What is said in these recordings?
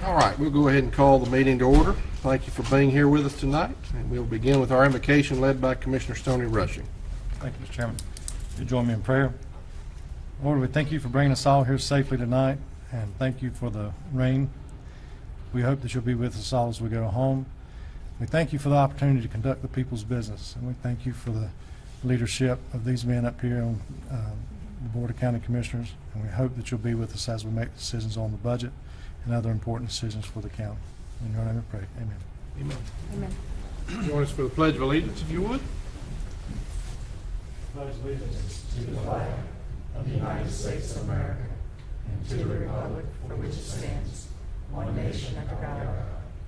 All right, we'll go ahead and call the meeting to order. Thank you for being here with us tonight, and we'll begin with our invocation led by Commissioner Stoney Rushing. Thank you, Mr. Chairman. You join me in prayer. Lord, we thank you for bringing us all here safely tonight, and thank you for the rain. We hope that you'll be with us all as we go home. We thank you for the opportunity to conduct the people's business, and we thank you for the leadership of these men up here on the Board of County Commissioners, and we hope that you'll be with us as we make decisions on the budget and other important decisions for the county. In your name we pray. Amen. Amen. Amen. Join us for the Pledge of Allegiance, if you would. Pledge allegiance to the flag of the United States of America and to the republic for which it stands, one nation under God,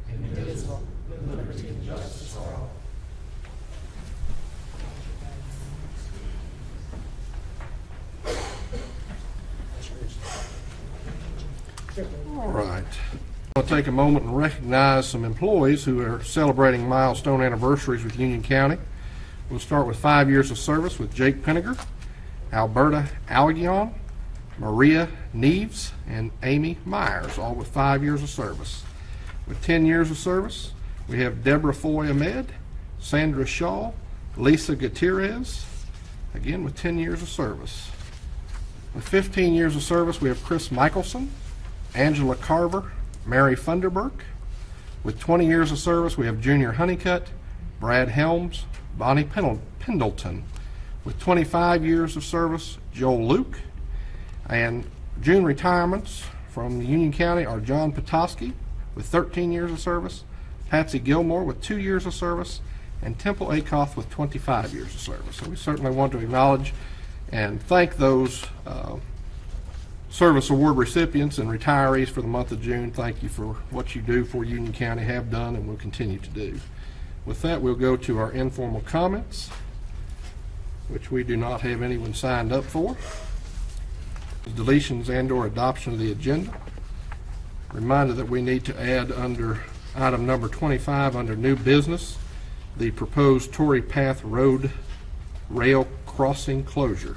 indivisible, with liberty and justice for all. All right. I'll take a moment and recognize some employees who are celebrating milestone anniversaries with Union County. We'll start with 5 years of service with Jake Penniger, Alberta Allegion, Maria Neves, and Amy Myers, all with 5 years of service. With 10 years of service, we have Deborah Foy Ahmed, Sandra Shaw, Lisa Gutierrez, again with 10 years of service. With 15 years of service, we have Chris Michelson, Angela Carver, Mary Funderburk. With 20 years of service, we have Junior Honeycutt, Brad Helms, Bonnie Pendleton. With 25 years of service, Joel Luke. And June retirements from Union County are John Petoskey with 13 years of service, Patsy Gilmore with 2 years of service, and Temple Acoff with 25 years of service. So we certainly want to acknowledge and thank those service award recipients and retirees for the month of June. Thank you for what you do for Union County, have done, and will continue to do. With that, we'll go to our informal comments, which we do not have anyone signed up for. Deletions and or adoption of the agenda. Reminder that we need to add under item number 25 under new business, the proposed Torrey Path Road rail crossing closure.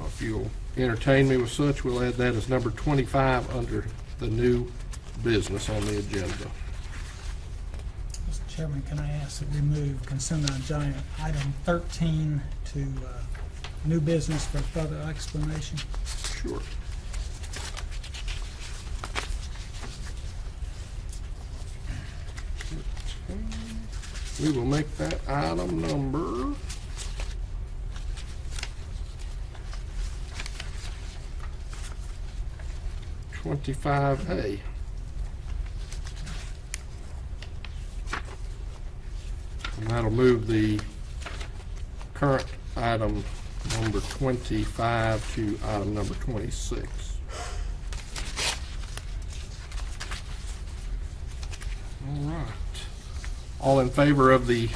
If you'll entertain me with such, we'll add that as number 25 under the new business on the agenda. Mr. Chairman, can I ask that we move consent agenda item 13 to new business for further explanation? Sure. We will make that item number 25A. And that'll move the current item number 25 to item number 26. All right. All in favor of the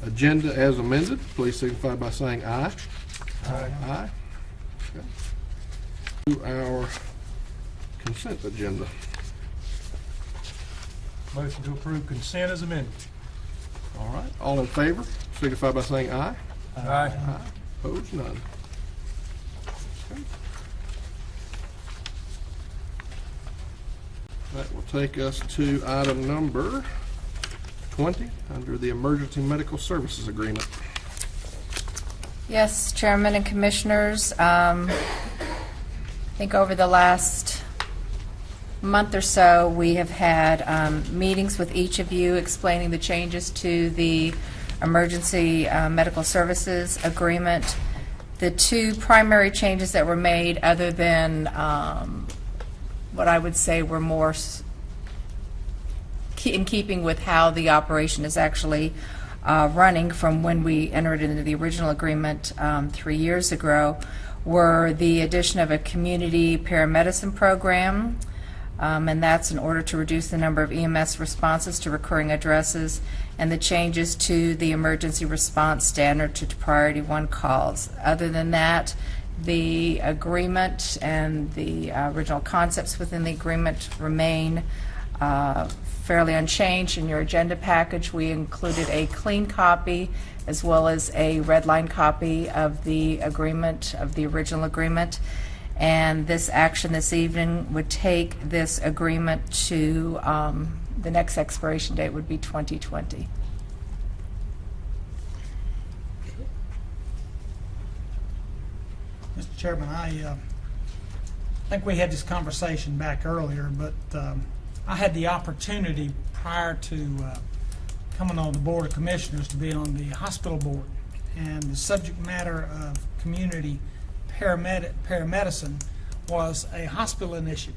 agenda as amended, please signify by saying aye. Aye. Aye. Okay. To our consent agenda. Motion to approve consent as amended. All right. All in favor, signify by saying aye. Aye. Aye. Opposed, none. Okay. That will take us to item number 20 under the Emergency Medical Services Agreement. Yes, Chairman and Commissioners, I think over the last month or so, we have had meetings with each of you explaining the changes to the Emergency Medical Services Agreement. The two primary changes that were made, other than what I would say were more in keeping with how the operation is actually running from when we entered into the original agreement 3 years ago, were the addition of a community paramedicine program, and that's in order to reduce the number of EMS responses to recurring addresses, and the changes to the emergency response standard to priority 1 calls. Other than that, the agreement and the original concepts within the agreement remain fairly unchanged. In your agenda package, we included a clean copy as well as a red line copy of the agreement, of the original agreement. And this action this evening would take this agreement to, the next expiration date would be 2020. Mr. Chairman, I think we had this conversation back earlier, but I had the opportunity prior to coming on the Board of Commissioners to be on the hospital board. And the subject matter of community paramedicine was a hospital initiative.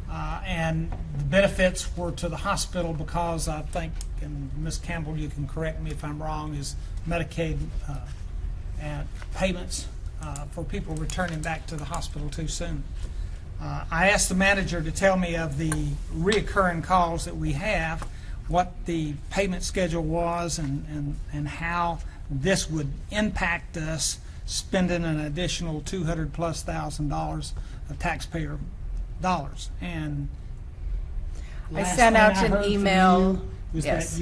And the benefits were to the hospital because I think, and Ms. Campbell, you can correct me if I'm wrong, is Medicaid and payments for people returning back to the hospital too soon. I asked the manager to tell me of the reoccurring calls that we have, what the payment schedule was, and how this would impact us spending an additional $200,000+ of taxpayer dollars. And I last sent thing out I an heard from email. you was Yes. that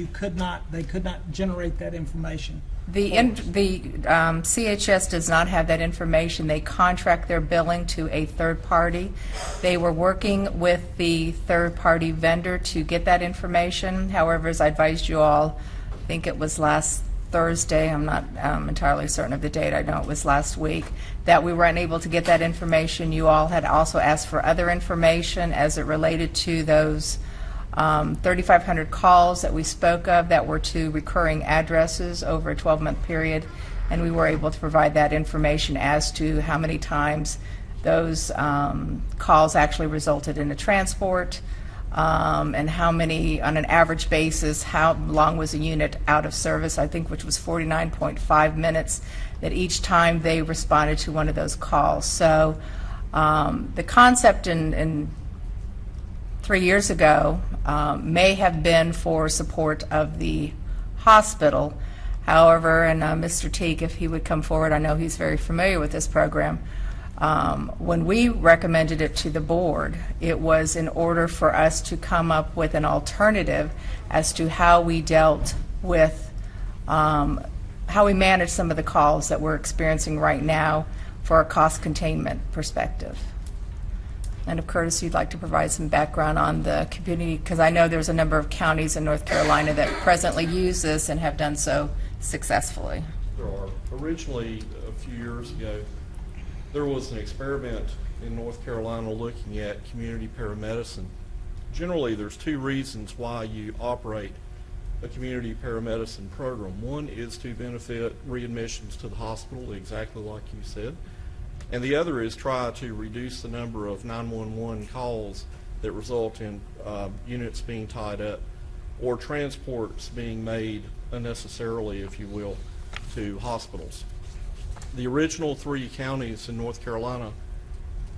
they could not generate that information. The CHS does not have that information. They contract their billing to a third party. They were working with the third-party vendor to get that information. However, as I advised you all, I think it was last Thursday, I'm not entirely certain of the date, I know it was last week, that we were unable to get that information. You all had also asked for other information as it related to those 3,500 calls that we spoke of that were to recurring addresses over a 12-month period, and we were able to provide that information as to how many times those calls actually resulted in a transport, and how many, on an average basis, how long was a unit out of service, I think, which was 49.5 minutes, that each time they responded to one of those calls. So the concept in 3 years ago may have been for support of the hospital. However, and Mr. Teague, if he would come forward, I know he's very familiar with this program. When we recommended it to the board, it was in order for us to come up with an alternative as to how we dealt with, how we manage some of the calls that we're experiencing right now for a cost containment perspective. And if Curtis, you'd like to provide some background on the community, because I know there's a number of counties in North Carolina that presently use this and have done so successfully. There are. Originally, a few years ago, there was an experiment in North Carolina looking at community paramedicine. Generally, there's two reasons why you operate a community paramedicine program. One is to benefit readmissions to the hospital, exactly like you said. And the other is try to reduce the number of 911 calls that result in units being tied up or transports being made unnecessarily, if you will, to hospitals. The original 3 counties in North Carolina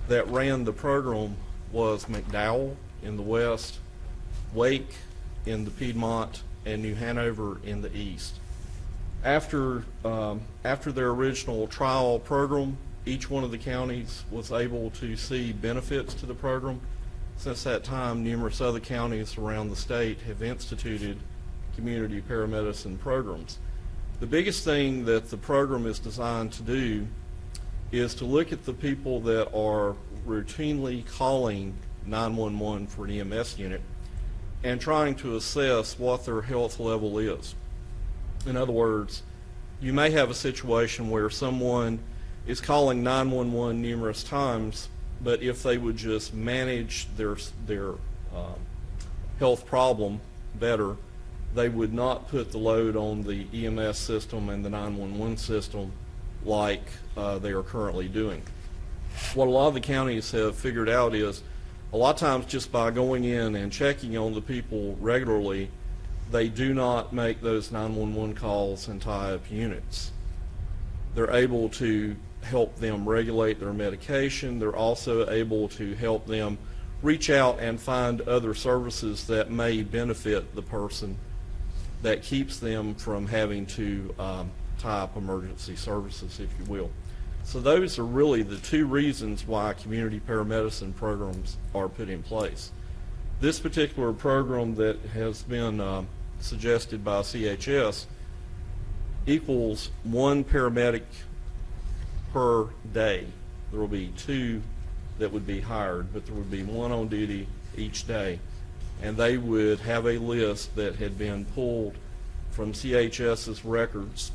that ran the program was McDowell in the west, Wake in the Piedmont, and New Hanover in the east. After their original trial program, each one of the counties was able to see benefits to the program. Since that time, numerous other counties around the state have instituted community paramedicine programs. The biggest thing that the program is designed to do is to look at the people that are routinely calling 911 for an EMS unit and trying to assess what their health level is. In other words, you may have a situation where someone is calling 911 numerous times, but if they would just manage their health problem better, they would not put the load on the EMS system and the 911 system like they are currently doing. What a lot of the counties have figured out is a lot of times just by going in and checking on the people regularly, they do not make those 911 calls and tie up units. They're able to help them regulate their medication. They're also able to help them reach out and find other services that may benefit the person, that keeps them from having to tie up emergency services, if you will. So those are really the 2 reasons why community paramedicine programs are put in place. This particular program that has been suggested by CHS equals 1 paramedic per day there will be 2 that would be hired, but there would be 1 on duty each day. And they would have a list that had been pulled from CHS's records,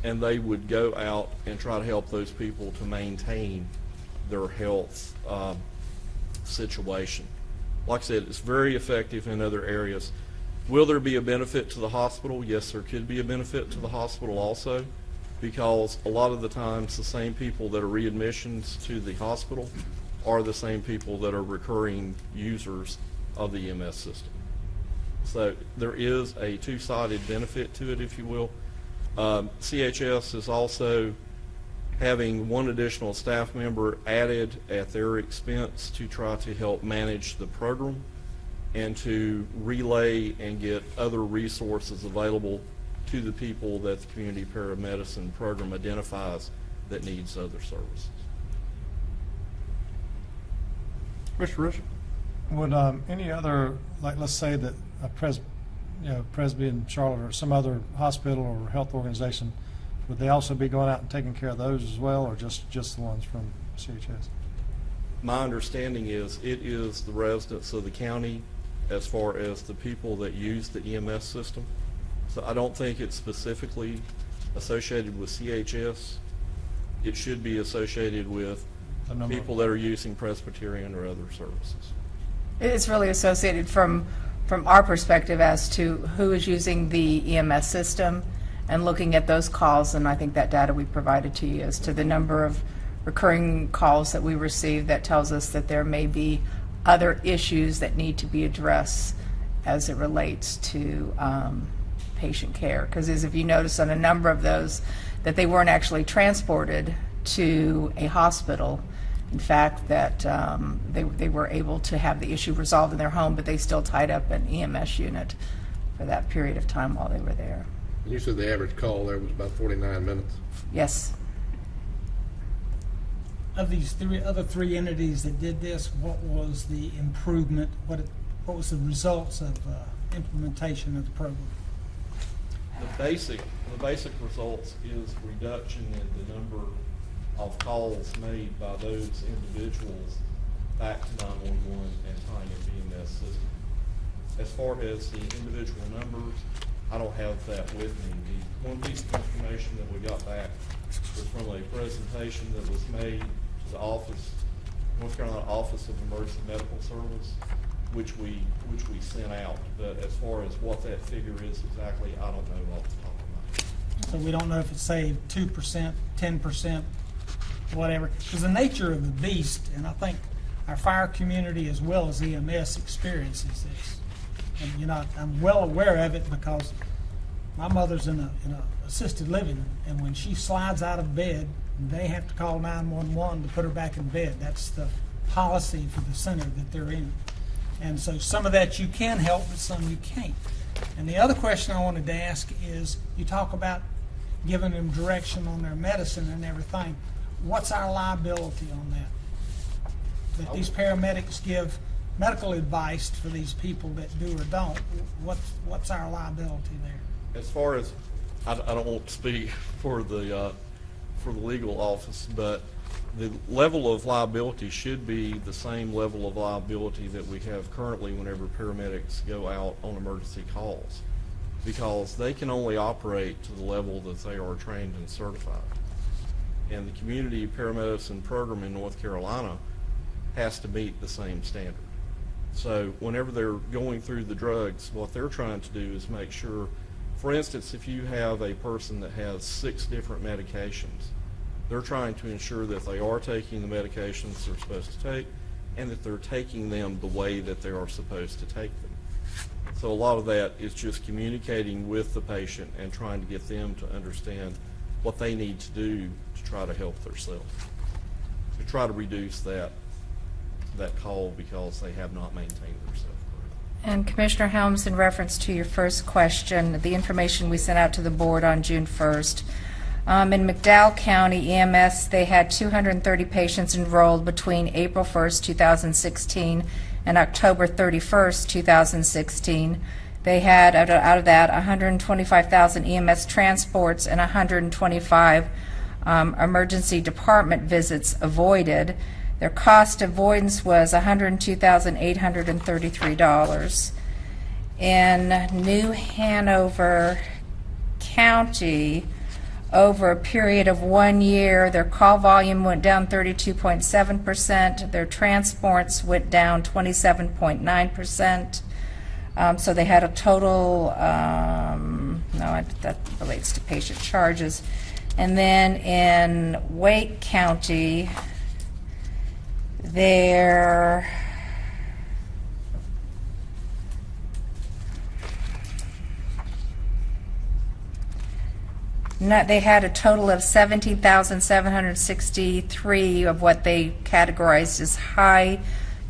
and they would go out and try to help those people to maintain their health situation. Like I said, it's very effective in other areas. Will there be a benefit to the hospital? Yes, there could be a benefit to the hospital also, because a lot of the times the same people that are readmissions to the hospital are the same people that are recurring users of the EMS system. So there is a two-sided benefit to it, if you will. CHS is also having 1 additional staff member added at their expense to try to help manage the program and to relay and get other resources available to the people that the community paramedicine program identifies that needs other services. Mr. Rushing? Would any other, like let's say that a Presby in Charlotte or some other hospital or health organization, would they also be going out and taking care of those as well, or just the ones from CHS? My understanding is it is the residents of the county as far as the people that use the EMS system. So I don't think it's specifically associated with CHS. It should be associated with people that are using Presbyterian or other services. It's really associated from our perspective as to who is using the EMS system and looking at those calls, and I think that data we provided to you as to the number of recurring calls that we receive that tells us that there may be other issues that need to be addressed as it relates to patient care. Because as if you notice on a number of those that they weren't actually transported to a hospital. In fact, that they were able to have the issue resolved in their home, but they still tied up an EMS unit for that period of time while they were there. You said the average call there was about 49 minutes. Yes. Of these other three entities that did this, what was the improvement? What was the results of implementation of the program? The basic results is reduction in the number of calls made by those individuals back to 911 and tying a BMS system. As far as the individual numbers, I don't have that with me. The one piece of information that we got back was from a presentation that was made to the North Carolina Office of Emergency Medical Service, which we sent out. But as far as what that figure is exactly, I don't know off the top of my head. So we don't know if it's saved 2%, 10%, whatever. Because the nature of the beast, and I think our fire community as well as EMS experiences this. And I'm well aware of it because my mother's in a assisted living, and when she slides out of bed, they have to call 911 to put her back in bed. That's the policy for the center that they're in. And so some of that you can help, but some you can't. And the other question I wanted to ask is, you talk about giving them direction on their medicine and everything. What's our liability on that? That these paramedics give medical advice for these people that do or don't. What's our liability there? As far as, I don't want to speak for the legal office, but the level of liability should be the same level of liability that we have currently whenever paramedics go out on emergency calls, because they can only operate to the level that they are trained and certified. And the community paramedicine program in North Carolina has to meet the same standard. So whenever they're going through the drugs, what they're trying to do is make sure, for instance, if you have a person that has 6 different medications, they're trying to ensure that they are taking the medications they're supposed to take and that they're taking them the way that they are supposed to take them. So a lot of that is just communicating with the patient and trying to get them to understand what they need to do to try to help themselves, to try to reduce that call because they have not maintained themselves correctly. And Commissioner Helms, in reference to your first question, the information we sent out to the board on June 1st, in McDowell County EMS, they had 230 patients enrolled between April 1st, 2016 and October 31st, 2016. They had, out of that, 125,000 EMS transports and 125 emergency department visits avoided. Their cost avoidance was $102,833. In New Hanover County, over a period of 1 year, their call volume went down 32.7%. Their transports went down 27.9%. So they had a total, that relates to patient charges. And then in Wake County, they had a total of 17,763 of what they categorized as high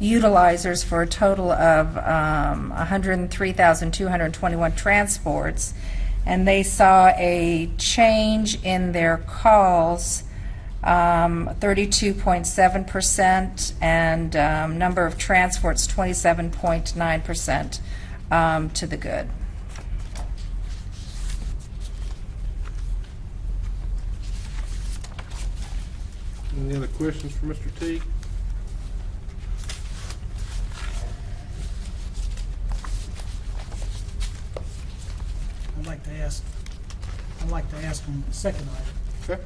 utilizers, for a total of 103,221 transports. And they saw a change in their calls, 32.7%, and number of transports 27.9% to the good. Any other questions for Mr. Teague? I'd like to ask on the second item. Okay.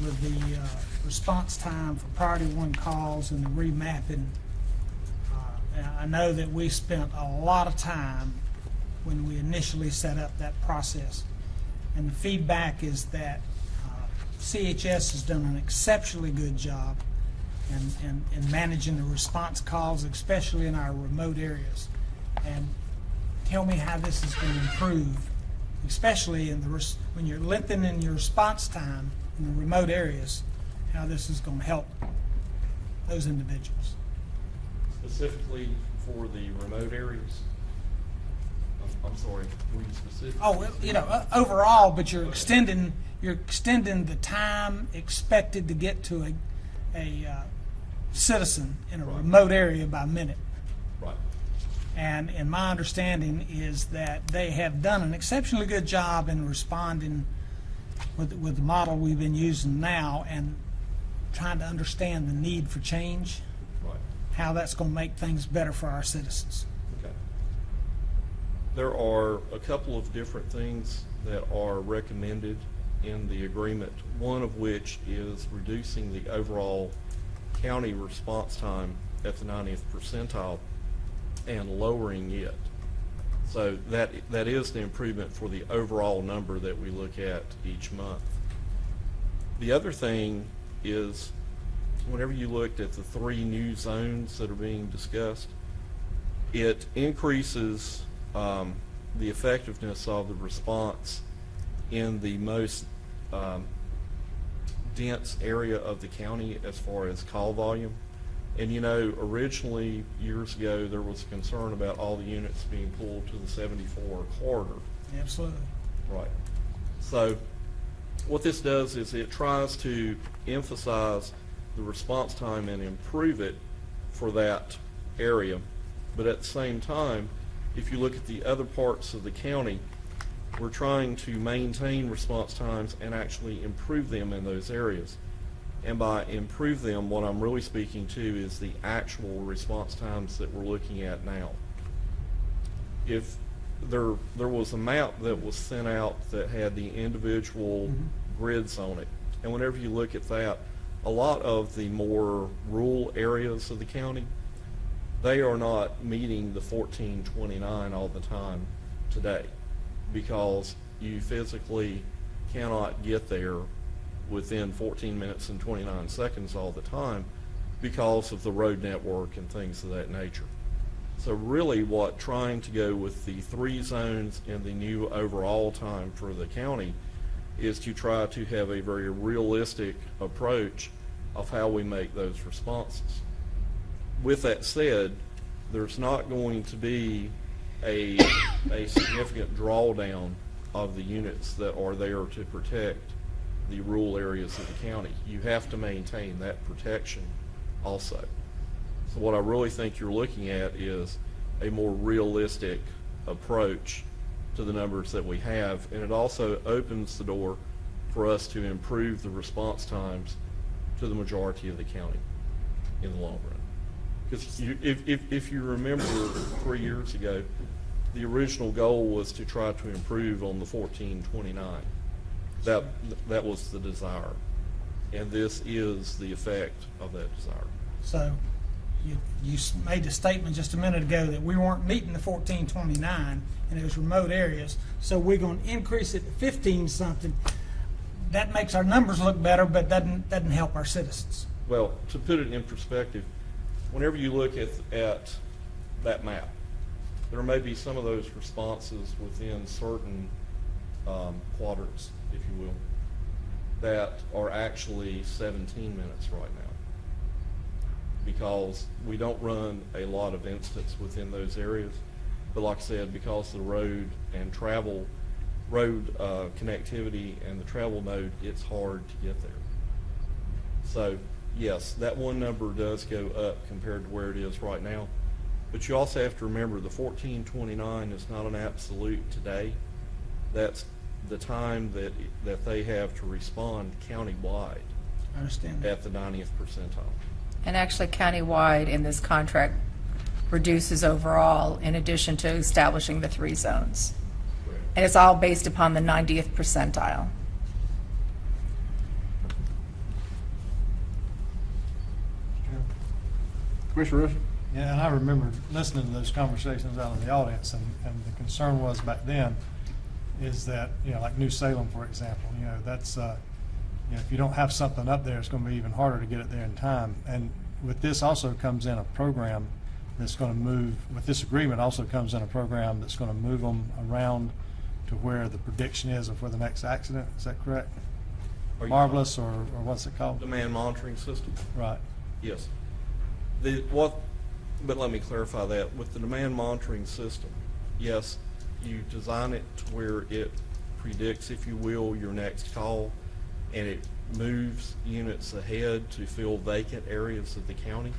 With the response time for priority one calls and the remapping. I know that we spent a lot of time when we initially set up that process. And the feedback is that CHS has done an exceptionally good job in managing the response calls, especially in our remote areas. And tell me how this is going to improve, especially in when you're lengthening your response time in the remote areas, how this is going to help those individuals. Specifically for the remote areas? I'm sorry, were you specific? Oh, overall, but you're extending the time expected to get to a citizen in a remote area by minute. Right. And my understanding is that they have done an exceptionally good job in responding with the model we've been using now and trying to understand the need for change, Right. how that's going to make things better for our citizens. Okay. There are a couple of different things that are recommended in the agreement, one of which is reducing the overall county response time at the 90th percentile and lowering it. So that is the improvement for the overall number that we look at each month. The other thing is, whenever you looked at the 3 new zones that are being discussed, it increases the effectiveness of the response in the most dense area of the county as far as call volume. And originally, years ago, there was concern about all the units being pulled to the 74 corridor. Absolutely. Right. So what this does is it tries to emphasize the response time and improve it for that area. But at the same time, if you look at the other parts of the county, we're trying to maintain response times and actually improve them in those areas. And by improve them, what I'm really speaking to is the actual response times that we're looking at now. If there was a map that was sent out that had the individual grids on it, and whenever you look at that, a lot of the more rural areas of the county, they are not meeting the 1429 all the time today, because you physically cannot get there within 14 minutes and 29 seconds all the time because of the road network and things of that nature. So really what trying to go with the 3 zones and the new overall time for the county is to try to have a very realistic approach of how we make those responses. With that said, there's not going to be a significant drawdown of the units that are there to protect the rural areas of the county. You have to maintain that protection also. So what I really think you're looking at is a more realistic approach to the numbers that we have, and it also opens the door for us to improve the response times to the majority of the county in the long run. Because if you remember 3 years ago, the original goal was to try to improve on the 1429. That was the desire. And this is the effect of that desire. So you made a statement just a minute ago that we weren't meeting the 1429 in those remote areas, so we're going to increase it to 15 something. That makes our numbers look better, but doesn't help our citizens. Well, to put it in perspective, whenever you look at that map, there may be some of those responses within certain quadrants, if you will, that are actually 17 minutes right now, because we don't run a lot of incidents within those areas. But like I said, because of the road and travel, connectivity and the travel node, it's hard to get there. So yes, that one number does go up compared to where it is right now. But you also have to remember the 1429 is not an absolute today. That's the time that they have to respond countywide I understand that. at the 90th percentile. And actually countywide in this contract reduces overall in addition to establishing the 3 zones. And it's all based upon the 90th percentile. Commissioner Rushing? Yeah, and I remember listening to those conversations out in the audience, and the concern was back then is that, like New Salem, for example, that's, if you don't have something up there, it's going to be even harder to get it there in time. And with this also comes in a program that's going to move, with this agreement also comes in a program that's going to move them around to where the prediction is of where the next accident, is that correct? Are you- Marvelous, or what's it called? Demand monitoring system? Right. Yes. But let me clarify that. With the demand monitoring system, yes, you design it to where it predicts, if you will, your next call, and it moves units ahead to fill vacant areas of the county.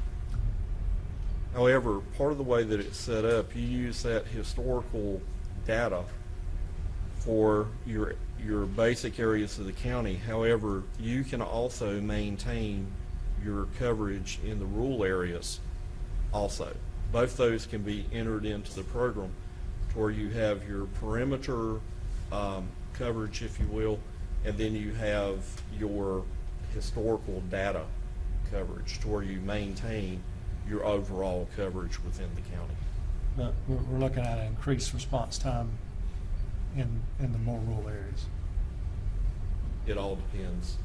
However, part of the way that it's set up, you use that historical data for your basic areas of the county. However, you can also maintain your coverage in the rural areas also. Both those can be entered into the program to where you have your perimeter coverage, if you will, and then you have your historical data coverage to where you maintain your overall coverage within the county. But we're looking at an increased response time in the more rural areas. It all depends.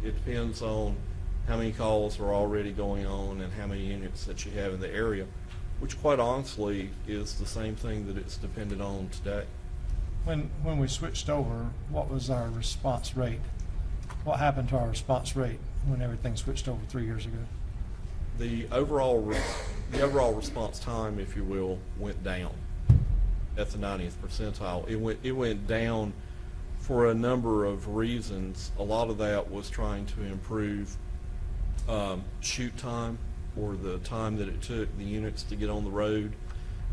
It depends on how many calls are already going on and how many units that you have in the area, which quite honestly is the same thing that it's dependent on today. When we switched over, what was our response rate? What happened to our response rate when everything switched over 3 years ago? The overall response time, if you will, went down at the 90th percentile. It went down for a number of reasons. A lot of that was trying to improve shoot time, or the time that it took the units to get on the road.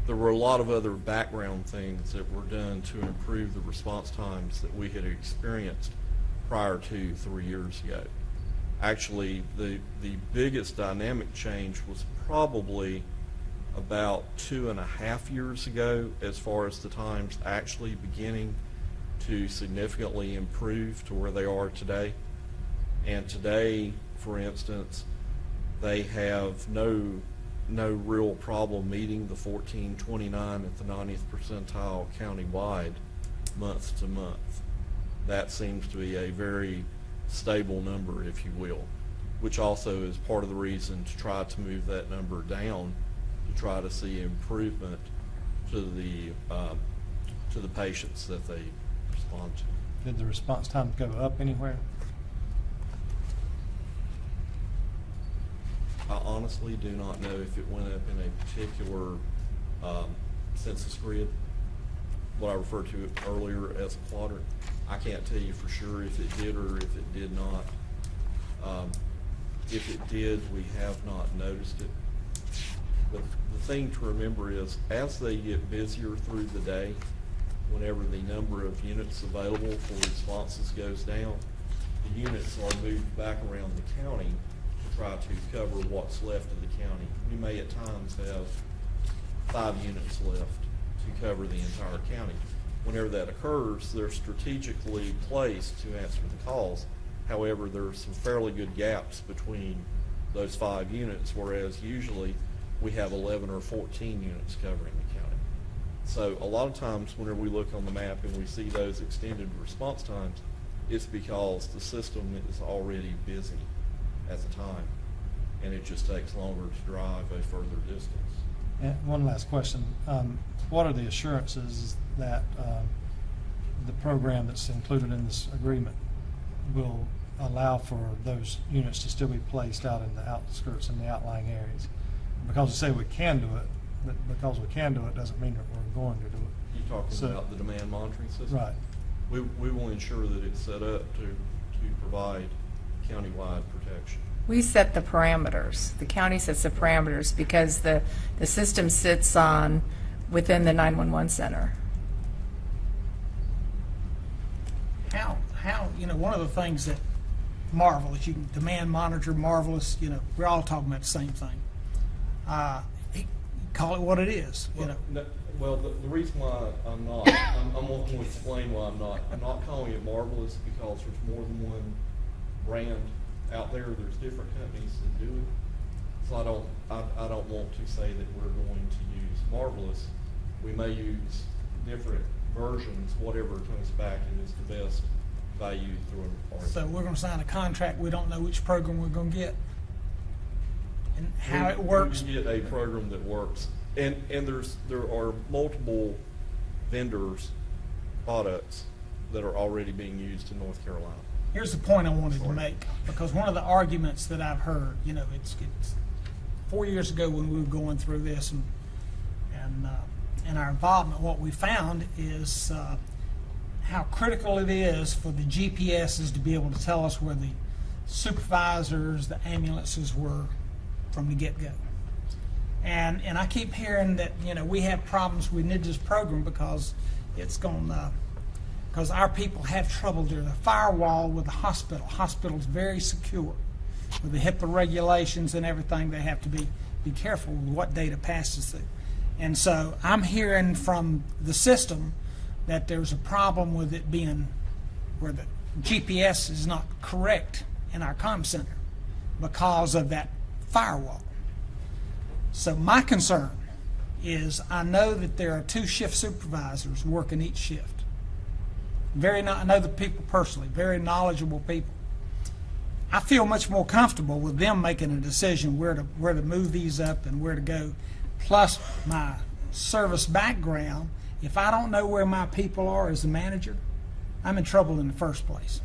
There were a lot of other background things that were done to improve the response times that we had experienced prior to 3 years ago. Actually, the biggest dynamic change was probably about 2.5 years ago, as far as the times actually beginning to significantly improve to where they are today. And today, for instance, they have no real problem meeting the 1429 at the 90th percentile countywide month to month. That seems to be a very stable number, if you will, which also is part of the reason to try to move that number down, to try to see improvement to the patients that they respond to. Did the response time go up anywhere? I honestly do not know if it went up in a particular census grid, what I referred to earlier as a quadrant. I can't tell you for sure if it did or if it did not. If it did, we have not noticed it. But the thing to remember is, as they get busier through the day, whenever the number of units available for responses goes down, the units are moved back around the county to try to cover what's left of the county. We may at times have 5 units left to cover the entire county. Whenever that occurs, they're strategically placed to answer the calls. However, there's some fairly good gaps between those 5 units, whereas usually we have 11 or 14 units covering the county. So a lot of times whenever we look on the map and we see those extended response times, it's because the system is already busy at the time, and it just takes longer to drive a further distance. And one last question. What are the assurances that the program that's included in this agreement will allow for those units to still be placed out in the outskirts and the outlying areas? Because we say we can do it, but because we can do it doesn't mean that we're going to do it. You talking So- about the demand monitoring system? Right. We will ensure that it's set up to provide countywide protection. We set the parameters. The county sets the parameters because the system sits within the 911 center. How, one of the things that Marvelous, you can demand monitor, Marvelous, we're all talking about the same thing. Call it what it is, Well, the reason why I'm not, I'm going to explain why I'm not calling it Marvelous, because there's more than one brand out there. There's different companies that do it. So I don't want to say that we're going to use Marvelous. We may use different versions, whatever comes back and is the best value through an So we're going to sign a contract, we don't know which program we're going to get and how it works. We get a program that works, and there are multiple vendors' products that are already being used in North Carolina. Here's the point I wanted to make, because one of the arguments that I've heard, it's 4 years ago when we were going through this and our involvement, what we found is how critical it is for the GPSs to be able to tell us where the supervisors, the ambulances were from the get-go. And I keep hearing that, we have problems with this program because it's going because our people have trouble. There's a firewall with the hospital. Hospital's very secure. With the HIPAA regulations and everything, they have to be careful with what data passes through. And so I'm hearing from the system that there's a problem with it being where the GPS is not correct in our comm center because of that firewall. So my concern is I know that there are 2 shift supervisors working each shift. I know the people personally, very knowledgeable people. I feel much more comfortable with them making a decision where to move these up and where to go. Plus my service background, if I don't know where my people are as a manager, I'm in trouble in the first place.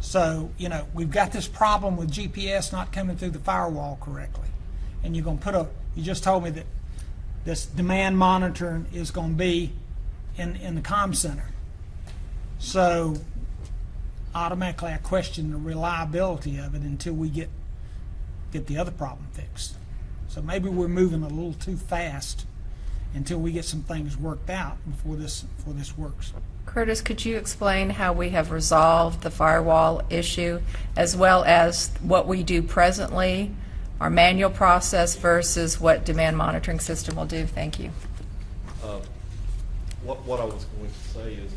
So, we've got this problem with GPS not coming through the firewall correctly. And you're going to you just told me that this demand monitoring is going to be in the comm center. So automatically I question the reliability of it until we get the other problem fixed. So maybe we're moving a little too fast until we get some things worked out before this works. Curtis, could you explain how we have resolved the firewall issue, as well as what we do presently, our manual process versus what demand monitoring system will do? Thank you. What I was going to say is,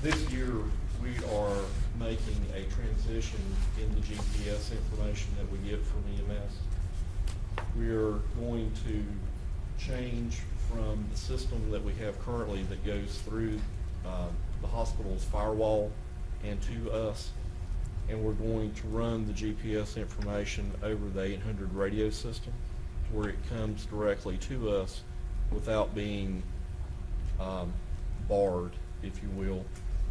this year we are making a transition in the GPS information that we get from EMS. We are going to change from the system that we have currently that goes through the hospital's firewall and to us, and we're going to run the GPS information over the 800 radio system to where it comes directly to us without being barred, if you will,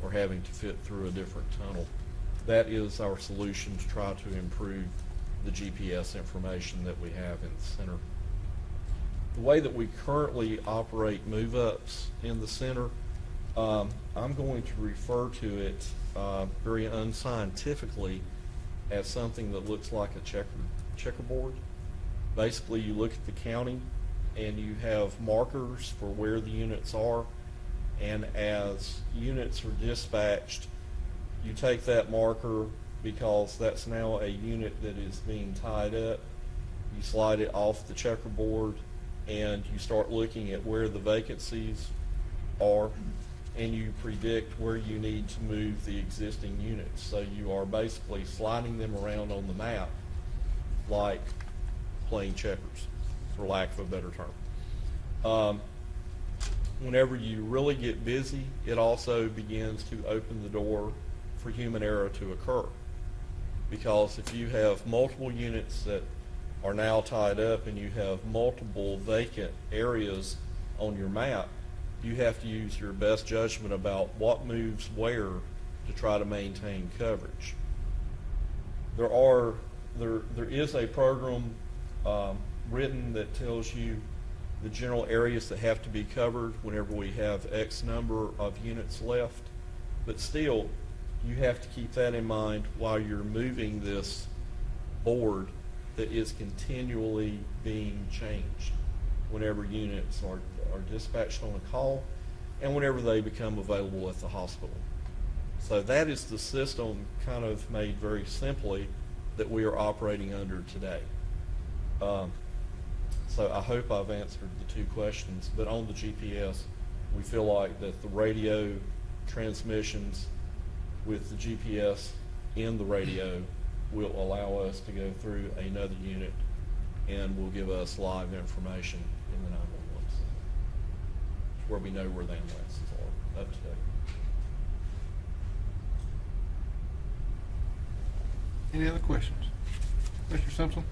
or having to fit through a different tunnel. That is our solution to try to improve the GPS information that we have in the center. The way that we currently operate move-ups in the center, I'm going to refer to it very unscientifically as something that looks like a checkerboard. Basically, you look at the county and you have markers for where the units are, And as units are dispatched, you take that marker, because that's now a unit that is being tied up. You slide it off the checkerboard and you start looking at where the vacancies are, and you predict where you need to move the existing units. So you are basically sliding them around on the map like playing checkers, for lack of a better term. Whenever you really get busy, it also begins to open the door for human error to occur. Because if you have multiple units that are now tied up and you have multiple vacant areas on your map, you have to use your best judgment about what moves where to try to maintain coverage. There is a program written that tells you the general areas that have to be covered whenever we have X number of units left, but still, you have to keep that in mind while you're moving this board that is continually being changed whenever units are dispatched on a call and whenever they become available at the hospital. So that is the system, kind of made very simply, that we are operating under today. So I hope I've answered the two questions, but on the GPS, we feel like that the radio transmissions with the GPS in the radio will allow us to go through another unit and will give us live information in the 911 center, where we know where the ambulances are up to date. Any other questions? Mr. Simpson?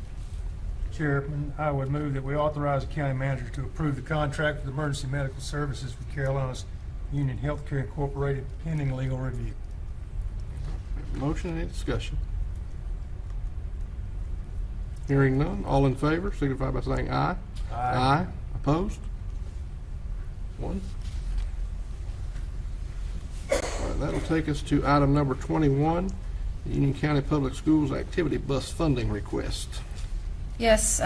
Chairman, I would move that we authorize the county manager to approve the contract with Emergency Medical Services with Carolinas Union Healthcare Incorporated pending legal review. Motion, any discussion? Hearing none, all in favor signify by saying aye. Aye. Opposed? One. All right, that'll take us to item number 21, the Union County Public Schools Activity Bus Funding Request. Yes,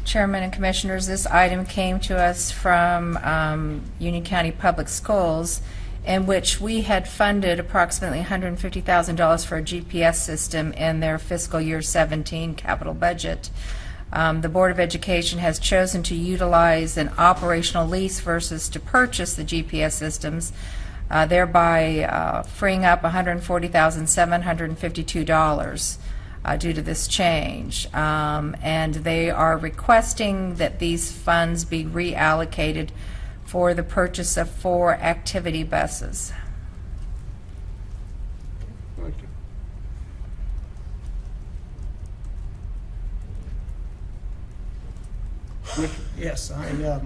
Chairman and Commissioners, this item came to us from Union County Public Schools, in which we had funded approximately $150,000 for a GPS system in their fiscal year 17 capital budget. The Board of Education has chosen to utilize an operational lease versus to purchase the GPS systems, thereby freeing up $140,752 due to this change. And they are requesting that these funds be reallocated for the purchase of 4 activity buses. Thank you. Commissioner? Yes, the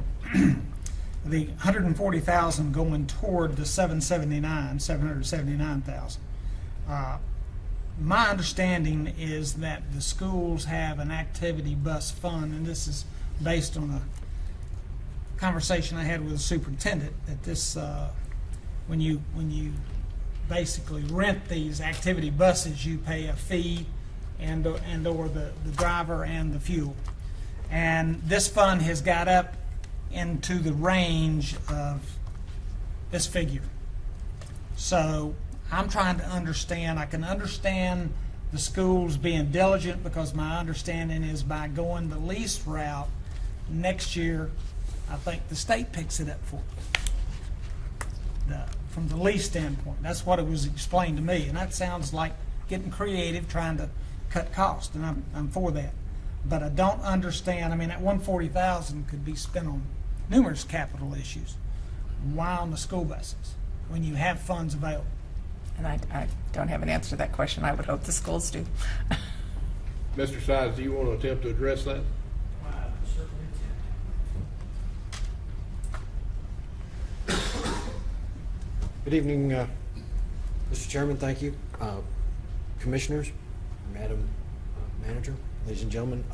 140,000 going toward the 779,000. My understanding is that the schools have an activity bus fund, and this is based on a conversation I had with the superintendent, that this, when you basically rent these activity buses, you pay a fee and or the driver and the fuel. And this fund has got up into the range of this figure. So I'm trying to understand, I can understand the schools being diligent, because my understanding is by going the lease route next year, I think the state picks it up for you. From the lease standpoint, that's what it was explained to me, and that sounds like getting creative, trying to cut costs, and I'm for that. But I don't understand. I mean, that 140,000 could be spent on numerous capital issues. Why on the school buses when you have funds available? And I don't have an answer to that question. I would hope the schools do. Mr. Sides, do you want to attempt to address that? Good evening, Mr. Chairman, thank you. Commissioners, Madam Manager, ladies and gentlemen.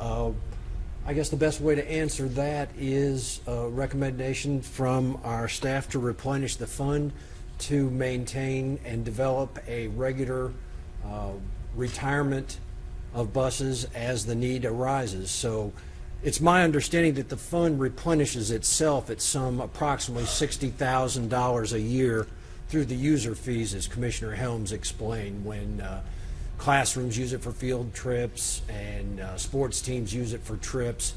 I guess the best way to answer that is a recommendation from our staff to replenish the fund to maintain and develop a regular retirement of buses as the need arises. So It's my understanding that the fund replenishes itself at some approximately $60,000 a year through the user fees, as Commissioner Helms explained, when classrooms use it for field trips and sports teams use it for trips.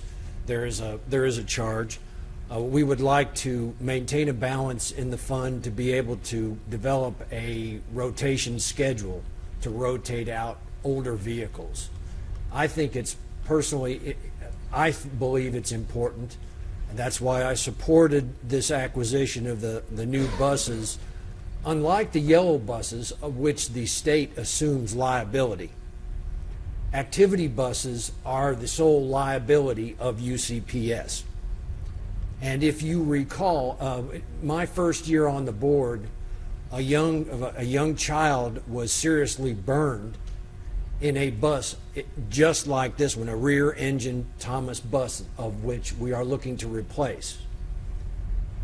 There is a charge. We would like to maintain a balance in the fund to be able to develop a rotation schedule to rotate out older vehicles. I think it's personally, I believe it's important, and that's why I supported this acquisition of the new buses. Unlike the yellow buses, of which the state assumes liability, activity buses are the sole liability of UCPS. And if you recall, my first year on the board, a young child was seriously burned in a bus just like this one, a rear-engine Thomas bus, of which we are looking to replace.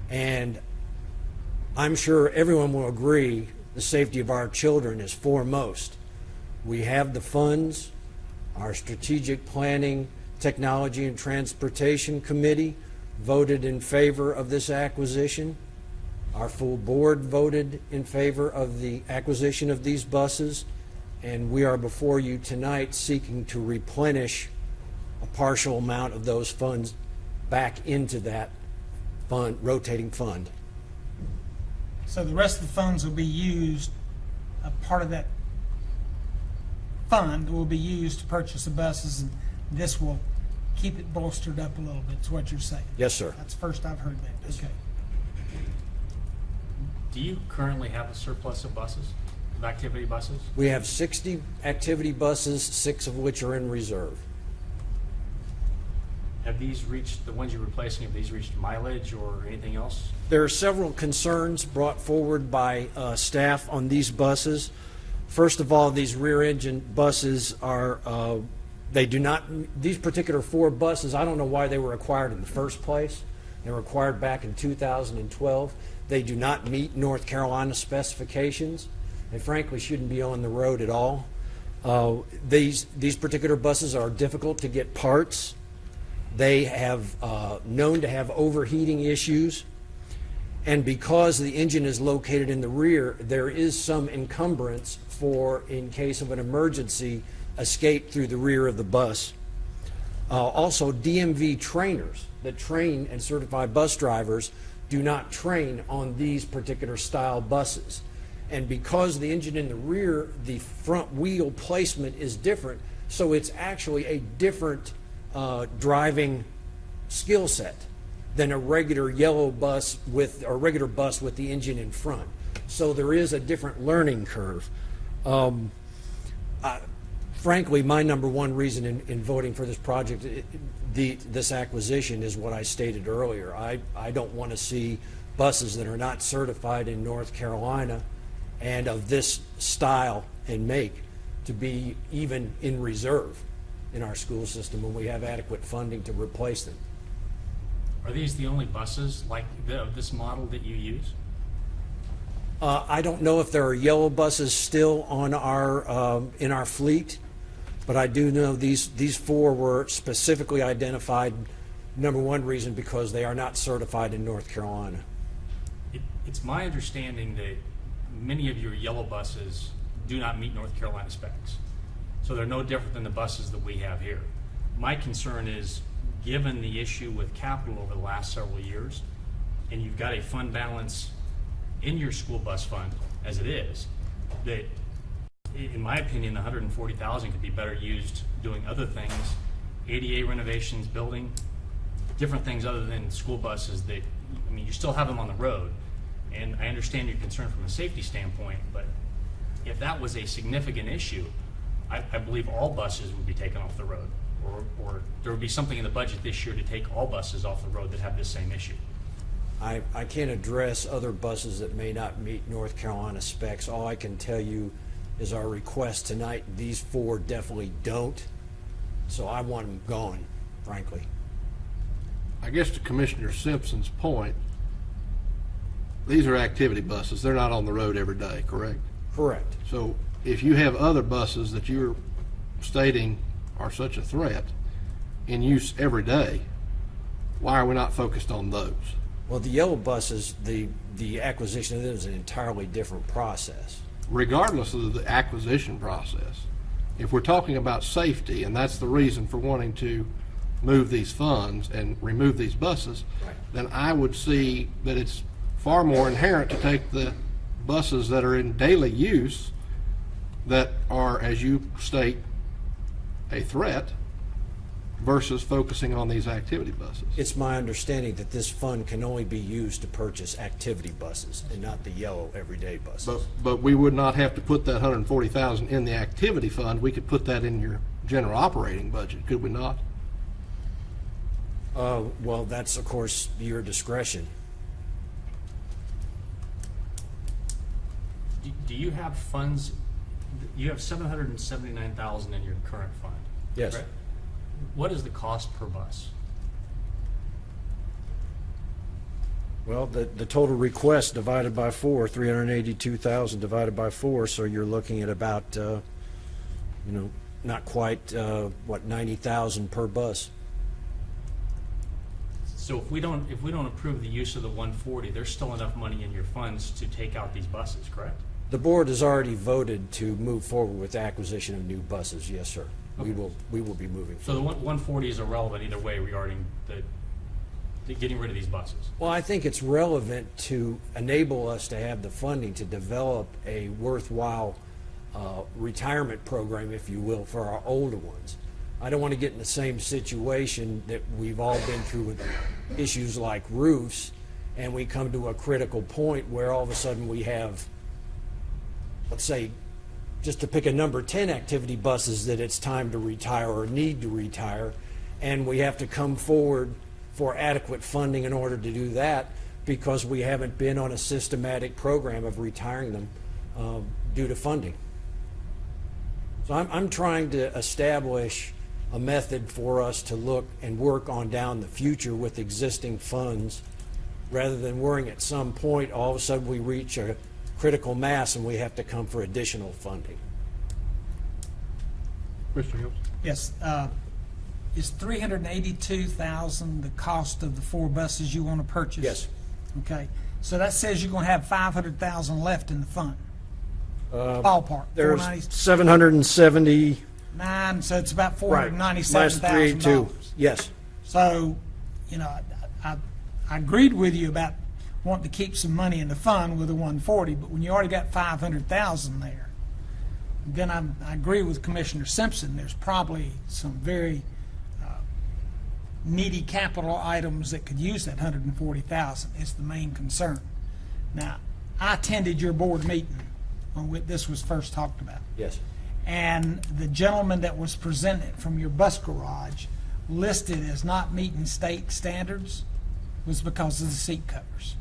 And I'm sure everyone will agree the safety of our children is foremost. We have the funds. Our Strategic Planning, Technology, and Transportation Committee voted in favor of this acquisition. Our full board voted in favor of the acquisition of these buses, and we are before you tonight seeking to replenish a partial amount of those funds back into that fund, rotating fund. So the rest of the funds will be used, a part of that fund will be used to purchase the buses, and this will keep it bolstered up a little bit, is what you're saying? Yes, sir. That's the first I've heard that. Okay. Do you currently have a surplus of buses, of activity buses? We have 60 activity buses, 6 of which are in reserve. Have these reached, the ones you're replacing, have these reached mileage or anything else? There are several concerns brought forward by staff on these buses. First of all, these rear-engine buses are, they do not, these particular 4 buses, I don't know why they were acquired in the first place. They were acquired back in 2012. They do not meet North Carolina specifications. They frankly shouldn't be on the road at all. These particular buses are difficult to get parts. They have known to have overheating issues, and because the engine is located in the rear, there is some encumbrance for, in case of an emergency, escape through the rear of the bus. Also, DMV trainers that train and certify bus drivers do not train on these particular style buses. And because the engine in the rear, the front wheel placement is different, so it's actually a different driving skill set than a regular yellow bus with, or regular bus with the engine in front. So there is a different learning curve. Frankly, my number one reason in voting for this project, this acquisition, is what I stated earlier. I don't want to see buses that are not certified in North Carolina and of this style and make to be even in reserve in our school system when we have adequate funding to replace them. Are these the only buses like of this model that you use? I don't know if there are yellow buses still on our in our fleet, but I do know these 4 were specifically identified. Number one reason, because they are not certified in North Carolina. It's my understanding that many of your yellow buses do not meet North Carolina specs. So they're no different than the buses that we have here. My concern is, given the issue with capital over the last several years, and you've got a fund balance in your school bus fund as it is, that in my opinion, the $140,000 could be better used doing other things, ADA renovations, building, different things other than school buses that, I mean, you still have them on the road. And I understand your concern from a safety standpoint, but if that was a significant issue, I believe all buses would be taken off the road, or there would be something in the budget this year to take all buses off the road that have this same issue. I can't address other buses that may not meet North Carolina specs. All I can tell you is our request tonight, these 4 definitely don't, so I want them gone, frankly. I guess to Commissioner Simpson's point, these are activity buses. They're not on the road every day, correct? Correct. So if you have other buses that you're stating are such a threat, in use every day, why are we not focused on those? Well, the yellow buses, the acquisition of them is an entirely different process. Regardless of the acquisition process, if we're talking about safety, and that's the reason for wanting to move these funds and remove these buses, Right. then I would see that it's far more inherent to take the buses that are in daily use that are, as you state, a threat versus focusing on these activity buses. It's my understanding that this fund can only be used to purchase activity buses and not the yellow everyday buses. But we would not have to put that 140,000 in the activity fund. We could put that in your general operating budget, could we not? Well, that's, of course, your discretion. Do you have funds, you have 779,000 in your current fund? Yes. correct? What is the cost per bus? Well, the total request divided by 4, 382,000 divided by 4, so you're looking at about, not quite, 90,000 per bus. So if we don't approve the use of the 140, there's still enough money in your funds to take out these buses, correct? The board has already voted to move forward with the acquisition of new buses, yes, sir. We will be moving So the forward. 140 is irrelevant either way regarding the getting rid of these buses. Well, I think it's relevant to enable us to have the funding to develop a worthwhile retirement program, if you will, for our older ones. I don't want to get in the same situation that we've all been through with issues like roofs, and we come to a critical point where all of a sudden we have, let's say, just to pick a number, 10 activity buses that it's time to retire or need to retire, and we have to come forward for adequate funding in order to do that because we haven't been on a systematic program of retiring them due to funding. So I'm trying to establish a method for us to look and work on down the future with existing funds rather than worrying at some point all of a sudden we reach a critical mass and we have to come for additional funding. Mr. Hills? Yes, is 382,000 the cost of the 4 buses you want to purchase? Yes. Okay, so that says you're going to have 500,000 left in the fund. Ballpark, There's 490. 770, 9, so it's about right, minus 382. $497,000. Yes. So, I agreed with you about wanting to keep some money in the fund with the 140, but when you already got 500,000 there, then I agree with Commissioner Simpson. There's probably some very needy capital items that could use that 140,000. It's the main concern. Now, I attended your board meeting on which this was first talked about. Yes. And the gentleman that was presented from your bus garage listed as not meeting state standards was because of the seat covers.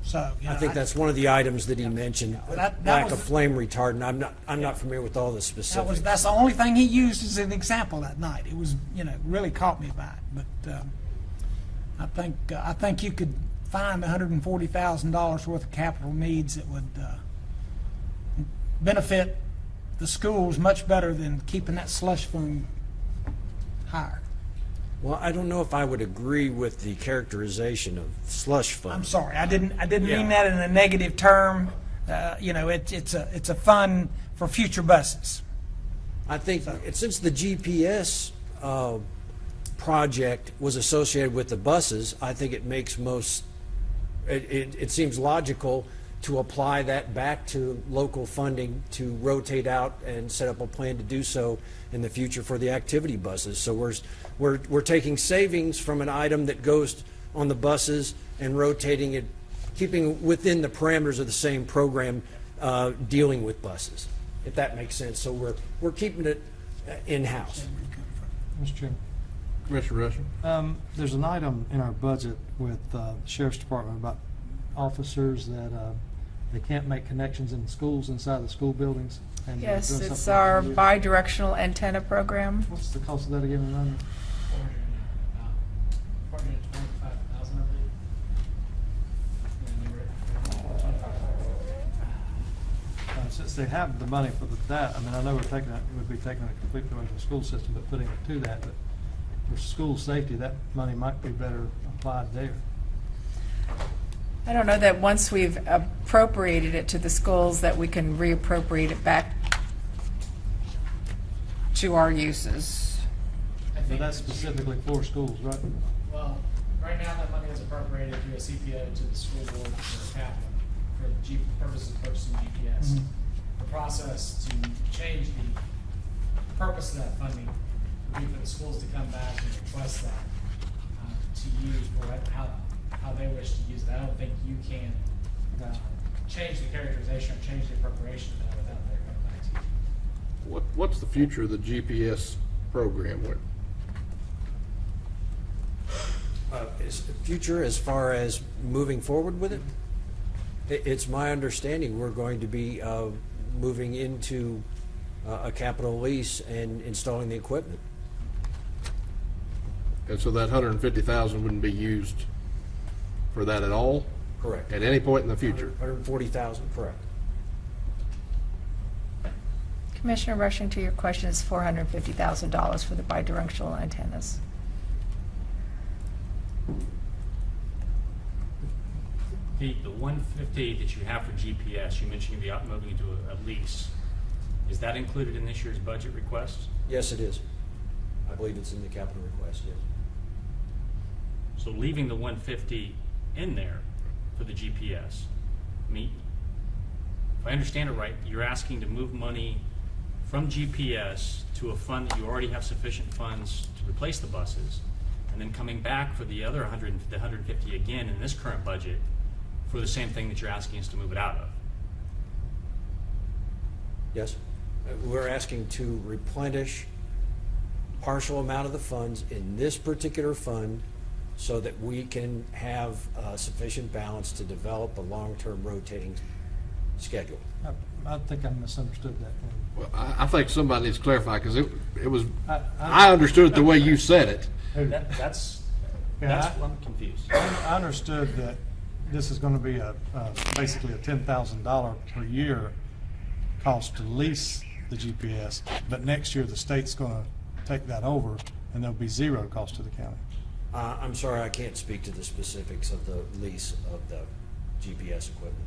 So, I think that's one of the items that he mentioned, That lack was- of flame retardant. I'm not familiar with all the specifics. that's the only thing he used as an example that night. It was, really caught me by it. But I think you could find $140,000 worth of capital needs that would benefit the schools much better than keeping that slush fund higher. Well, I don't know if I would agree with the characterization of slush fund. I'm sorry, I didn't Yeah. mean that in a negative term. It's a fund for future buses. I think since the GPS project was associated with the buses, I think it makes it seems logical to apply that back to local funding to rotate out and set up a plan to do so in the future for the activity buses. So we're taking savings from an item that goes on the buses and rotating it, keeping within the parameters of the same program dealing with buses, if that makes sense. So we're keeping it in-house. Mr. Chairman. Commissioner Rushing? There's an item in our budget with the Sheriff's Department about officers that they can't make connections in the schools, inside the school buildings. And they're Yes, doing it's something our with it. bidirectional antenna program. What's the cost of that again? Remind me? 425,000, I believe. And they were at 425. Since they have the money for that, I mean, I know we're taking it, would be taking it completely away from the school system, but putting it to that, but for school safety, that money might be better applied there. I don't know that once we've appropriated it to the schools, that we can reappropriate it back to our uses. I So think, that's specifically for schools, right? well, right now that money is appropriated through a CPO to the school board for capital, for purposes of purchasing GPS. The process to change the purpose of that funding would be for the schools to come back and request that to use for how they wish to use it. I don't think you can change the characterization or change the appropriation of that without their coming back to you. What's the future of the GPS program? Is the future as far as moving forward with it? It's my understanding we're going to be moving into a capital lease and installing the equipment. And so that 150,000 wouldn't be used for that at all? Correct. At any point in the future? 140,000, correct. Commissioner Rushing, to your question, is $450,000 for the bidirectional antennas. The 150 that you have for GPS, you mentioned you'll be moving into a lease. Is that included in this year's budget request? Yes, it is. I believe it's in the capital request, yes. So leaving the 150 in there for the GPS, I mean, if I understand it right, you're asking to move money from GPS to a fund that you already have sufficient funds to replace the buses, and then coming back for the other 150 again in this current budget for the same thing that you're asking us to move it out of. Yes. We're asking to replenish partial amount of the funds in this particular fund so that we can have sufficient balance to develop a long-term rotating schedule. I think I misunderstood that. Well, I think somebody needs to clarify, because it was, I I understood it the way you said it. That's Yeah, what I'm confused. I understood that this is going to be basically a $10,000 per year cost to lease the GPS, but next year the state's going to take that over and there'll be zero cost to the county. I'm sorry, I can't speak to the specifics of the lease of the GPS equipment.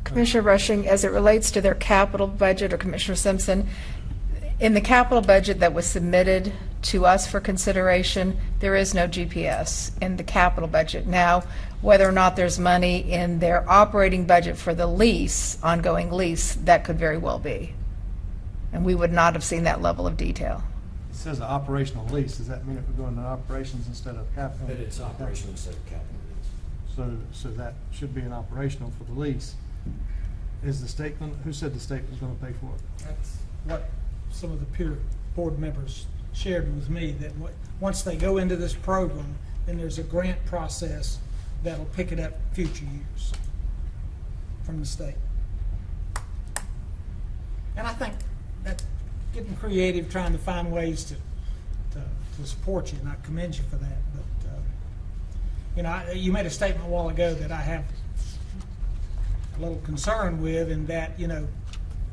Commissioner Rushing, as it relates to their capital budget, or Commissioner Simpson, in the capital budget that was submitted to us for consideration, there is no GPS in the capital budget. Now, whether or not there's money in their operating budget for the lease, ongoing lease, that could very well be. And we would not have seen that level of detail. It says an operational lease. Does that mean it would go into operations instead of capital? But it's operational instead of capital needs. So that should be an operational for the lease. Is the state, who said the state was going to pay for it? That's what some of the peer board members shared with me, that once they go into this program, then there's a grant process that'll pick it up future years from the state. And I think that getting creative, trying to find ways to support you, and I commend you for that. But you made a statement a while ago that I have a little concern with, in that,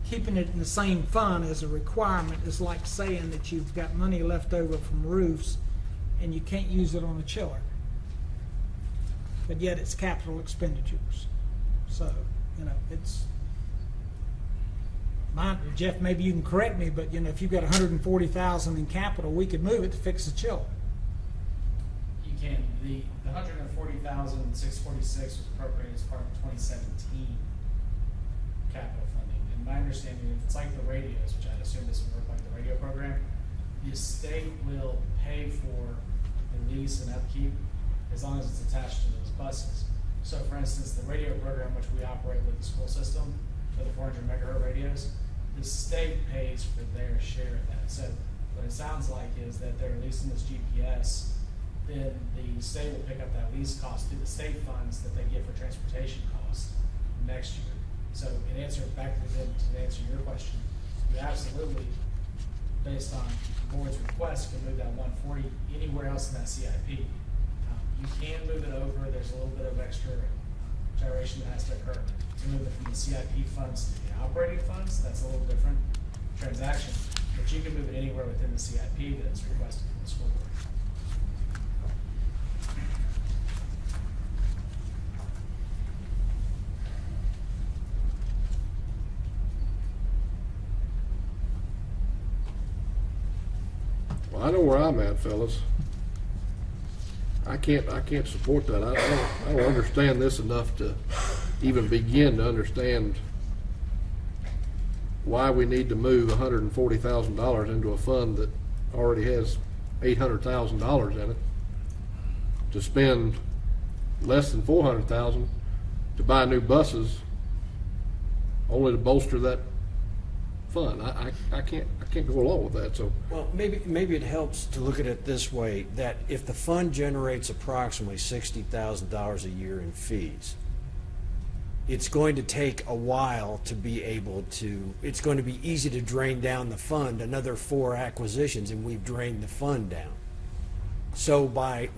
keeping it in the same fund as a requirement is like saying that you've got money left over from roofs and you can't use it on a chiller. But yet it's capital expenditures. So, it's mine. Jeff, maybe you can correct me, but if you've got $140,000 in capital, we could move it to fix the chiller. You can, the $140,646 was appropriated as part of 2017 capital funding. And my understanding, if it's like the radios, which I'd assume this would work like the radio program, the state will pay for the lease and upkeep as long as it's attached to those buses. So for instance, the radio program, which we operate with the school system for the 400 megahertz radios, the state pays for their share of that. So what it sounds like is that they're leasing this GPS, then the state will pick up that lease cost through the state funds that they get for transportation costs next year. So in answer back to answer your question, you absolutely, based on the board's request, can move that 140 anywhere else in that CIP. You can move it over. There's a little bit of extra gyration that has to occur to move it from the CIP funds to the operating funds. That's a little different transaction, but you can move it anywhere within the CIP that's requested from the school board. Well, I know where I'm at, fellas. I can't support that. I don't understand this enough to even begin to understand why we need to move $140,000 into a fund that already has $800,000 in it, to spend less than $400,000 to buy new buses, only to bolster that fund. I can't go along with that. So Well, maybe it helps to look at it this way, that if the fund generates approximately $60,000 a year in fees, it's going to take a while to be able to, it's going to be easy to drain down the fund, another 4 acquisitions, and we've drained the fund down. So by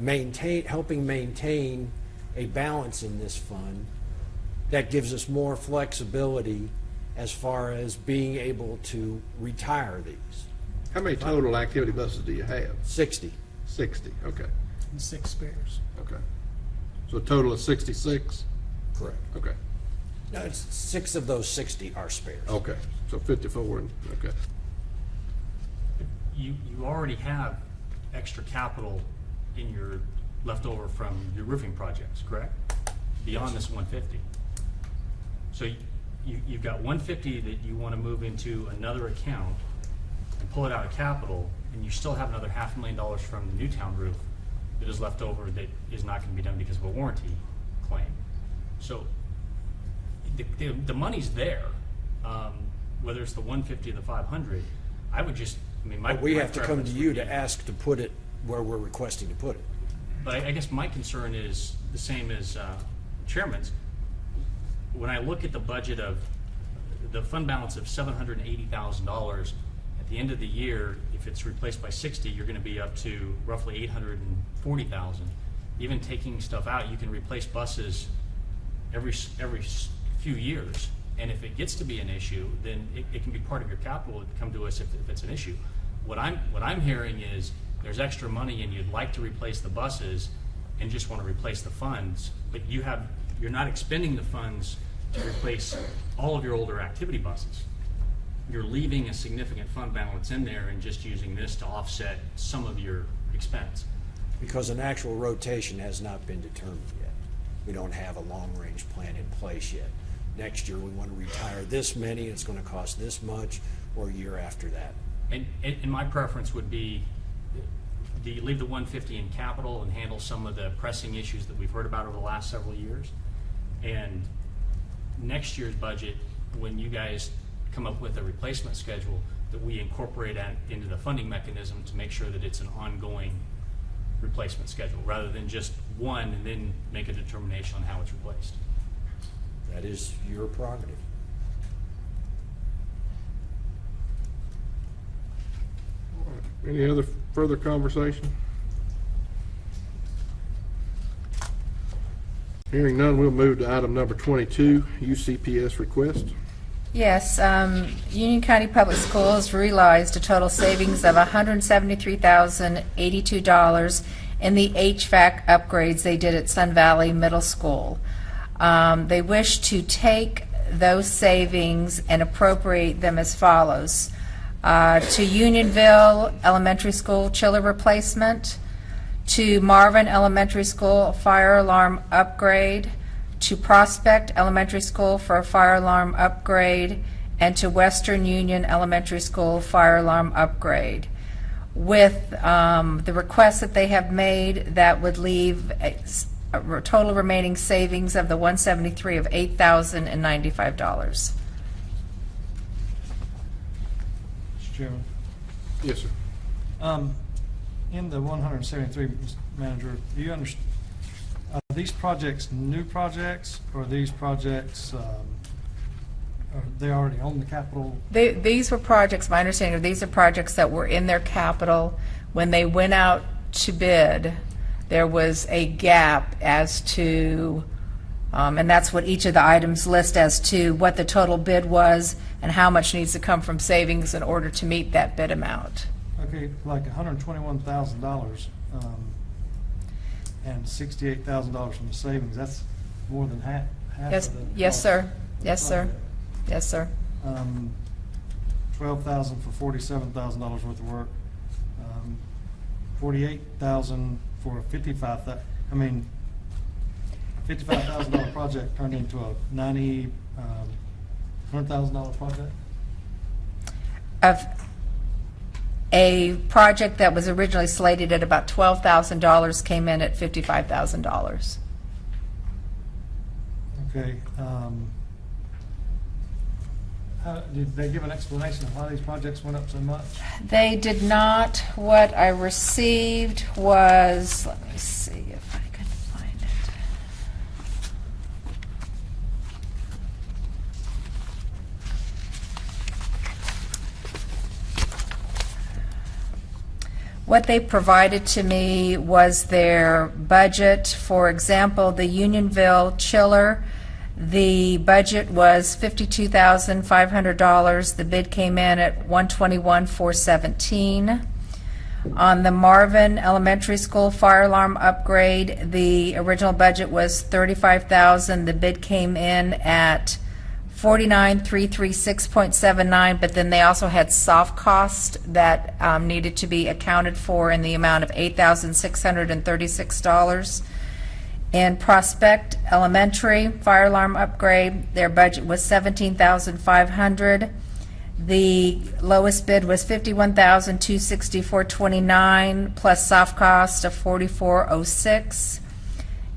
helping maintain a balance in this fund, that gives us more flexibility as far as being able to retire these. how many total activity buses do you have? 60. 60. Okay. And 6 spares. Okay. So a total of 66? Correct. Okay. No, it's 6 of those 60 are spares. Okay. So 54 and, okay. You already have extra capital in your leftover from your roofing projects, correct? Beyond this 150. So you've got 150 that you want to move into another account and pull it out of capital, and you still have another $500,000 from the Newtown roof that is left over that is not going to be done because of a warranty claim. So the money's there, whether it's the 150 or the 500. I would just, I mean, my But we my have to come to preference you would to be- ask to put it where we're requesting to put it. But I guess my concern is the same as Chairman's. When I look at the budget of the fund balance of $780,000, at the end of the year, if it's replaced by 60, you're going to be up to roughly $840,000. Even taking stuff out, you can replace buses every few years. And if it gets to be an issue, then it can be part of your capital to come to us if it's an issue. What I'm hearing is there's extra money and you'd like to replace the buses and just want to replace the funds, but you're not expending the funds to replace all of your older activity buses. You're leaving a significant fund balance in there and just using this to offset some of your expense. Because an actual rotation has not been determined yet. We don't have a long-range plan in place yet. Next year, we want to retire this many, it's going to cost this much, or a year after that. And my preference would be, do you leave the 150 in capital and handle some of the pressing issues that we've heard about over the last several years? And next year's budget, when you guys come up with a replacement schedule, that we incorporate that into the funding mechanism to make sure that it's an ongoing replacement schedule, rather than just one and then make a determination on how it's replaced. That is your prerogative. Any other further conversation? Hearing none, we'll move to item number 22, UCPS request. Yes, Union County Public Schools realized a total savings of $173,082 in the HVAC upgrades they did at Sun Valley Middle School. They wish to take those savings and appropriate them as follows. To Unionville Elementary School chiller replacement, to Marvin Elementary School fire alarm upgrade, to Prospect Elementary School for a fire alarm upgrade, and to Western Union Elementary School fire alarm upgrade. With the requests that they have made, that would leave a total remaining savings of the 173 of $8,095. Mr. Chairman. Yes, sir. In the 173, Mr. Manager, do you understand, are these projects new projects, or are these projects, are they already on the capital? These were projects, my understanding of these are projects that were in their capital. When they went out to bid, there was a gap as to And that's what each of the items list as to what the total bid was and how much needs to come from savings in order to meet that bid amount. Okay, like $121,000 and $68,000 from the savings, that's more than half Yes, of the yes, cost sir. of the Yes, sir. project. Yes, sir. $12,000 for $47,000 worth of work, $48,000 for a $55,000 project turned into a $100,000 project? Of a project that was originally slated at about $12,000 came in at $55,000. Okay. Did they give an explanation of why these projects went up so much? They did not. What I received was, let me see if I can find it. What they provided to me was their budget. For example, the Unionville chiller, the budget was $52,500. The bid came in at $121,417. On the Marvin Elementary School fire alarm upgrade, the original budget was $35,000. The bid came in at $49,336.79, but then they also had soft cost that needed to be accounted for in the amount of $8,636. In Prospect Elementary fire alarm upgrade, their budget was $17,500. The lowest bid was $51,264.29 plus soft cost of $44.06.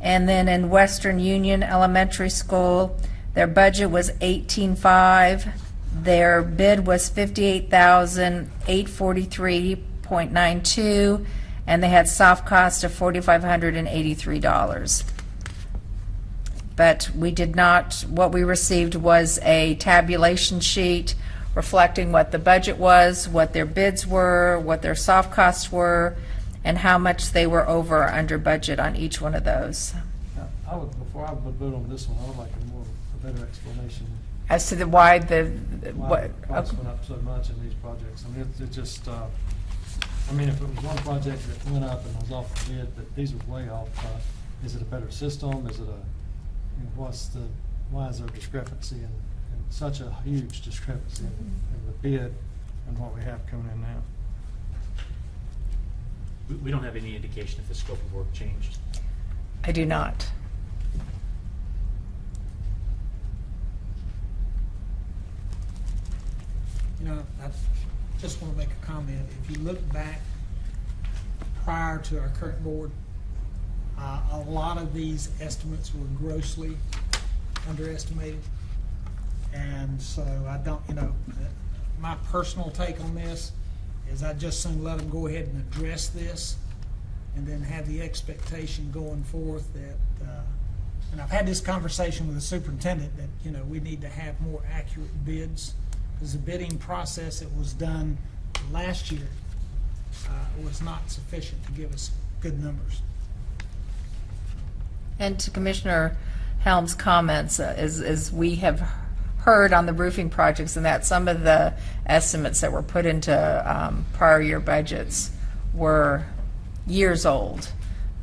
And then in Western Union Elementary School, their budget was $18,500. Their bid was $58,843.92, and they had soft cost of $4,583. But we did not, what we received was a tabulation sheet reflecting what the budget was, what their bids were, what their soft costs were, and how much they were over or under budget on each one of those. Now, before I would vote on this one, I would like a better explanation As to why the, why what, the costs went up so much in these projects. I mean, it just, I mean, if it was one project that went up and was off the bid, but these were way off, is it a better system? Is it why is there a discrepancy in such a huge discrepancy in the bid and what we have coming in now? We don't have any indication if the scope of work changed. I do not. You know, I just want to make a comment. If you look back prior to our current board, a lot of these estimates were grossly underestimated. And so I don't, my personal take on this is I just soon let them go ahead and address this and then have the expectation going forth that, and I've had this conversation with the superintendent that, we need to have more accurate bids, because the bidding process that was done last year was not sufficient to give us good numbers. And to Commissioner Helm's comments, as we have heard on the roofing projects, and that some of the estimates that were put into prior year budgets were years old,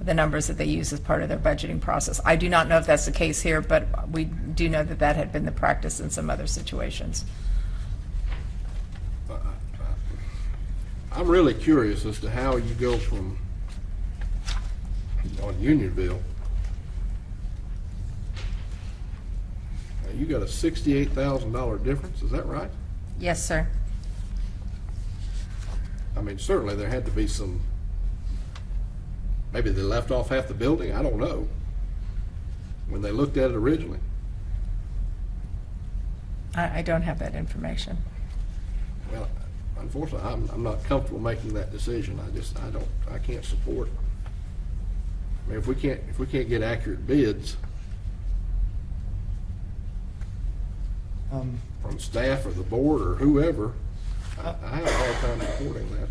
the numbers that they use as part of their budgeting process. I do not know if that's the case here, but we do know that that had been the practice in some other situations. I'm really curious as to how you go from, on Unionville, you got a $68,000 difference, is that right? Yes, sir. I mean, certainly there had to be some, maybe they left off half the building, I don't know, when they looked at it originally. I don't have that information. Well, unfortunately, I'm not comfortable making that decision. I can't support it. I mean, if we can't get accurate bids from staff or the board or whoever, I have a hard time supporting that.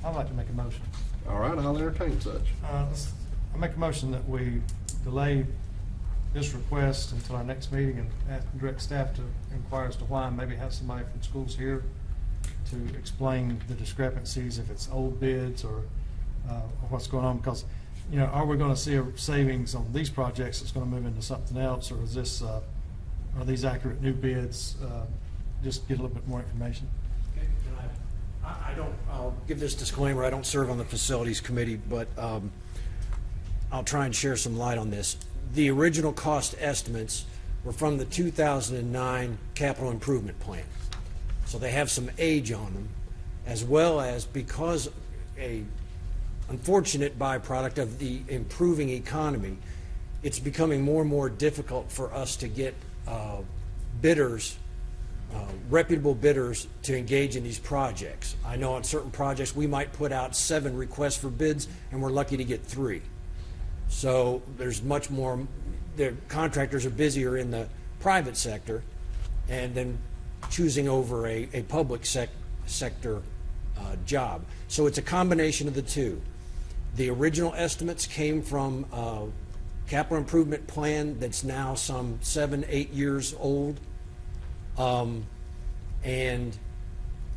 I'd like to make a motion. All right, I'll entertain such. I make a motion that we delay this request until our next meeting and direct staff to inquire as to why, and maybe have somebody from schools here to explain the discrepancies, if it's old bids or what's going on, because, you know, are we going to see a savings on these projects that's going to move into something else, or is this, are these accurate new bids? Just get a little bit more information. Okay, I don't, I'll give this disclaimer, I don't serve on the facilities committee, but I'll try and share some light on this. The original cost estimates were from the 2009 capital improvement plan. So they have some age on them, as well as because a unfortunate byproduct of the improving economy, it's becoming more and more difficult for us to get bidders, reputable bidders, to engage in these projects. I know on certain projects we might put out 7 requests for bids and we're lucky to get 3. So there's much more, the contractors are busier in the private sector and then choosing over a public sector job. So it's a combination of the two. The original estimates came from a capital improvement plan that's now some 7-8 years old. And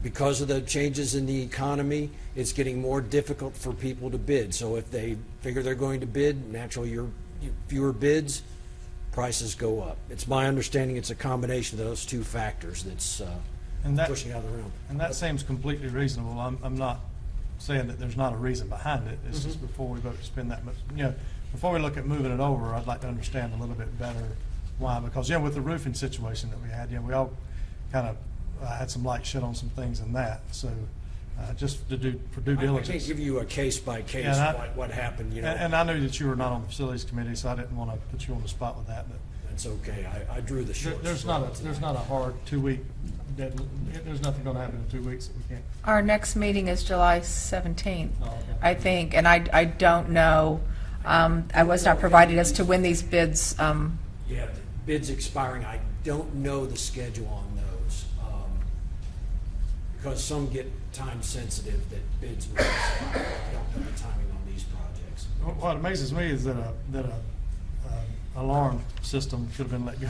because of the changes in the economy, it's getting more difficult for people to bid. So if they figure they're going to bid, naturally fewer bids, prices go up. It's my understanding it's a combination of those two factors that's pushing out around. And that seems completely reasonable. I'm not saying that there's not a reason behind it. It's just before we vote to spend that much, you know, before we look at moving it over, I'd like to understand a little bit better why. Because, you know, with the roofing situation that we had, you know, we all kind of had some light shed on some things in that. So just to do for due diligence. I can't give you a case by case what happened, you know. And I knew that you were not on the facilities committee, so I didn't want to put you on the spot with that. But that's okay. I drew the short. there's not a hard 2-week deadline. There's nothing going to happen in 2 weeks that we can't. Our next meeting is July 17th, Oh, okay. I think, and I don't know. I was not provided as to when these bids. Yeah, the bids expiring. I don't know the schedule on those because some get time sensitive that bids will expire. I don't know the timing on these projects. What amazes me is that a alarm system should have been let go.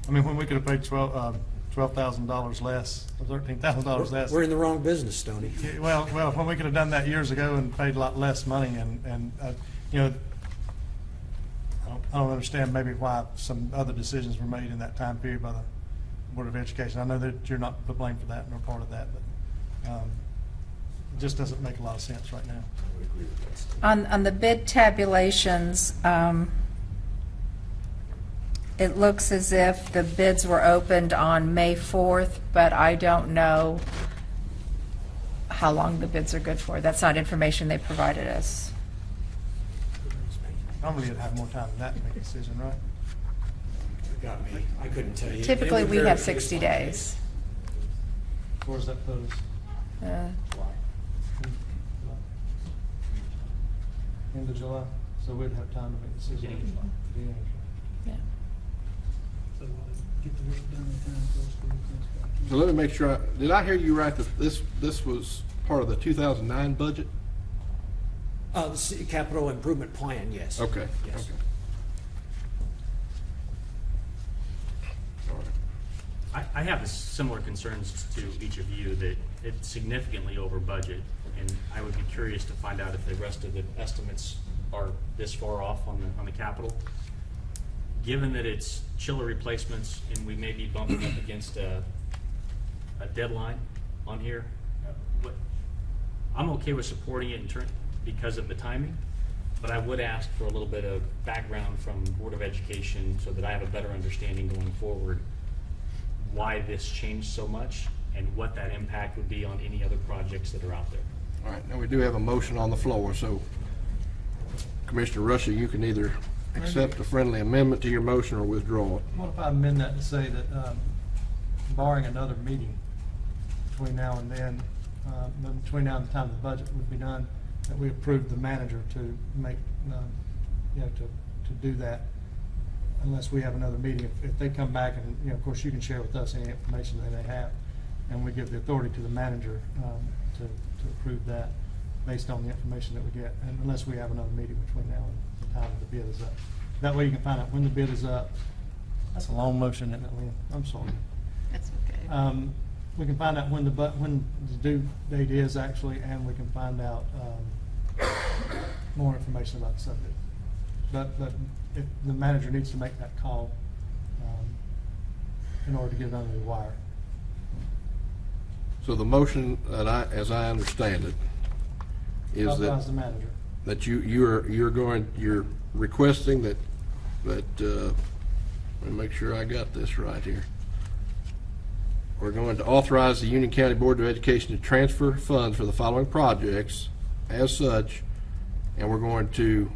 I mean, when we could have paid $12,000 less, or $13,000 less. We're in the wrong business, Stoney. Well, when we could have done that years ago and paid a lot less money, and you know, I don't understand maybe why some other decisions were made in that time period by the Board of Education. I know that you're not to blame for that nor part of that, but it just doesn't make a lot of sense right now. I would agree with that. On the bid tabulations, it looks as if the bids were opened on May 4th, but I don't know how long the bids are good for. That's not information they provided us. Normally you'd have more time than that to make a decision, right? You got me. I couldn't tell you. Typically, It would we vary have case 60 by days. case. Where does that put us? End of July, so we'd have time to make a decision. Beginning of July. Beginning of July. Yeah. Get the work done in time for school comes back. So let me make sure, did I hear you right that this was part of the 2009 budget? The city capital improvement plan, yes. Okay. Yes. Okay. All right. I have similar concerns to each of you, that it's significantly over budget, and I would be curious to find out if the rest of the estimates are this far off on the capital. Given that it's chiller replacements and we may be bumping up against a deadline on here, I'm okay with supporting it because of the timing, but I would ask for a little bit of background from Board of Education so that I have a better understanding going forward why this changed so much and what that impact would be on any other projects that are out there. All right, now we do have a motion on the floor, so Commissioner Rushing, you can either accept a friendly amendment to your motion or withdraw it. What if I amend that to say that barring another meeting between now and then, between now and the time the budget would be done, that we approve the manager to make, you know, to do that unless we have another meeting. If they come back and, you know, of course, you can share with us any information they may have, and we give the authority to the manager to approve that based on the information that we get, and unless we have another meeting between now and the time the bid is up. That way you can find out when the bid is up. That's a long motion, isn't it, Lynn? I'm sorry. That's okay. We can find out when the due date is actually, and we can find out more information about the subject. But if the manager needs to make that call in order to get it under the wire. So the motion that as I understand it, is Authorize the that, manager. that you're requesting that, let me make sure I got this right here. We're going to authorize the Union County Board of Education to transfer funds for the following projects as such, and we're going to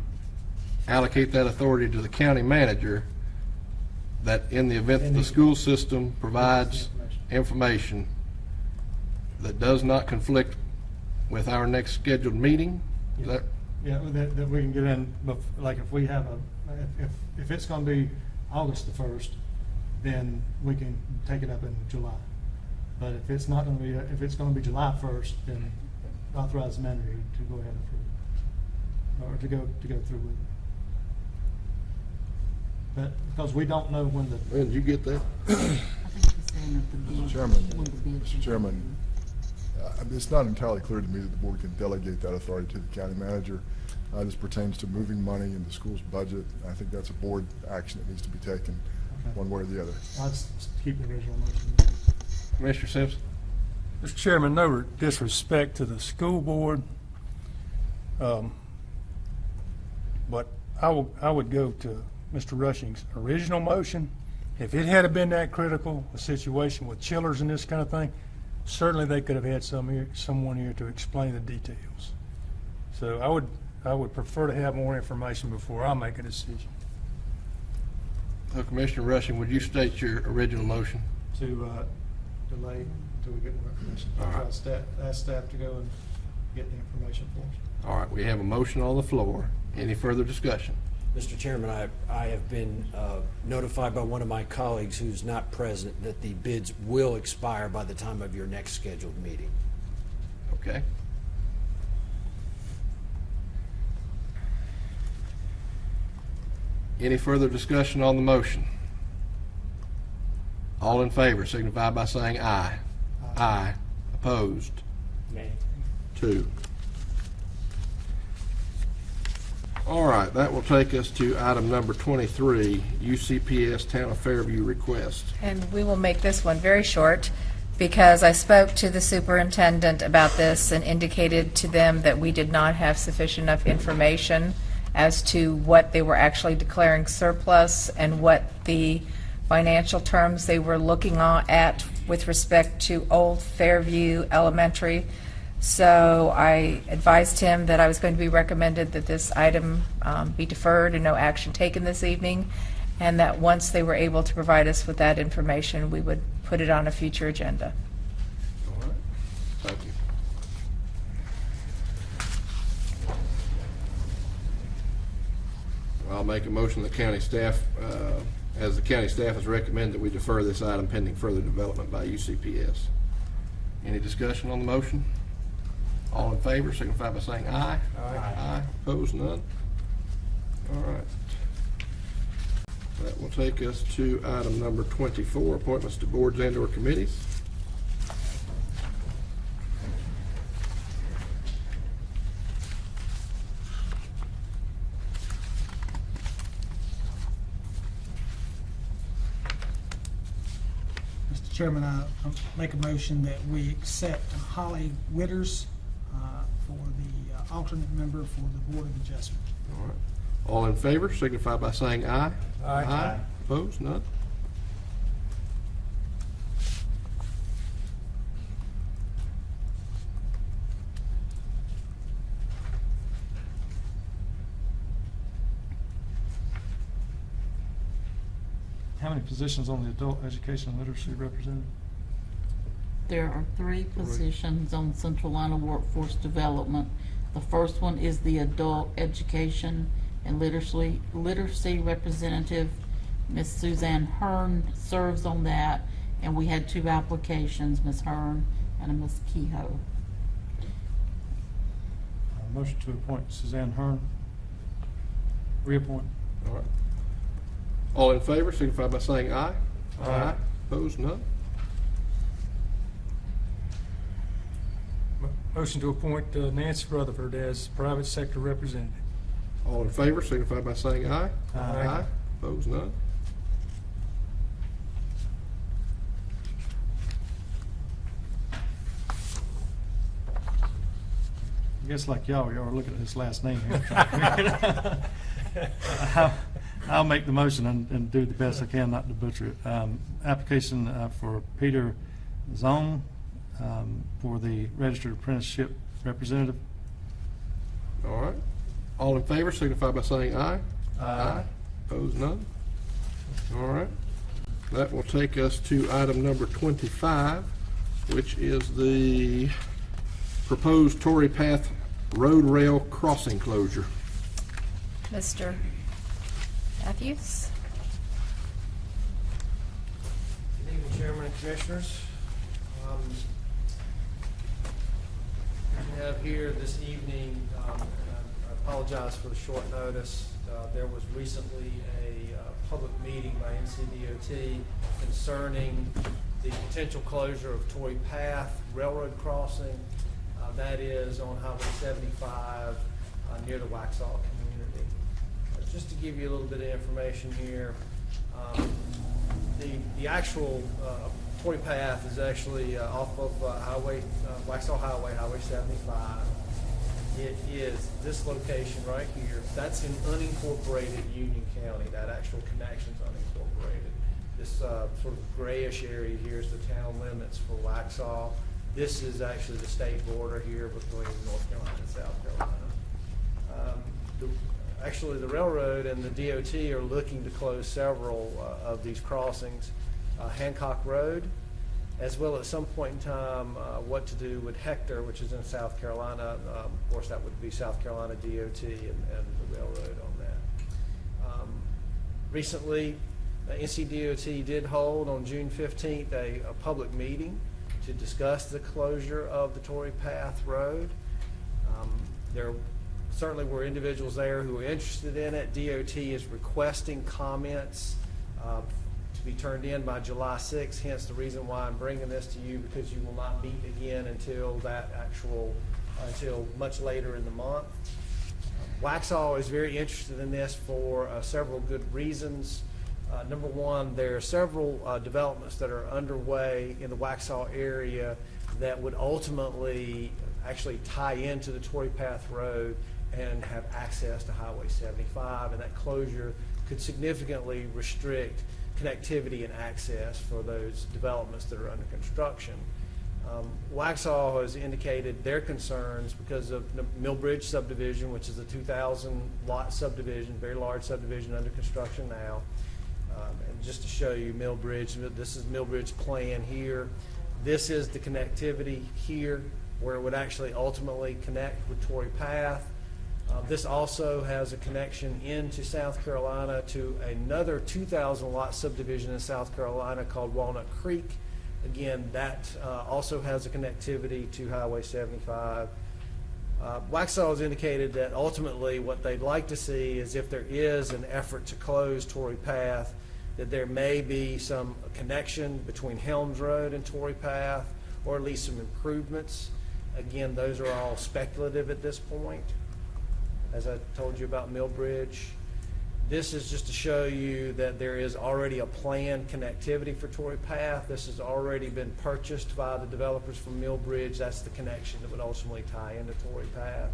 allocate that authority to the county manager, that in the event that the school system provides information that does not conflict with our next scheduled meeting, is that? Yeah, that we can get in, like if we have if it's gonna be August the 1st, then we can take it up in July. But if it's not gonna be, if it's gonna be July 1st, then authorize the manager to go ahead and approve it, or to go through with it. But, because we don't know when the. Lynn, did you get that? Mr. Chairman, it's not entirely clear to me that the board can delegate that authority to the county manager. This pertains to moving money in the school's budget. I think that's a board action that needs to be taken, one way or the other. I'll just keep the original motion. Commissioner Simpson? Mr. Chairman, no disrespect to the school board, but I would go to Mr. Rushing's original motion. If it had been that critical, a situation with chillers and this kind of thing, certainly they could have had someone here to explain the details. So I would prefer to have more information before I make a decision. So Commissioner Rushing, would you state your original motion? To delay until we get more information. All right. Ask staff to go and get the information for us. All right, we have a motion on the floor. Any further discussion? Mr. Chairman, I have been notified by one of my colleagues who's not present that the bids will expire by the time of your next scheduled meeting. Okay. Any further discussion on the motion? All in favor signify by saying aye. Aye. Opposed? Nay. 2. All right, that will take us to item number 23, UCPS Town of Fairview request. And we will make this one very short, because I spoke to the superintendent about this and indicated to them that we did not have sufficient enough information as to what they were actually declaring surplus and what the financial terms they were looking at with respect to Old Fairview Elementary. So I advised him that I was going to be recommended that this item be deferred and no action taken this evening, and that once they were able to provide us with that information, we would put it on a future agenda. All right, thank you. I'll make a motion that county staff, as the county staff has recommended, that we defer this item pending further development by UCPS. Any discussion on the motion? All in favor signify by saying aye. Aye. Opposed, none. All right. That will take us to item number 24, appointments to boards and/or committees. Mr. Chairman, I make a motion that we accept Holly Witters for the alternate member for the Board of Adjustment. All right. All in favor signify by saying aye. Aye. Opposed, none. How many positions on the adult education and literacy representative? There are 3 positions on Central Line of Workforce Development. The first one is the adult education and literacy representative. Ms. Suzanne Hearn serves on that, and we had 2 applications, Ms. Hearn and a Ms. Kehoe. Motion to appoint Suzanne Hearn. Reappoint. All right. All in favor signify by saying aye. Aye. Opposed, none. Motion to appoint Nancy Rutherford as private sector representative. All in favor signify by saying aye. Aye. Opposed, none. I guess like y'all are looking at this last name here. I'll make the motion and do the best I can not to butcher it. Application for Peter Zone for the registered apprenticeship representative. All right. All in favor signify by saying aye. Aye. Opposed, none. All right. That will take us to item number 25, which is the proposed Torrey Path road rail crossing closure. Mr. Matthews? Good evening, Chairman and Commissioners. We have here this evening, and I apologize for the short notice. There was recently a public meeting by NCDOT concerning the potential closure of Torrey Path Railroad Crossing. That is on Highway 75 near the Waxhaw community. Just to give you a little bit of information here, the actual Torrey Path is actually off of Waxhaw Highway, Highway 75. It is this location right here. That's in unincorporated Union County. That actual connection's unincorporated. This sort of grayish area here is the town limits for Waxhaw. This is actually the state border here between North Carolina and South Carolina. Actually, the railroad and the DOT are looking to close several of these crossings. Hancock Road, as well at some point in time, what to do with Hector, which is in South Carolina. Of course, that would be South Carolina DOT and the railroad on that. Recently, NCDOT did hold on June 15th a public meeting to discuss the closure of the Torrey Path Road. There certainly were individuals there who were interested in it. DOT is requesting comments to be turned in by July 6th, hence the reason why I'm bringing this to you, because you will not meet again until until much later in the month. Waxhaw is very interested in this for several good reasons. Number one, there are several developments that are underway in the Waxhaw area that would ultimately actually tie into the Torrey Path Road and have access to Highway 75, and that closure could significantly restrict connectivity and access for those developments that are under construction. Waxhaw has indicated their concerns because of the Millbridge subdivision, which is a 2,000 lot subdivision, very large subdivision under construction now. And just to show you Millbridge, this is Millbridge plan here. This is the connectivity here where it would actually ultimately connect with Torrey Path. This also has a connection into South Carolina to another 2,000 lot subdivision in South Carolina called Walnut Creek. Again, that also has a connectivity to Highway 75. Waxhaw has indicated that ultimately what they'd like to see is if there is an effort to close Torrey Path, that there may be some connection between Helms Road and Torrey Path, or at least some improvements. Again, those are all speculative at this point. As I told you about Millbridge, this is just to show you that there is already a planned connectivity for Torrey Path. This has already been purchased by the developers from Millbridge. That's the connection that would ultimately tie into Torrey Path.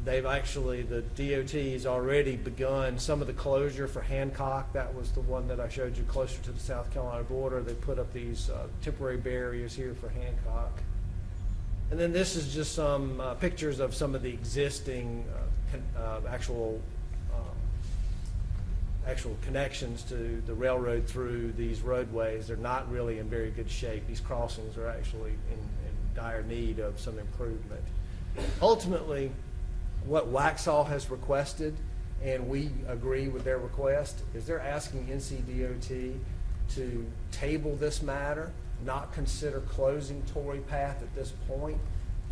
They've actually, the DOT has already begun some of the closure for Hancock. That was the one that I showed you closer to the South Carolina border. They put up these temporary barriers here for Hancock. And then this is just some pictures of some of the existing actual connections to the railroad through these roadways. They're not really in very good shape. These crossings are actually in dire need of some improvement. Ultimately, what Waxhaw has requested, and we agree with their request, is they're asking NCDOT to table this matter, not consider closing Torrey Path at this point,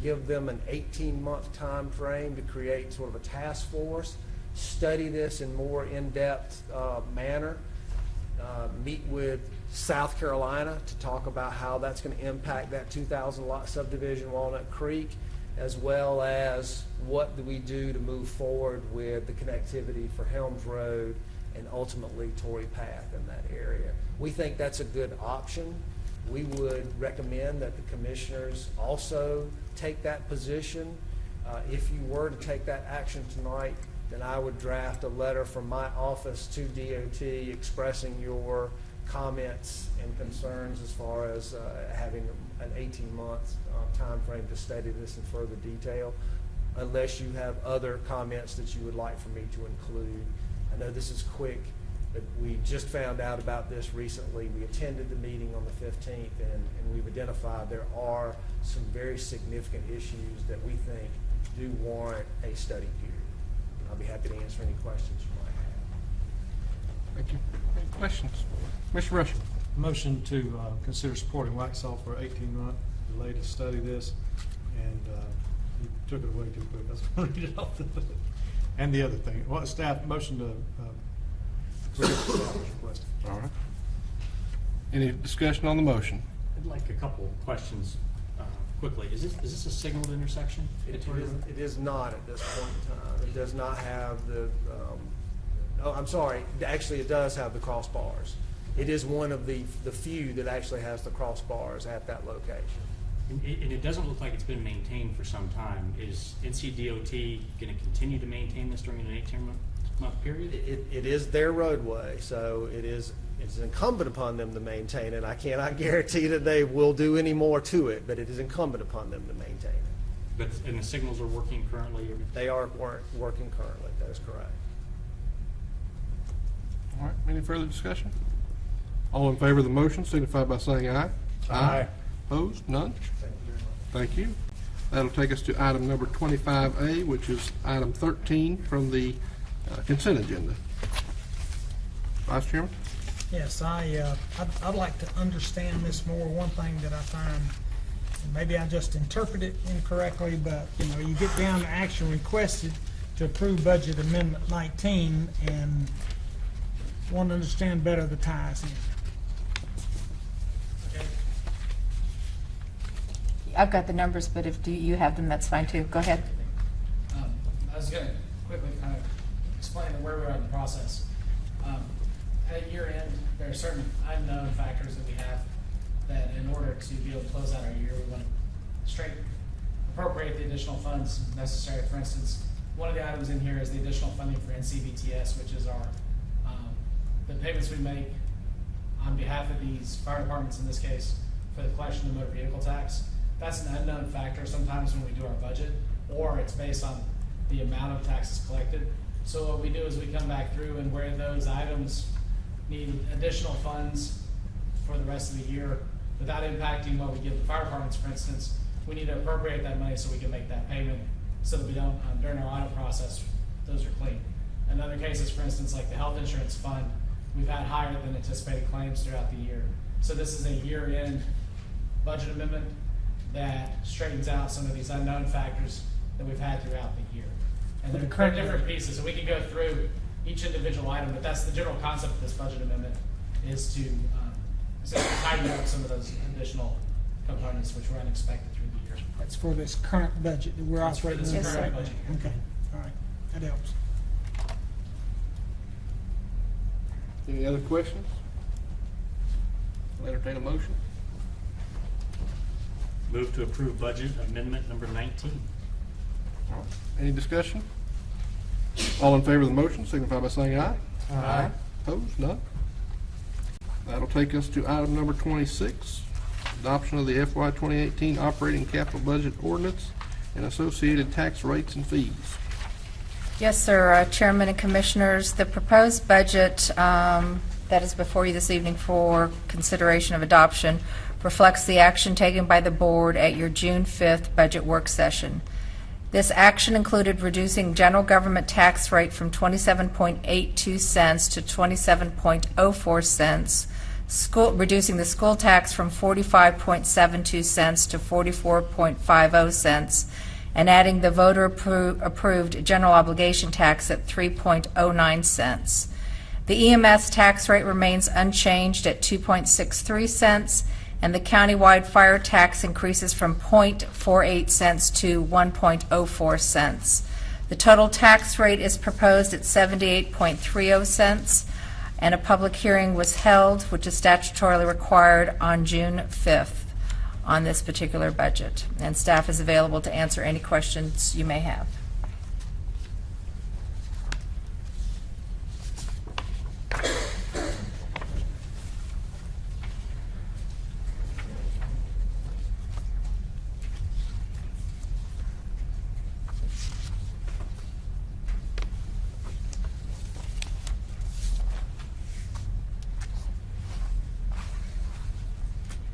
give them an 18-month time frame to create sort of a task force study this in more in-depth manner. Meet with South Carolina to talk about how that's going to impact that 2,000 lot subdivision, Walnut Creek, as well as what do we do to move forward with the connectivity for Helms Road and ultimately Torrey Path in that area. We think that's a good option. We would recommend that the commissioners also take that position. If you were to take that action tonight, then I would draft a letter from my office to DOT expressing your comments and concerns as far as having an 18-month time frame to study this in further detail, unless you have other comments that you would like for me to include. I know this is quick, but we just found out about this recently. We attended the meeting on the 15th, and we've identified there are some very significant issues that we think do warrant a study period. I'll be happy to answer any questions you might have. Thank you. Any questions? Mr. Rushing. Motion to consider supporting Waxhaw for 18-month delay to study this, and you took it away too quick. I was going to read it off the book. And the other thing, well, staff, motion to forget the staff is requested. All right. Any discussion on the motion? I'd like a couple questions quickly. Is this a signaled intersection? It is not at this point in time. It does not have the, oh, I'm sorry, actually it does have the crossbars. It is one of the few that actually has the crossbars at that location. And it doesn't look like it's been maintained for some time. Is NCDOT going to continue to maintain this during an 18-month period? It is their roadway, so it's incumbent upon them to maintain it. I cannot guarantee that they will do any more to it, but it is incumbent upon them to maintain it. And the signals are working currently? They are working currently, that is correct. All right. Any further discussion? All in favor of the motion signify by saying aye. Aye. Opposed? None? Thank you very much. Thank you. That'll take us to item number 25A, which is item 13 from the consent agenda. Vice Chairman? Yes, I'd like to understand this more. One thing that I find, and maybe I just interpret it incorrectly, but you get down to action requested to approve budget amendment 19 and want to understand better the ties in. I've got the numbers, but if you have them, that's fine too. Go ahead. I was going to quickly kind of explain where we are in the process. At year end, there are certain unknown factors that we have that in order to be able to close out our year, we want to straight appropriate the additional funds necessary. For instance, one of the items in here is the additional funding for NCBTS, which is our the payments we make on behalf of these fire departments, in this case, for the collection of motor vehicle tax. That's an unknown factor sometimes when we do our budget, or it's based on the amount of taxes collected. So what we do is we come back through, and where those items need additional funds for the rest of the year without impacting what we give the fire departments, for instance, we need to appropriate that money so we can make that payment so that we don't, during our audit process, those are clean. In other cases, for instance, like the health insurance fund, we've had higher than anticipated claims throughout the year. So this is a year-end budget amendment that straightens out some of these unknown factors that we've had throughout the year. And there are different pieces, so we can go through each individual item, but that's the general concept of this budget amendment, is to essentially tighten up some of those additional components which were unexpected through the year. That's for this current budget that we're That's for operating this in. Yes, current sir. budget year. Okay, all right, that helps. Any other questions? I'll entertain a motion. Move to approve budget amendment number 19. All right. Any discussion? All in favor of the motion signify by saying aye. Aye. Opposed? None? That'll take us to item number 26, adoption of the FY 2018 operating capital budget ordinance and associated tax rates and fees. Yes, sir, Chairman and Commissioners, the proposed budget that is before you this evening for consideration of adoption reflects the action taken by the board at your June 5th budget work session. This action included reducing general government tax rate from 27.82 cents to 27.04 cents, reducing the school tax from 45.72 cents to 44.50 cents, and adding the voter-approved general obligation tax at 3.09 cents. The EMS tax rate remains unchanged at 2.63 cents, and the countywide fire tax increases from 0.48 cents to 1.04 cents. The total tax rate is proposed at 78.30 cents, and a public hearing was held, which is statutorily required, on June 5th on this particular budget. And staff is available to answer any questions you may have.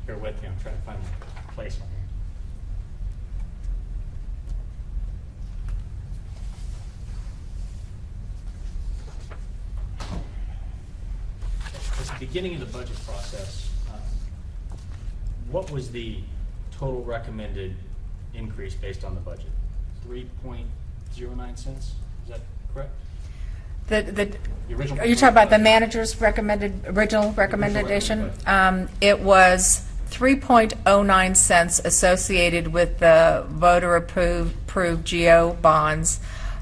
Bear with me, I'm trying to find my place on here. At the beginning of the budget process, what was the total recommended increase based on the budget? 3.09 cents, is that correct? The original are you talking about the budget. manager's original recommendation? It was 3.09 cents associated with the voter-approved GO bonds,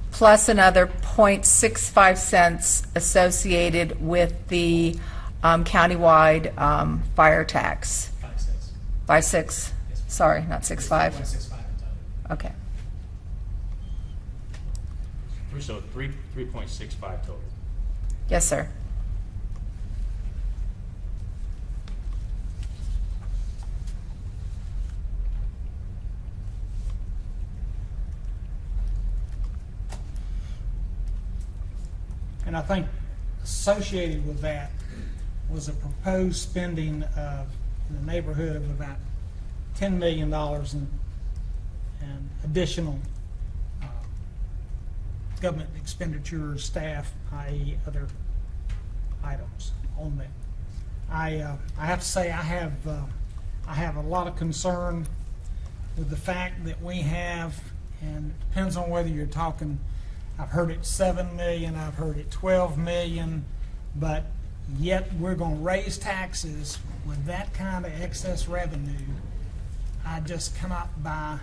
plus another 0.65 cents associated with the countywide fire tax. 5.6. 5.6, sorry, not 6.5. 1.65 in total. Okay. So 3.65 total. Yes, sir. And I think associated with that was a proposed spending of in the neighborhood of about $10 million in additional government expenditures, staff, i.e. other items on that. I have to say I have a lot of concern with the fact that we have, and it depends on whether you're talking, I've heard it 7 million, I've heard it 12 million, but yet we're going to raise taxes with that kind of excess revenue. I just cannot buy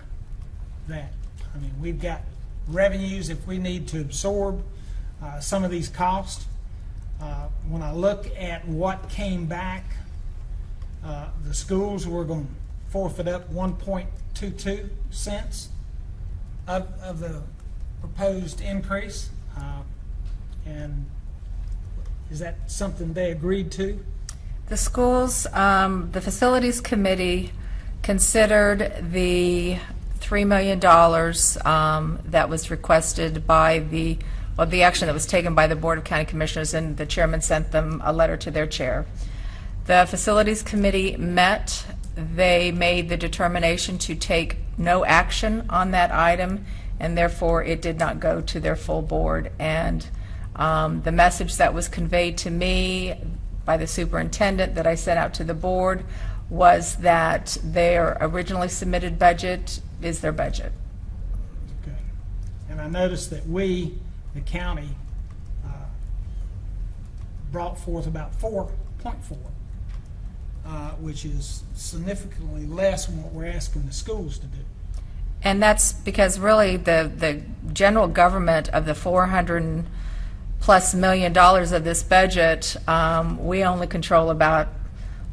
that. I mean, we've got revenues if we need to absorb some of these costs. When I look at what came back, the schools were going to forfeit up 1.22 cents of the proposed increase. And is that something they agreed to? The schools, the facilities committee considered the $3 million that was requested by the action that was taken by the Board of County Commissioners, and the chairman sent them a letter to their chair. The facilities committee met. They made the determination to take no action on that item, and therefore it did not go to their full board. And the message that was conveyed to me by the superintendent that I sent out to the board was that their originally submitted budget is their budget. Okay. And I noticed that we, the county, brought forth about 4.4, which is significantly less than what we're asking the schools to do. And that's because really the general government of the $400+ million of this budget, we only control about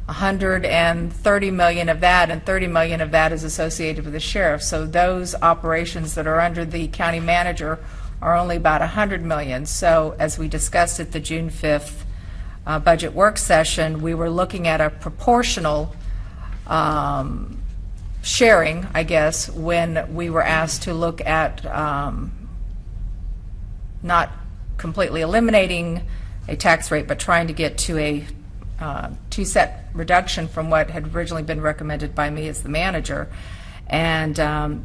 $130 million of that, and $30 million of that is associated with the sheriff. So those operations that are under the county manager are only about $100 million. So as we discussed at the June 5th budget work session, we were looking at a proportional sharing, I guess, when we were asked to look at not completely eliminating a tax rate, but trying to get to a two-set reduction from what had originally been recommended by me as the manager. And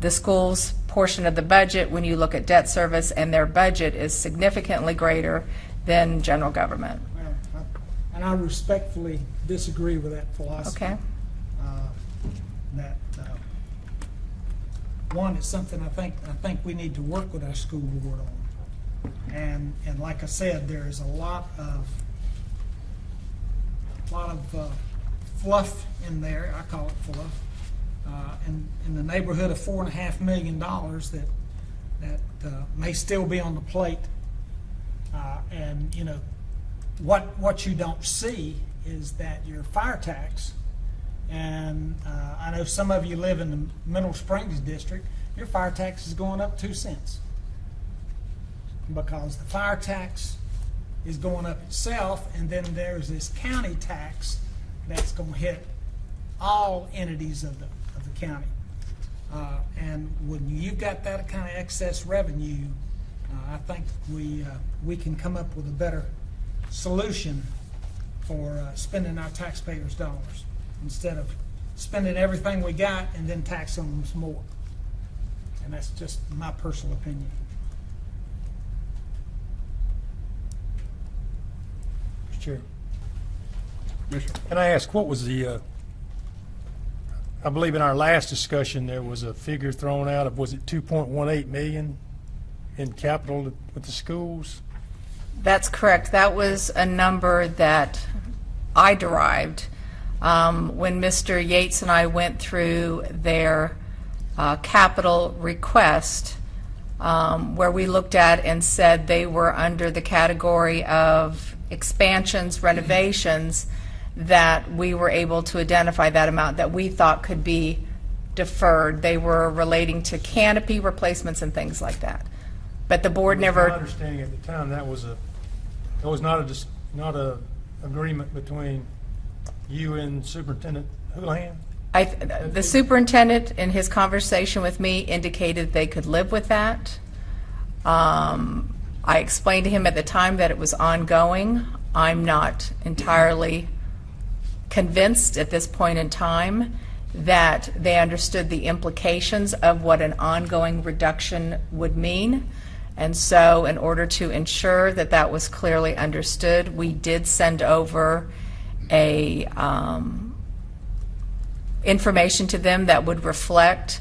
the school's portion of the budget, when you look at debt service and their budget, is significantly greater than general government. Well, and I respectfully disagree with that philosophy. Okay. That one, it's something I think we need to work with our school board on. And like I said, there is a lot of fluff in there. I call it fluff. In the neighborhood of $4.5 million that may still be on the plate. And you know, what you don't see is that your fire tax, and I know some of you live in the Mineral Springs district, your fire tax is going up 2 cents because the fire tax is going up itself, and then there's this county tax that's going to hit all entities of the county. And when you've got that kind of excess revenue, I think we can come up with a better solution for spending our taxpayers' dollars instead of spending everything we got and then taxing them some more. And that's just my personal opinion. Mr. Chair, Commissioner. can I ask, what was the, I believe in our last discussion, there was a figure thrown out of, was it 2.18 million in capital with the schools? That's correct. That was a number that I derived when Mr. Yates and I went through their capital request, where we looked at and said they were under the category of expansions, renovations, that we were able to identify that amount that we thought could be deferred. They were relating to canopy replacements and things like that. But the board never. My understanding at the time, that was not a agreement between you and Superintendent Houlihan? The superintendent, in his conversation with me, indicated they could live with that. I explained to him at the time that it was ongoing. I'm not entirely convinced at this point in time that they understood the implications of what an ongoing reduction would mean. And so in order to ensure that that was clearly understood, we did send over a information to them that would reflect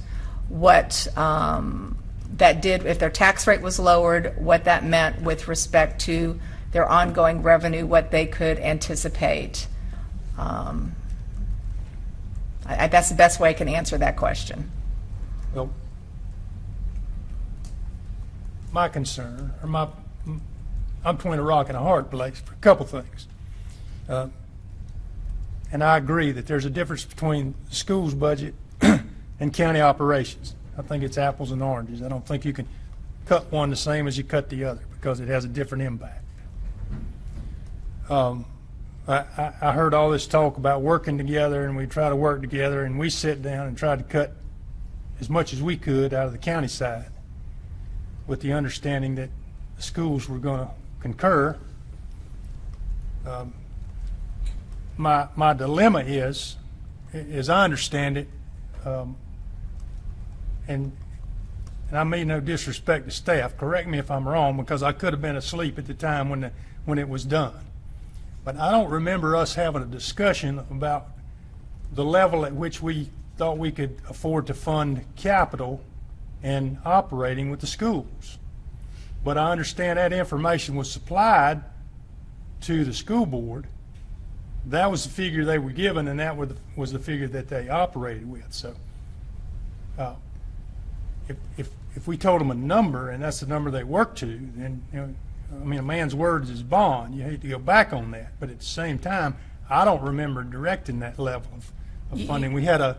what that did, if their tax rate was lowered, what that meant with respect to their ongoing revenue, what they could anticipate. That's the best way I can answer that question. Well, my concern, or I'm between a rock and a hard place for a couple things. And I agree that there's a difference between the school's budget and county operations. I think it's apples and oranges. I don't think you can cut one the same as you cut the other because it has a different impact. I heard all this talk about working together, and we try to work together, and we sit down and try to cut as much as we could out of the county side, with the understanding that the schools were going to concur. My dilemma is, as I understand it, and I mean no disrespect to staff, correct me if I'm wrong, because I could have been asleep at the time when it was done. But I don't remember us having a discussion about the level at which we thought we could afford to fund capital and operating with the schools. But I understand that information was supplied to the school board. That was the figure they were given, and that was the figure that they operated with. So if we told them a number and that's the number they worked to, then, you know, I mean, a man's word is bond. You hate to go back on that. But at the same time, I don't remember directing that level of funding. We had a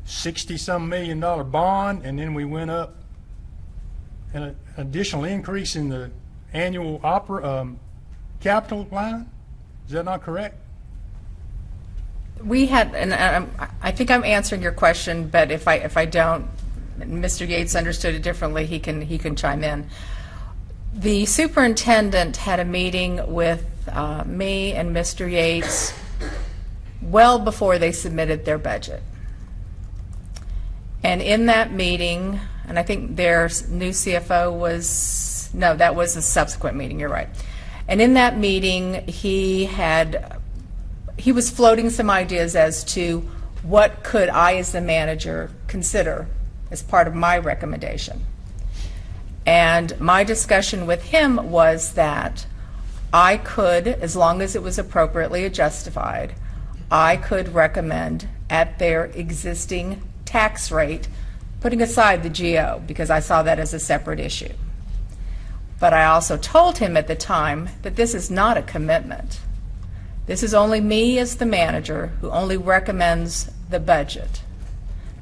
$60-some million bond, and then we went up an additional increase in the annual capital line. Is that not correct? We had, and I think I'm answering your question, but if I don't, Mr. Yates understood it differently, he can chime in. The superintendent had a meeting with me and Mr. Yates well before they submitted their budget. And in that meeting, and I think their new CFO was, no, that was a subsequent meeting, you're right. And in that meeting, he was floating some ideas as to what could I as the manager consider as part of my recommendation. And my discussion with him was that I could, as long as it was appropriately justified, I could recommend at their existing tax rate, putting aside the GO, because I saw that as a separate issue. But I also told him at the time that this is not a commitment. This is only me as the manager who only recommends the budget.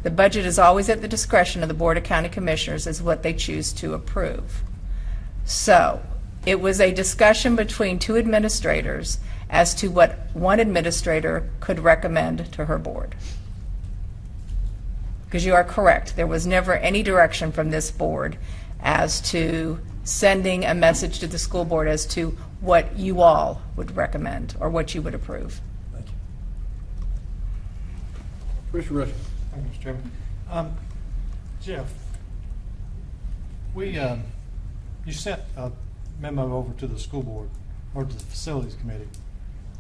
The budget is always at the discretion of the Board of County Commissioners as what they choose to approve. So it was a discussion between two administrators as to what one administrator could recommend to her board. Because you are correct, there was never any direction from this board as to sending a message to the school board as to what you all would recommend or what you would approve. Thank you. Commissioner Rushing. Thank you, Mr. Chairman. Jeff, you sent a memo over to the school board or to the facilities committee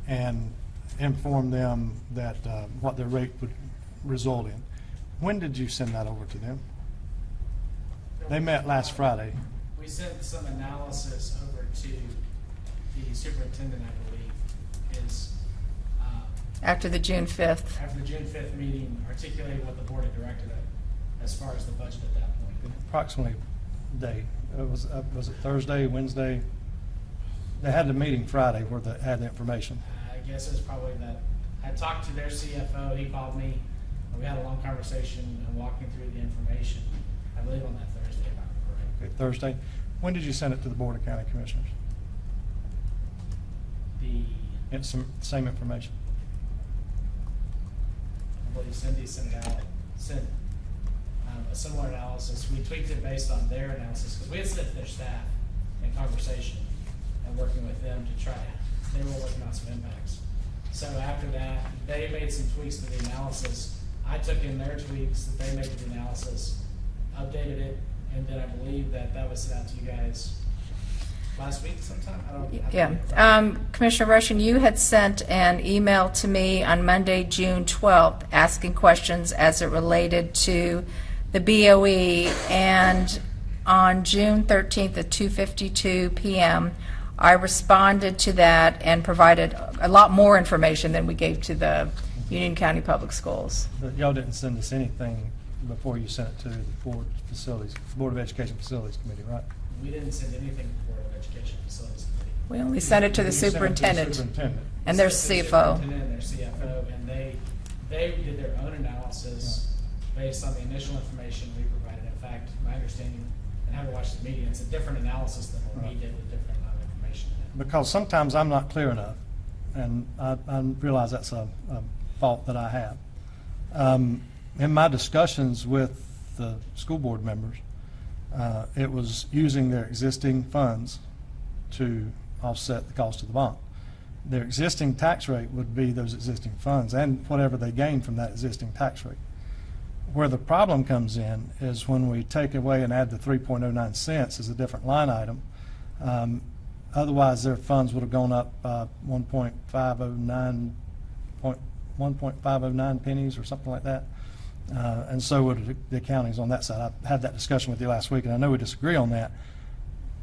and informed them that what their rate would result in. When did you send that over to them? They met last Friday. We sent some analysis over to the superintendent, I believe, is After the June 5th. after the June 5th meeting, articulating what the board had directed as far as the budget at that point. Approximately day. Was it Thursday, Wednesday? They had the meeting Friday where they had the information. I guess it was probably that, I talked to their CFO, he called me, and we had a long conversation and walking through the information, I believe on that Thursday, if I'm correct. Okay, Thursday. When did you send it to the Board of County Commissioners? It's some same information. I believe Cindy sent a similar analysis. We tweaked it based on their analysis, because we had sent it to their staff in conversation and working with them to try, they were working on some impacts. So after that, they made some tweaks to the analysis. I took in their tweaks that they made to the analysis, updated it, and then I believe that was sent out to you guys last week sometime? Yeah. Commissioner Rushing, you had sent an email to me on Monday, June 12th, asking questions as it related to the BOE, and on June 13th at 2:52 p.m., I responded to that and provided a lot more information than we gave to the Union County Public Schools. But y'all didn't send us anything before you sent it to the Board of Education Facilities Committee, right? We didn't send anything to the Board of Education Facilities Committee. We only sent it to the You sent it to the superintendent superintendent. and their Sent it to the CFO. superintendent and their CFO, and they did their own analysis based on the initial information we provided. In fact, my understanding, and having watched the meeting, it's a different analysis than what we did with different amount of information in it. Because sometimes I'm not clear enough, and I realize that's a fault that I have. In my discussions with the school board members, it was using their existing funds to offset the cost of the bond. Their existing tax rate would be those existing funds and whatever they gain from that existing tax rate. Where the problem comes in is when we take away and add the 3.09 cents as a different line item. Otherwise, their funds would have gone up 1.509 pennies or something like that. And so would the counties on that side. I had that discussion with you last week, and I know we disagree on that.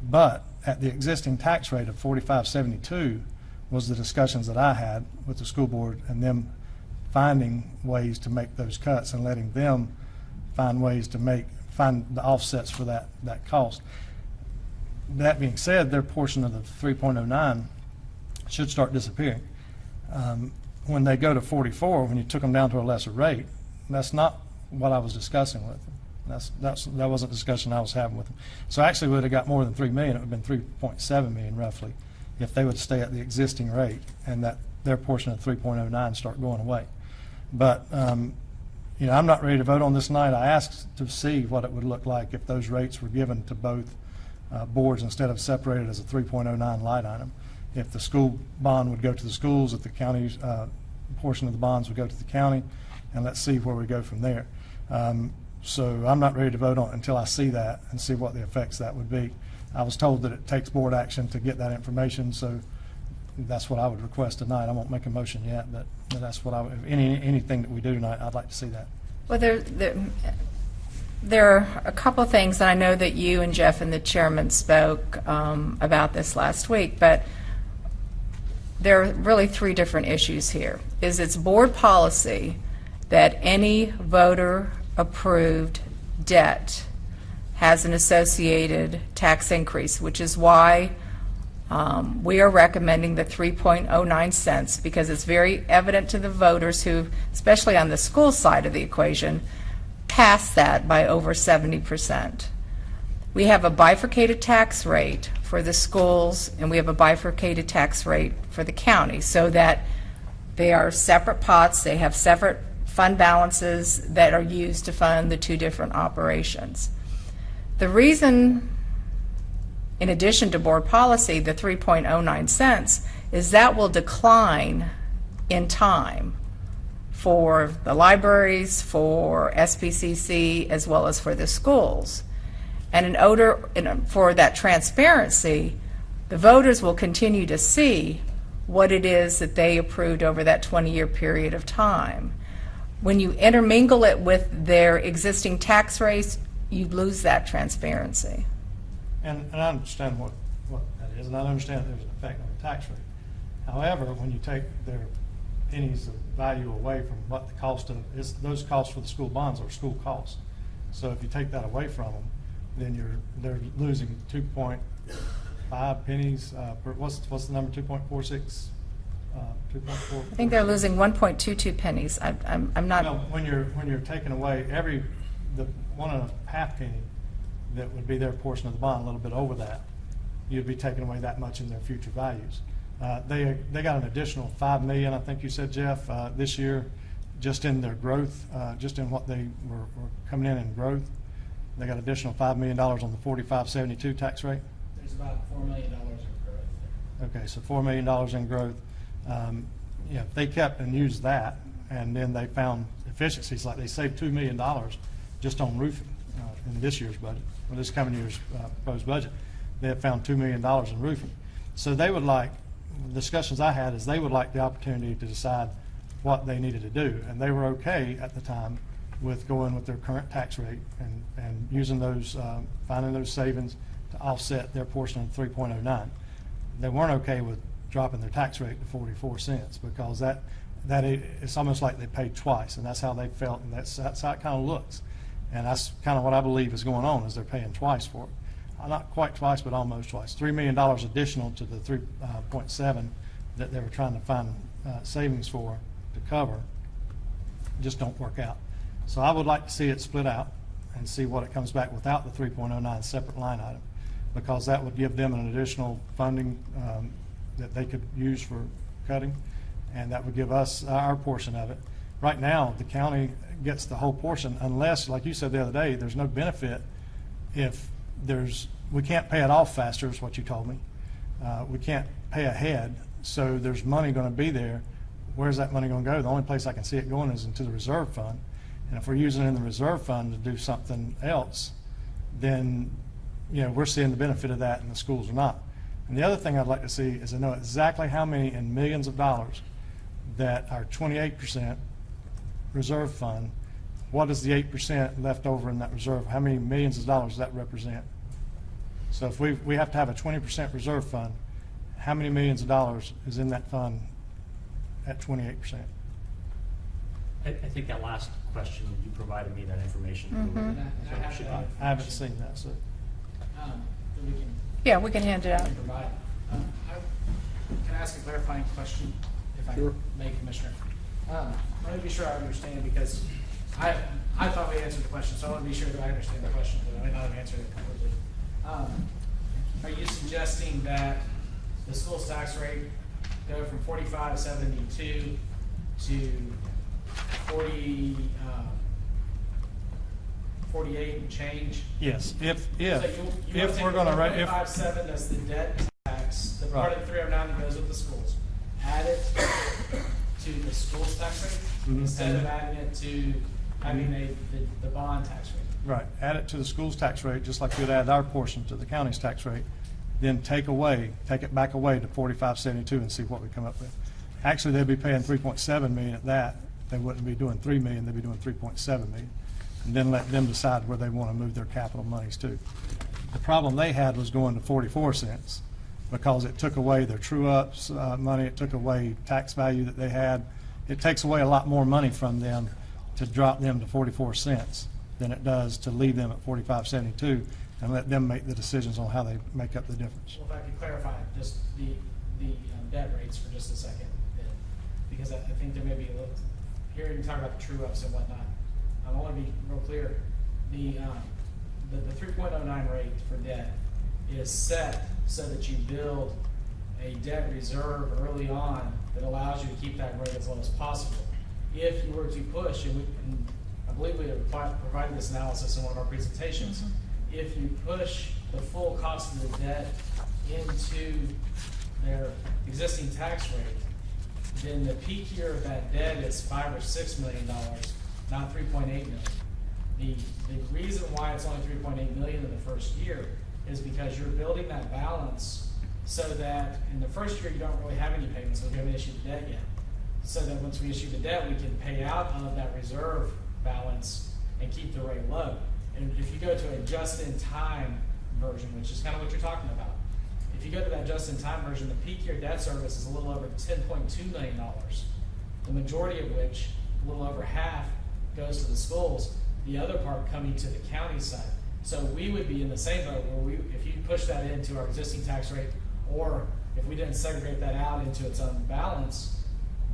But at the existing tax rate of 45.72 was the discussions that I had with the school board and them finding ways to make those cuts and letting them find ways to find the offsets for that cost. That being said, their portion of the 3.09 should start disappearing. When they go to 44, when you took them down to a lesser rate, that's not what I was discussing with them. That wasn't a discussion I was having with them. So actually, we would have got more than $3 million. It would have been $3.7 million roughly if they would stay at the existing rate and that their portion of 3.09 start going away. But I'm not ready to vote on this tonight. I asked to see what it would look like if those rates were given to both boards instead of separated as a 3.09 line item. If the school bond would go to the schools, if the county's portion of the bonds would go to the county, and let's see where we go from there. So I'm not ready to vote on it until I see that and see what the effects that would be. I was told that it takes board action to get that information, so that's what I would request tonight. I won't make a motion yet, but that's what I would, anything that we do tonight, I'd like to see that. Well, There are a couple of things, and I know that you and Jeff and the chairman spoke about this last week, but there are really three different issues here. It's board policy that any voter-approved debt has an associated tax increase, which is why we are recommending the 3.09 cents, because it's very evident to the voters who, especially on the school side of the equation, passed that by over 70%. We have a bifurcated tax rate for the schools, and we have a bifurcated tax rate for the county, so that they are separate pots, they have separate fund balances that are used to fund the two different operations. The reason, in addition to board policy, the 3.09 cents, is that will decline in time for the libraries, for SPCC, as well as for the schools. And for that transparency, the voters will continue to see what it is that they approved over that 20-year period of time. When you intermingle it with their existing tax rates, you lose that transparency. And I understand what that is, and I understand there's an effect on the tax rate. However, when you take their pennies of value away from what the cost of those costs for the school bonds are school costs. So if you take that away from them, then they're losing 2.5 pennies per, what's the number, 2.46, 2.4? I think they're losing 1.22 pennies. I'm not. No, when you're taking away the 1.5 penny that would be their portion of the bond, a little bit over that, you'd be taking away that much in their future values. They got an additional $5 million, I think you said, Jeff, this year, just in their growth, just in what they were coming in growth. They got additional $5 million on the 4572 tax rate. There's about $4 million in growth. Okay, so $4 million in growth. If they kept and used that, and then they found efficiencies, like they saved $2 million just on roofing in this year's budget, or this coming year's proposed budget. They have found $2 million in roofing. So they would like, the discussions I had is they would like the opportunity to decide what they needed to do. And they were okay at the time with going with their current tax rate and using those, finding those savings to offset their portion of 3.09. They weren't okay with dropping their tax rate to 44 cents because it's almost like they paid twice, and that's how they felt, and that's how it kind of looks. And that's kind of what I believe is going on, is they're paying twice for it. Not quite twice, but almost twice. $3 million additional to the 3.7 that they were trying to find savings for to cover just don't work out. So I would like to see it split out and see what it comes back without the 3.09 separate line item, because that would give them an additional funding that they could use for cutting, and that would give us our portion of it. Right now, the county gets the whole portion unless, like you said the other day, there's no benefit if we can't pay it off faster, is what you told me. We can't pay ahead, so there's money going to be there. Where's that money going to go? The only place I can see it going is into the reserve fund. And if we're using it in the reserve fund to do something else, then we're seeing the benefit of that and the schools are not. And the other thing I'd like to see is to know exactly how many in millions of dollars that our 28% reserve fund, what is the 8% left over in that reserve? How many millions of dollars does that represent? So if we have to have a 20% reserve fund, how many millions of dollars is in that fund at 28%? I think that last question, you provided me that information. Mm-hmm. I haven't seen that, so. Yeah, we can hand it out. Can I ask a clarifying question, if I may, Commissioner? Let me be sure I understand, because I thought we answered the question, so I want to be sure that I understand the question, but I may not have answered it completely. Are you suggesting that the school's tax rate go from 45.72 to 48 and change? Yes, if we're we're going to write, 45.7 as the debt tax, the part of the 309 that goes with the schools, add it to the school's tax rate instead of adding it to having the bond tax rate. right, add it to the school's tax rate, just like we'd add our portion to the county's tax rate, then take it back away to 45.72 and see what we come up with. Actually, they'd be paying 3.7 million at that. They wouldn't be doing 3 million, they'd be doing 3.7 million. and then let them decide where they want to move their capital monies to. The problem they had was going to 44 cents because it took away their true-ups money, it took away tax value that they had. It takes away a lot more money from them to drop them to 44 cents than it does to leave them at 45.72 and let them make the decisions on how they make up the difference. Well, if I could clarify just the debt rates for just a second, because I think there may be a little, here you talk about the true ups and whatnot. I want to be real clear. The 3.09 rate for debt is set so that you build a debt reserve early on that allows you to keep that rate as low as possible. If you were to push, and I believe we have provided this analysis in one of our presentations, if you push the full cost of the debt into their existing tax rate, then the peak year of that debt is $5 or $6 million, not 3.8 million. The reason why it's only 3.8 million in the first year is because you're building that balance so that in the first year you don't really have any payments because we haven't issued the debt yet. So that once we issue the debt, we can pay out of that reserve balance and keep the rate low. And if you go to a just-in-time version, which is kind of what you're talking about, if you go to that just-in-time version, the peak year debt service is a little over $10.2 million, the majority of which, a little over half, goes to the schools, the other part coming to the county side. So we would be in the same boat where if you push that into our existing tax rate, or if we didn't segregate that out into its own balance,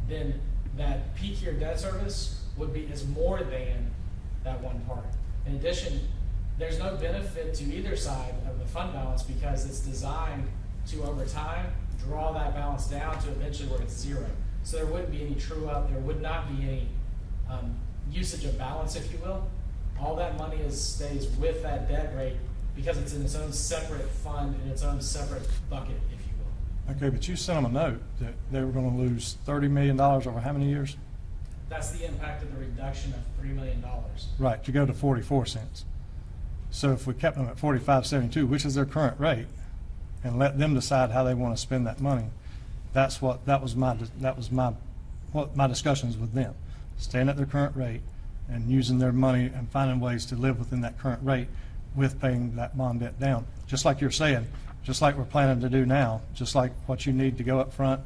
then that peak year debt service is more than that one part. In addition, there's no benefit to either side of the fund balance because it's designed to, over time, draw that balance down to eventually where it's zero. So there wouldn't be any true up, there would not be any usage of balance, if you will. All that money stays with that debt rate because it's in its own separate fund, in its own separate bucket, if you will. Okay, but you sent them a note that they were going to lose $30 million over how many years? That's the impact of the reduction of $3 million. Right, to go to 44 cents. So if we kept them at 45.72, which is their current rate, and let them decide how they want to spend that money, that was my discussions with them. Staying at their current rate and using their money and finding ways to live within that current rate with paying that bond debt down. Just like you're saying, just like we're planning to do now, just like what you need to go up front,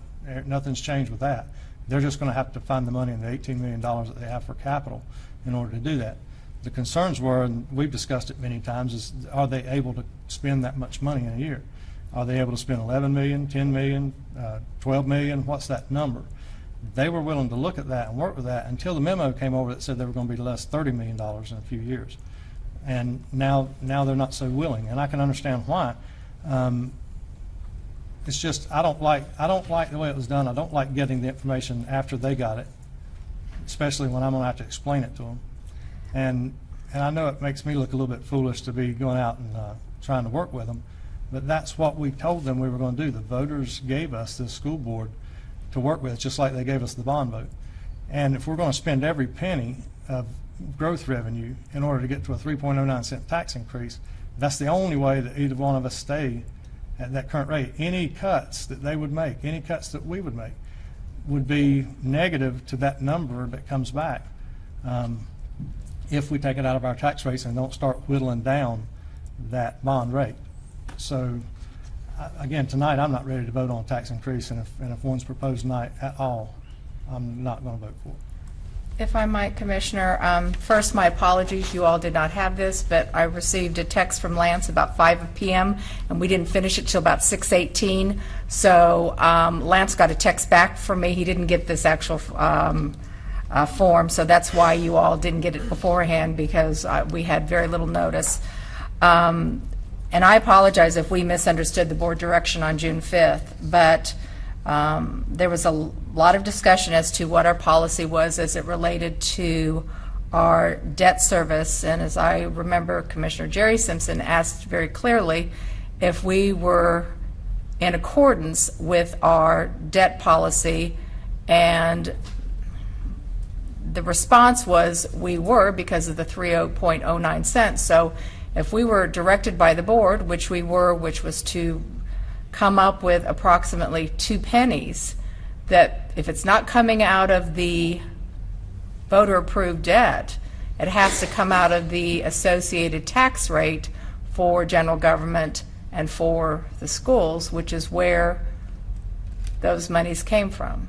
nothing's changed with that. They're just going to have to find the money in the $18 million that they have for capital in order to do that. The concerns were, and we've discussed it many times, is are they able to spend that much money in a year? Are they able to spend 11 million, 10 million, 12 million? What's that number? They were willing to look at that and work with that until the memo came over that said they were going to be less $30 million in a few years. And now they're not so willing, and I can understand why. It's just I don't like the way it was done. I don't like getting the information after they got it, especially when I'm going to have to explain it to them. And I know it makes me look a little bit foolish to be going out and trying to work with them, but that's what we told them we were going to do. The voters gave us this school board to work with, just like they gave us the bond vote. And if we're going to spend every penny of growth revenue in order to get to a 3.09 cent tax increase, that's the only way that either one of us stay at that current rate. Any cuts that they would make, any cuts that we would make, would be negative to that number that comes back if we take it out of our tax rates and don't start whittling down that bond rate. So again, tonight I'm not ready to vote on a tax increase, and if one's proposed tonight at all, I'm not going to vote for it. If I might, Commissioner, first, my apologies. You all did not have this, but I received a text from Lance about 5 p.m., and we didn't finish it till about 6:18. So Lance got a text back from me. He didn't get this actual form, so that's why you all didn't get it beforehand, because we had very little notice. And I apologize if we misunderstood the board direction on June 5th, but there was a lot of discussion as to what our policy was as it related to our debt service. And as I remember, Commissioner Jerry Simpson asked very clearly if we were in accordance with our debt policy, and the response was we were, because of the 3.09 cents. So if we were directed by the board, which we were, which was to come up with approximately 2 pennies, that if it's not coming out of the voter-approved debt, It has to come out of the associated tax rate for general government and for the schools, which is where those monies came from.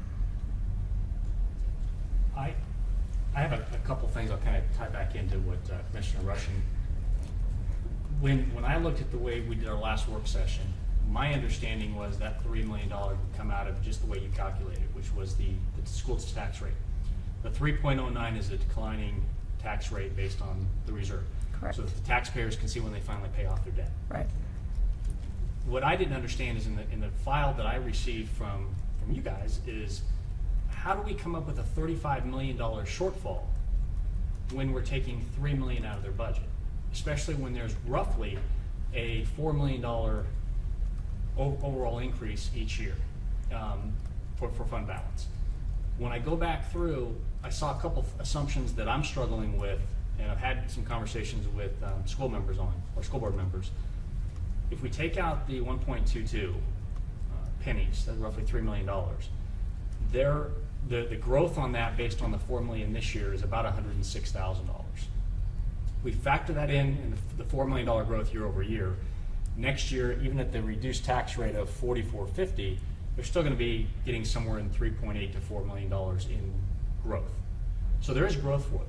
I have a couple things I'll kind of tie back into what Commissioner Rushing. When I looked at the way we did our last work session, my understanding was that $3 million would come out of just the way you calculated, which was the school's tax rate. The 3.09 is a declining tax rate based on the reserve. Correct. So that the taxpayers can see when they finally pay off their debt. Right. What I didn't understand is in the file that I received from you guys is, how do we come up with a $35 million shortfall when we're taking $3 million out of their budget? Especially when there's roughly a $4 million overall increase each year for fund balance. When I go back through, I saw a couple assumptions that I'm struggling with, and I've had some conversations with school members on, or school board members. If we take out the 1.22 pennies, that's roughly $3 million, the growth on that based on the $4 million this year is about $106,000. We factor that in the $4 million growth year over year. Next year, even at the reduced tax rate of $44.50, they're still going to be getting somewhere in $3.8 to $4 million in growth. So there is growth for them.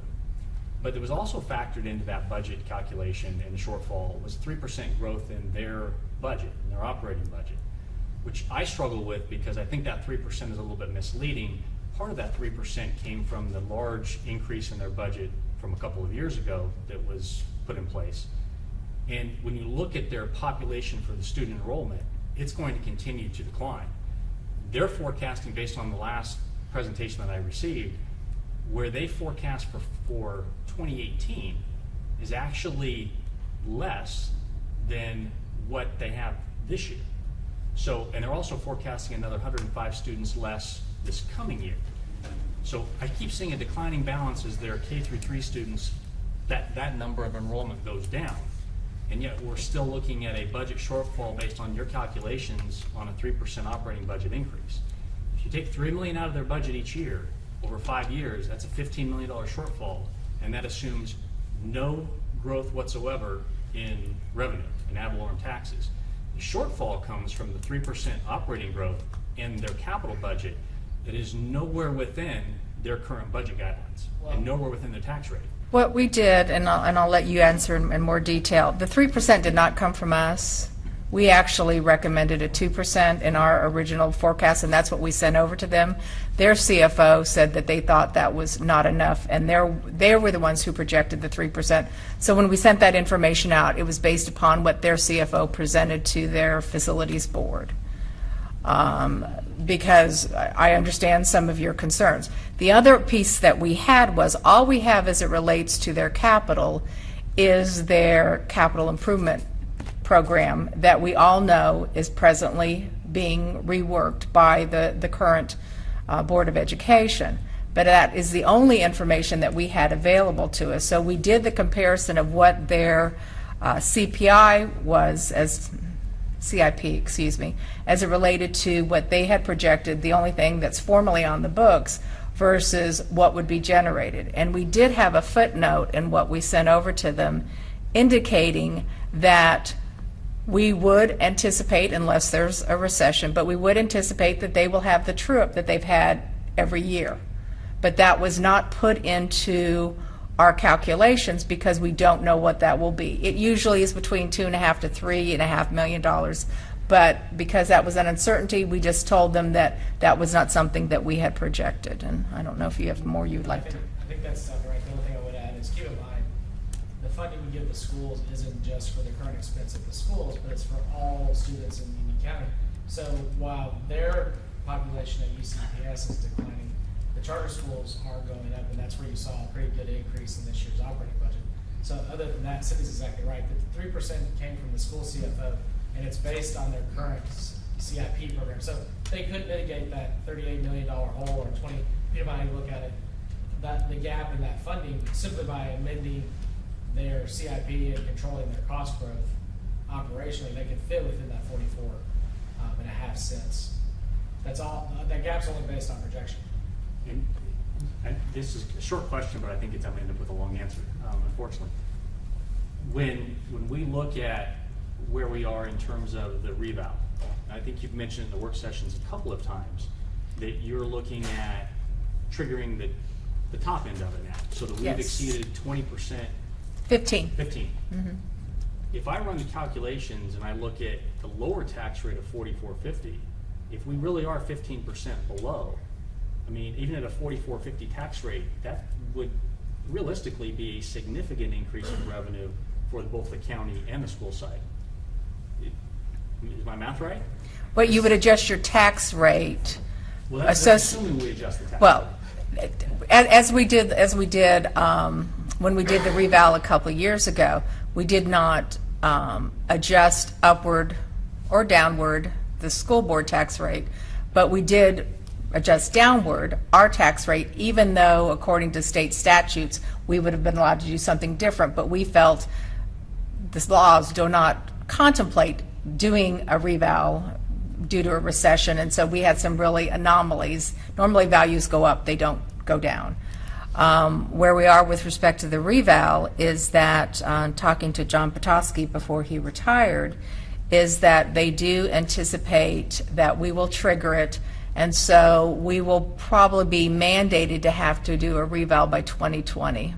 But there was also factored into that budget calculation, and the shortfall was 3% growth in their budget, in their operating budget, which I struggle with because I think that 3% is a little bit misleading. Part of that 3% came from the large increase in their budget from a couple of years ago that was put in place. And when you look at their population for the student enrollment, it's going to continue to decline. They're forecasting, based on the last presentation that I received, where they forecast for 2018 is actually less than what they have this year. So, and they're also forecasting another 105 students less this coming year. So I keep seeing a declining balance as their K through 3 students, that number of enrollment goes down. And yet we're still looking at a budget shortfall based on your calculations on a 3% operating budget increase. If you take $3 million out of their budget each year, over 5 years, that's a $15 million shortfall, and that assumes no growth whatsoever in revenue and ad valorem taxes. The shortfall comes from the 3% operating growth in their capital budget that is nowhere within their current budget guidelines and nowhere within their tax rate. What we did, and I'll let you answer in more detail, the 3% did not come from us. We actually recommended a 2% in our original forecast, and that's what we sent over to them. Their CFO said that they thought that was not enough, and they were the ones who projected the 3%. So when we sent that information out, it was based upon what their CFO presented to their facilities board. Because I understand some of your concerns. The other piece that we had was, all we have as it relates to their capital is their capital improvement program that we all know is presently being reworked by the current Board of Education. But that is the only information that we had available to us. So we did the comparison of what their CPI was, as CIP, excuse me, as it related to what they had projected, the only thing that's formally on the books, versus what would be generated. And we did have a footnote in what we sent over to them indicating that we would anticipate, unless there's a recession, but we would anticipate that they will have the true-up that they've had every year. But that was not put into our calculations because we don't know what that will be. It usually is between $2.5 to $3.5 million, but because that was an uncertainty, we just told them that that was not something that we had projected. And I don't know if you have more you'd like to. I think that's right. The only thing I would add is keep in mind, the funding we give the schools isn't just for the current expense of the schools, but it's for all students in Union County. So while their population at UCPS is declining, the charter schools are going up, and that's where you saw a pretty good increase in this year's operating budget. So other than that, Cindy's exactly right. The 3% came from the school CFO, and it's based on their current CIP program. So they could mitigate that $38 million hole, or 20, depending on how you look at it, that the gap in that funding simply by amending their CIP and controlling their cost growth operationally. They can fit within that 44.5 cents. That's all. That gap's only based on projection. And This is a short question, but I think I'm going to end up with a long answer, unfortunately. When we look at where we are in terms of the revow, I think you've mentioned in the work sessions a couple of times that you're looking at triggering the top end of it now, so that we've Yes. exceeded 20%. 15. 15. If I run the calculations and I look at the lower tax rate of 4450, if we really are 15% below, I mean, even at a 4450 tax rate, that would realistically be a significant increase in revenue for both the county and the school side. Is my math right? But you would adjust your tax rate. Well, that's assuming we adjust the tax Well, rate. as we did when we did the reval a couple of years ago, we did not adjust upward or downward the school board tax rate, but we did adjust downward our tax rate, even though according to state statutes we would have been allowed to do something different. But we felt the laws do not contemplate doing a reval due to a recession, and so we had some really anomalies. Normally values go up, they don't go down. Where we are with respect to the reval is that, talking to John Petoskey before he retired, is that they do anticipate that we will trigger it, and so we will probably be mandated to have to do a reval by 2020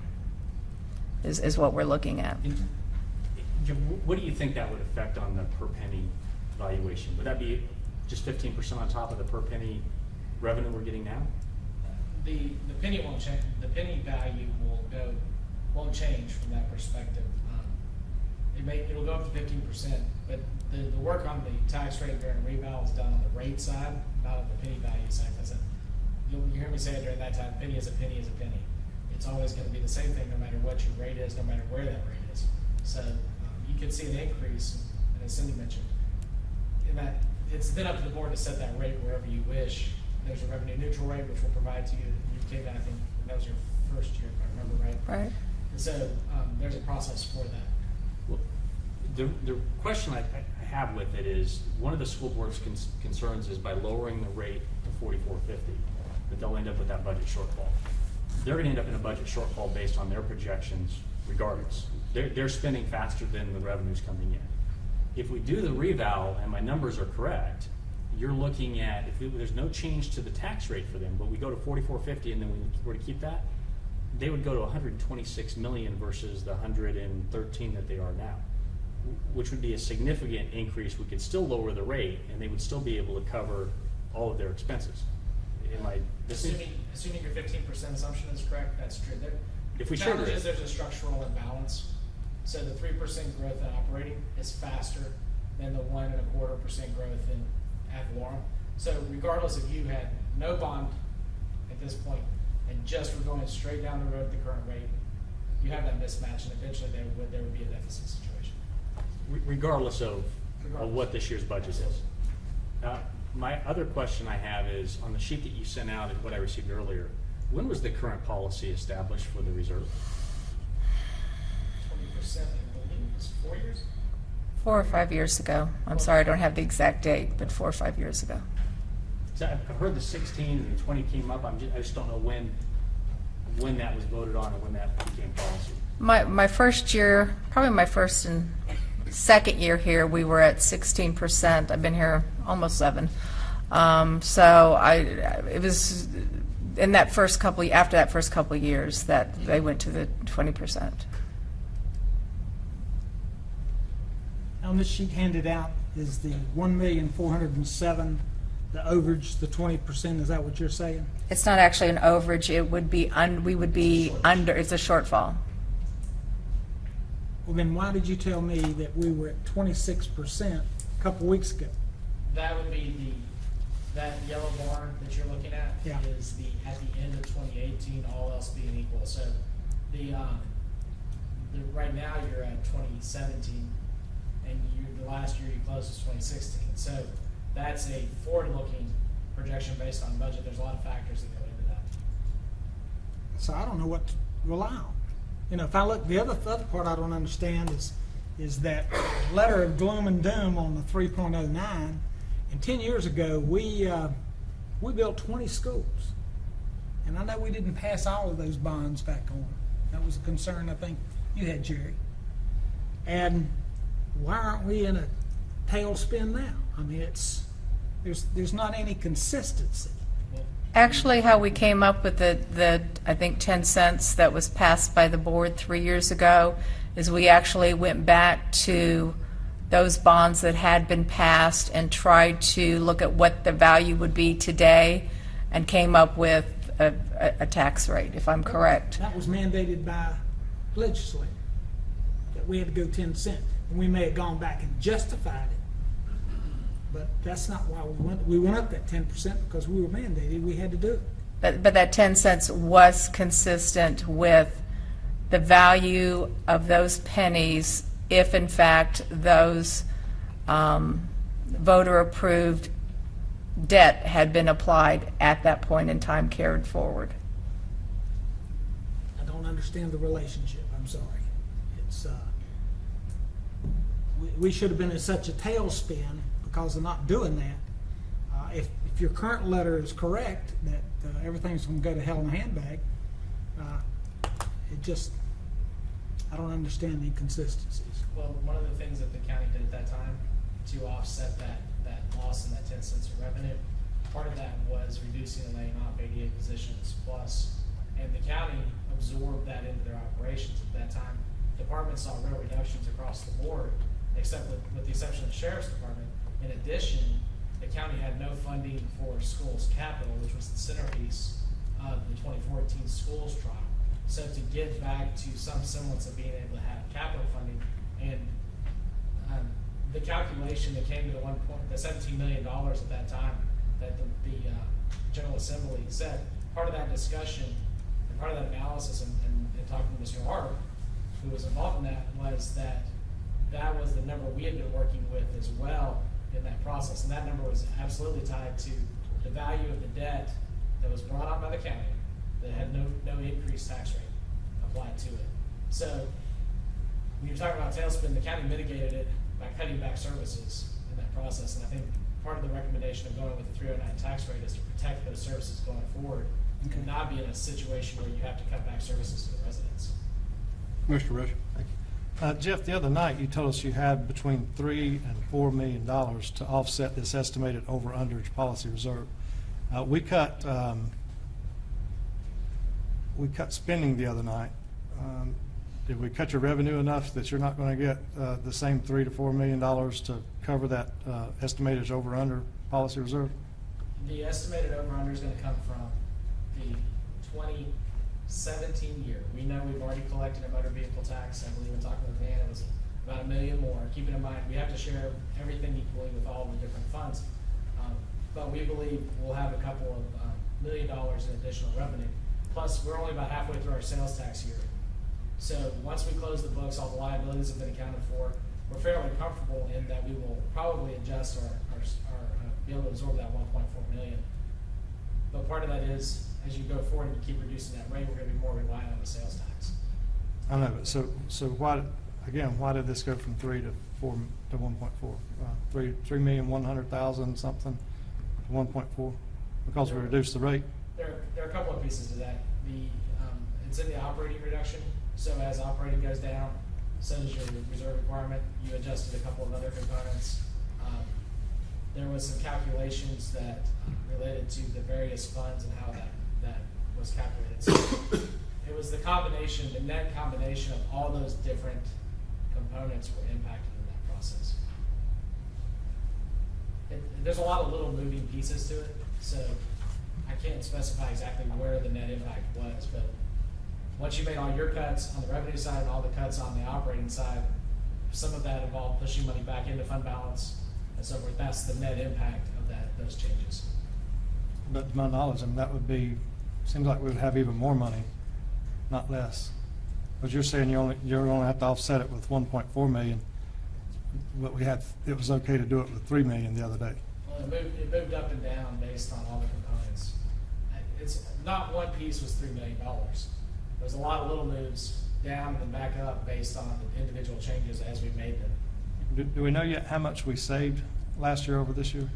is what we're looking at. Jim, what do you think that would affect on the per penny valuation? Would that be just 15% on top of the per penny revenue we're getting now? The penny won't change. The penny value won't change from that perspective. It'll go up to 15%, but the work on the tax rate during reval is done on the rate side, not on the penny value side. Because you hear me say it during that time. Penny is a penny is a penny. It's always going to be the same thing, no matter what your rate is, no matter where that rate is. So you could see an increase, and as Cindy mentioned, in that it's then up to the board to set that rate wherever you wish. There's a revenue neutral rate which we'll provide to you. You came in, I think that was your first year, if I remember right. Right. And so there's a process for that. Well, the question I have with it is, one of the school board's concerns is by lowering the rate to 4450, that they'll end up with that budget shortfall. They're going to end up in a budget shortfall based on their projections regardless. They're spending faster than the revenue's coming in. If we do the reval and my numbers are correct, you're looking at, if there's no change to the tax rate for them, but we go to 4450 and then we were to keep that, they would go to 126 million versus the 113 that they are now, which would be a significant increase. We could still lower the rate and they would still be able to cover all of their expenses. Assuming your 15% assumption is correct, that's true. If we challenge trigger is it, there's a structural imbalance. So the 3% growth in operating is faster than the 1.25% growth in ad valorem. So regardless if you had no bond at this point and just were going straight down the road at the current rate, you have that mismatch, and eventually there would be a deficit situation. regardless of what this year's budget is. My other question I have is, on the sheet that you sent out and what I received earlier, when was the current policy established for the reserve? 20%, I believe, is 4 years? 4 or 5 years ago. I'm sorry, I don't have the exact date, but 4 or 5 years ago. So I've heard the 16 and the 20 came up. I just don't know when that was voted on and when that became policy. My first year, probably my first and second year here, we were at 16%. I've been here almost 7. So it was in that first couple, after that first couple of years that they went to the 20%. On this sheet handed out is the 1,407,000, the overage, the 20%. Is that what you're saying? It's not actually an overage. It would be we would be under. It's a shortfall. Well, then why did you tell me that we were at 26% a couple weeks ago? That would be that yellow bar that you're looking at Yeah. is at the end of 2018, all else being equal. So right now you're at 2017, and the last year you closed is 2016. So that's a forward-looking projection based on budget. There's a lot of factors that go into that. So I don't know what to rely on. You know, if I look, the other part I don't understand is that letter of gloom and doom on the 3.09. And 10 years ago, we built 20 schools. And I know we didn't pass all of those bonds back on. That was a concern I think you had, Jerry. And why aren't we in a tailspin now? I mean, there's not any consistency. Actually, how we came up with the I think 10 cents that was passed by the board 3 years ago is we actually went back to those bonds that had been passed and tried to look at what the value would be today and came up with a tax rate, if I'm correct. That was mandated by legislature, that we had to go 10 cents. And we may have gone back and justified it, but that's not why we went up that 10% because we were mandated, we had to do it. But that 10 cents was consistent with the value of those pennies if, in fact, those voter-approved debt had been applied at that point in time carried forward. I don't understand the relationship, I'm sorry. It's, we should have been in such a tailspin because of not doing that. If your current letter is correct, that everything's going to go to hell in a handbag, I don't understand the inconsistencies. Well, one of the things that the county did at that time to offset that loss in that 10 cents of revenue, part of that was reducing and laying off 88 positions plus, and the county absorbed that into their operations at that time. Departments saw real reductions across the board, except with the exception of the sheriff's department. In addition, the county had no funding for schools capital, which was the centerpiece of the 2014 schools trial. So to get back to some semblance of being able to have capital funding, and the calculation that came to the $17 million at that time that the General Assembly said, part of that discussion and part of that analysis and talking to Mr. Hart, who was involved in that, was that was the number we had been working with as well in that process. And that number was absolutely tied to the value of the debt that was brought on by the county that had no increased tax rate applied to it. So when you're talking about tailspin, the county mitigated it by cutting back services in that process. And I think part of the recommendation of going with the 309 tax rate is to protect those services going forward and not be in a situation where you have to cut back services to the residents. Mr. Rush. Jeff, the other night you told us you had between $3 and $4 million to offset this estimated over-underage policy reserve. We cut spending the other night. Did we cut your revenue enough that you're not going to get the same $3 to $4 million to cover that estimated over-under policy reserve? The estimated over-under is going to come from the 2017 year. We know we've already collected a motor vehicle tax. I believe in talking with Dan, it was about $1 million more. Keeping in mind, we have to share everything equally with all the different funds. But we believe we'll have a couple of $1 million in additional revenue. Plus, we're only about halfway through our sales tax year. So once we close the books, all the liabilities have been accounted for. We're fairly comfortable in that we will probably adjust our be able to absorb that 1.4 million. But part of that is, as you go forward and you keep reducing that rate, we're going to be more reliant on the sales tax. I know, but so why did this go from 3 to 4 to 1.4? 3,100,000 something to 1.4 because we reduced the rate. There are a couple of pieces to that. It's in the operating reduction. So as operating goes down, so does your reserve requirement. You adjusted a couple of other components. There was some calculations that related to the various funds and how that was calculated. So it was the combination, the net combination of all those different components were impacted in that process. There's a lot of little moving pieces to it, so I can't specify exactly where the net impact was, but once you made all your cuts on the revenue side and all the cuts on the operating side, some of that involved pushing money back into fund balance and so forth. That's the net impact of those changes. But to my knowledge, I mean, that would be, seems like we would have even more money, not less. But you're saying you're only have to offset it with 1.4 million, but it was okay to do it with 3 million the other day. Well, it moved up and down based on all the components. It's not one piece was $3 million. There's a lot of little moves down and back up based on the individual changes as we made them. Do we know yet how much we saved last year over this year?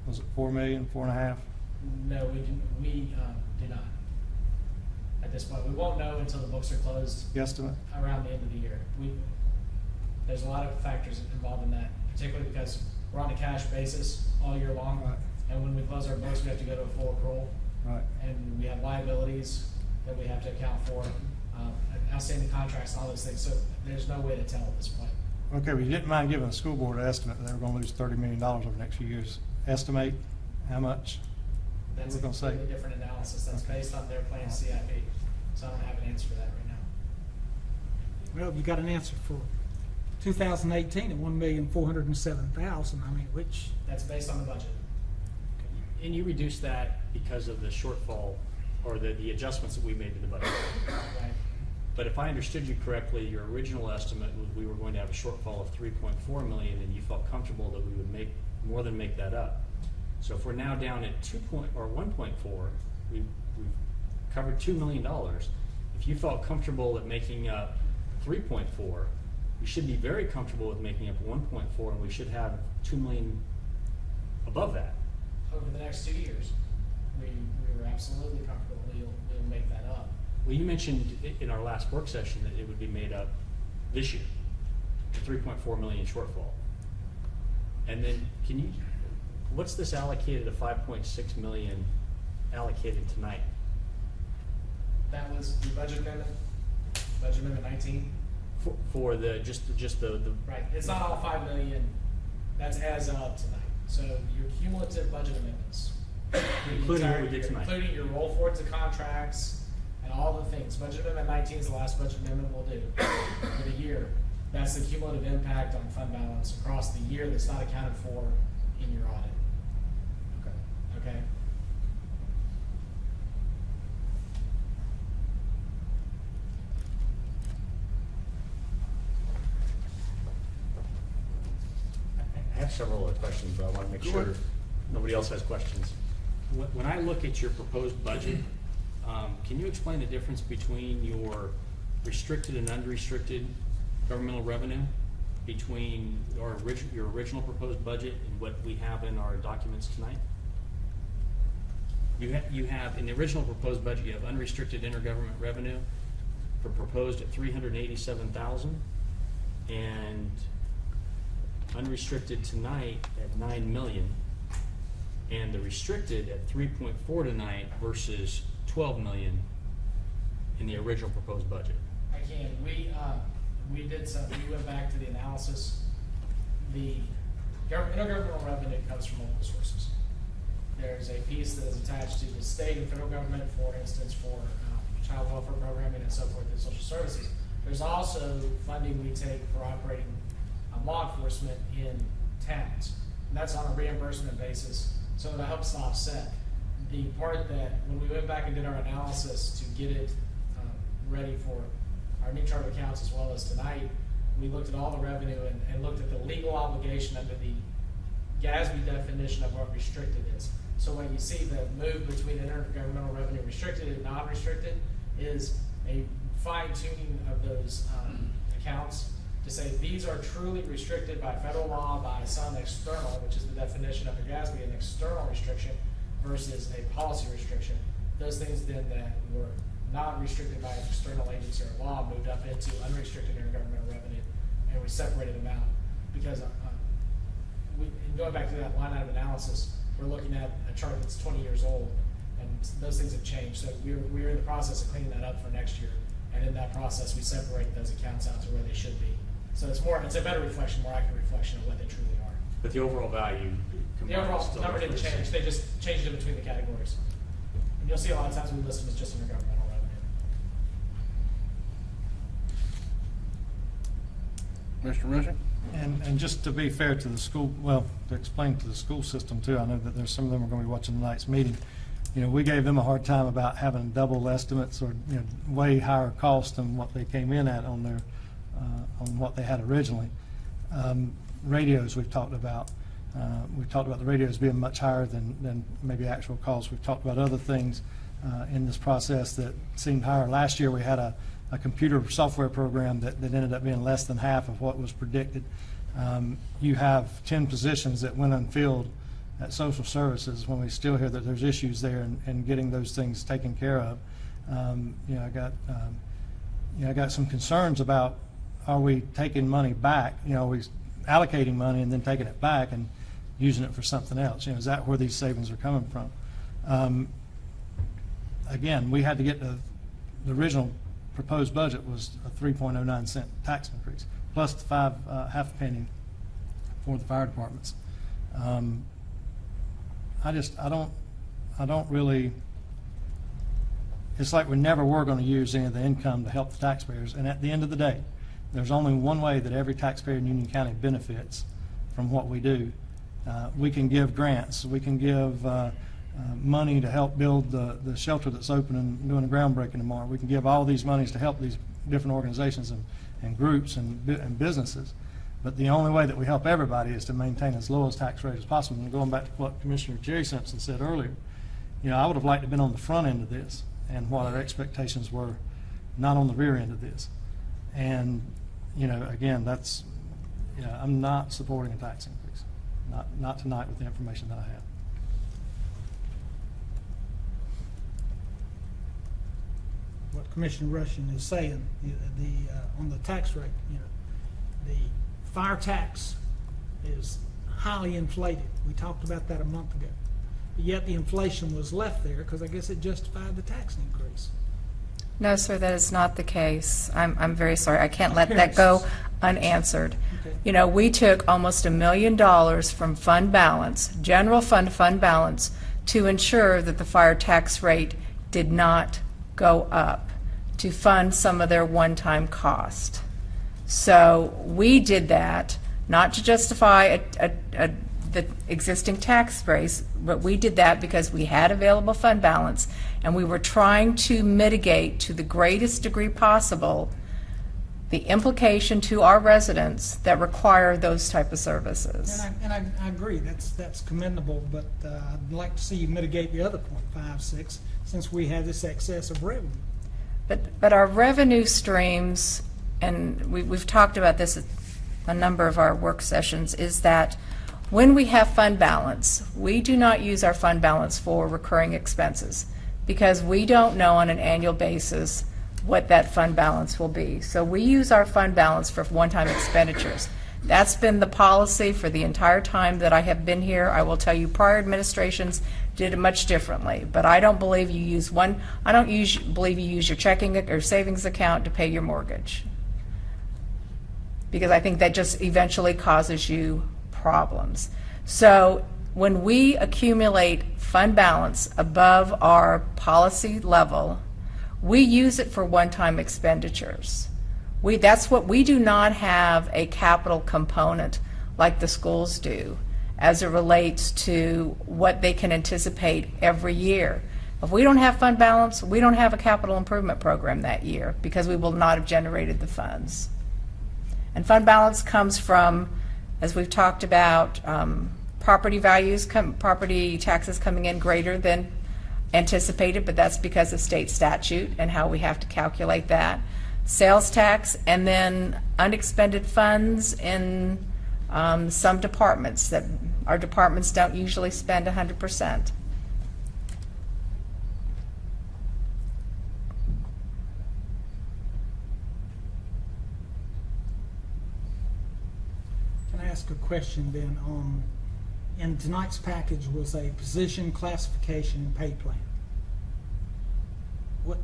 Was it 4 million, 4.5? No, we do not. at this point. We won't know until the books are closed Guesstimate? around the end of the year. There's a lot of factors involved in that, particularly because we're on a cash basis all year long. Right. And when we close our books, we have to go to a full accrual. Right. And we have liabilities that we have to account for, outstanding contracts and all those things. So there's no way to tell at this point. Okay, well, you didn't mind giving the school board an estimate that they were gonna lose $30 million over the next few years. Estimate how much? That's We're a gonna say- completely different analysis. That's Okay. based on their planned CIP. So I don't have an answer for that right now. Well, you got an answer for 2018 at 1,407,000. I mean, which, That's based on the budget. And you reduced that because of the shortfall or the adjustments that we made to the budget. Right. But if I understood you correctly, your original estimate was we were going to have a shortfall of 3.4 million, and you felt comfortable that we would more than make that up. So if we're now down at 1.4, we've covered $2 million. If you felt comfortable at making up 3.4, you should be very comfortable with making up 1.4, and we should have 2 million above that. Over the next 2 years, we were absolutely comfortable we'll make that up. Well, you mentioned in our last work session that it would be made up this year, the 3.4 million shortfall. And then what's this allocated, a 5.6 million allocated tonight? That was the budget amendment 19. For just the Right, it's not all 5 million, that's as of tonight. So your cumulative budget amendments. Including what we did tonight. Including your roll forwards of contracts and all the things. Budget amendment 19 is the last budget amendment we'll do for the year. That's the cumulative impact on fund balance across the year that's not accounted for in your audit. Okay? I have several other questions, but I want to make sure nobody else has questions. When I look at your proposed budget, can you explain the difference between your restricted and unrestricted governmental revenue between your original proposed budget and what we have in our documents tonight? You have, in the original proposed budget, you have unrestricted intergovernment revenue proposed at 387,000 and unrestricted tonight at 9 million, and the restricted at 3.4 tonight versus 12 million in the original proposed budget. I can. We went back to the analysis. The intergovernmental revenue comes from multiple sources. There's a piece that is attached to the state and federal government, for instance, for child welfare programming and so forth and social services. There's also funding we take for operating law enforcement in towns. And that's on a reimbursement basis, so that helps to offset. The part that, when we went back and did our analysis to get it ready for our new chart of accounts as well as tonight, we looked at all the revenue and looked at the legal obligation under the GASB definition of what restricted is. So when you see the move between intergovernmental revenue restricted and non-restricted is a fine-tuning of those accounts to say these are truly restricted by federal law, by some external, which is the definition under GASB, an external restriction versus a policy restriction. Those things then that were not restricted by an external agency or law moved up into unrestricted intergovernmental revenue, and we separated them out. Because in going back to that line item analysis, we're looking at a chart that's 20 years old, and those things have changed. So we're in the process of cleaning that up for next year, and in that process, we separate those accounts out to where they should be. So it's a better reflection, more accurate reflection of what they truly are. But the overall value The combined overall still number didn't roughly the change, same. they just changed it between the categories. And you'll see a lot of times we list them as just intergovernmental revenue. Mr. Rushing? And just to be fair to the school, well, to explain to the school system too, I know that there's some of them are going to be watching tonight's meeting. You know, we gave them a hard time about having double estimates or, you know, way higher cost than what they came in at on their, on what they had originally. Radios we've talked about. We've talked about the radios being much higher than maybe actual costs. We've talked about other things in this process that seemed higher. Last year we had a computer software program that ended up being less than half of what was predicted. You have 10 positions that went unfilled at social services when we still hear that there's issues there and getting those things taken care of. I got some concerns about, are we taking money back? Are we allocating money and then taking it back and using it for something else? Is that where these savings are coming from? Again, we had to get the original proposed budget was a 3.09 cent tax increase, plus the half a penny for the fire departments. I don't really, it's like we never were going to use any of the income to help the taxpayers. And at the end of the day, there's only one way that every taxpayer in Union County benefits from what we do. We can give grants. We can give money to help build the shelter that's open and doing a groundbreaking tomorrow. We can give all these monies to help these different organizations and groups and businesses. But the only way that we help everybody is to maintain as low a tax rate as possible. And going back to what Commissioner Jerry Simpson said earlier, I would have liked to have been on the front end of this and what our expectations were, not on the rear end of this. And, again, that's, I'm not supporting a tax increase. Not tonight with the information that I have. What Commissioner Rushing is saying, on the tax rate, the fire tax is highly inflated. We talked about that a month ago. But yet the inflation was left there because I guess it justified the tax increase. No, sir, that is not the case. I'm very sorry. I can't let that go unanswered. Okay. We took almost $1 million from fund balance, general fund balance, to ensure that the fire tax rate did not go up, to fund some of their one-time cost. So we did that not to justify the existing tax base, but we did that because we had available fund balance and we were trying to mitigate to the greatest degree possible the implication to our residents that require those type of services. And I agree, that's commendable, but I'd like to see you mitigate the other 0.56 since we have this excess of revenue. But our revenue streams, and we've talked about this at a number of our work sessions, is that when we have fund balance, we do not use our fund balance for recurring expenses because we don't know on an annual basis what that fund balance will be. So we use our fund balance for one-time expenditures. That's been the policy for the entire time that I have been here. I will tell you prior administrations did it much differently, but I don't believe you use believe you use your checking or savings account to pay your mortgage, because I think that just eventually causes you problems. So when we accumulate fund balance above our policy level, we use it for one-time expenditures. That's what we do not have a capital component like the schools do as it relates to what they can anticipate every year. If we don't have fund balance, we don't have a capital improvement program that year because we will not have generated the funds. And fund balance comes from, as we've talked about, property values, property taxes coming in greater than anticipated, but that's because of state statute and how we have to calculate that. Sales tax, and then unexpended funds in some departments that our departments don't usually spend 100%. Can I ask a question then on, in tonight's package was a position classification and pay plan. What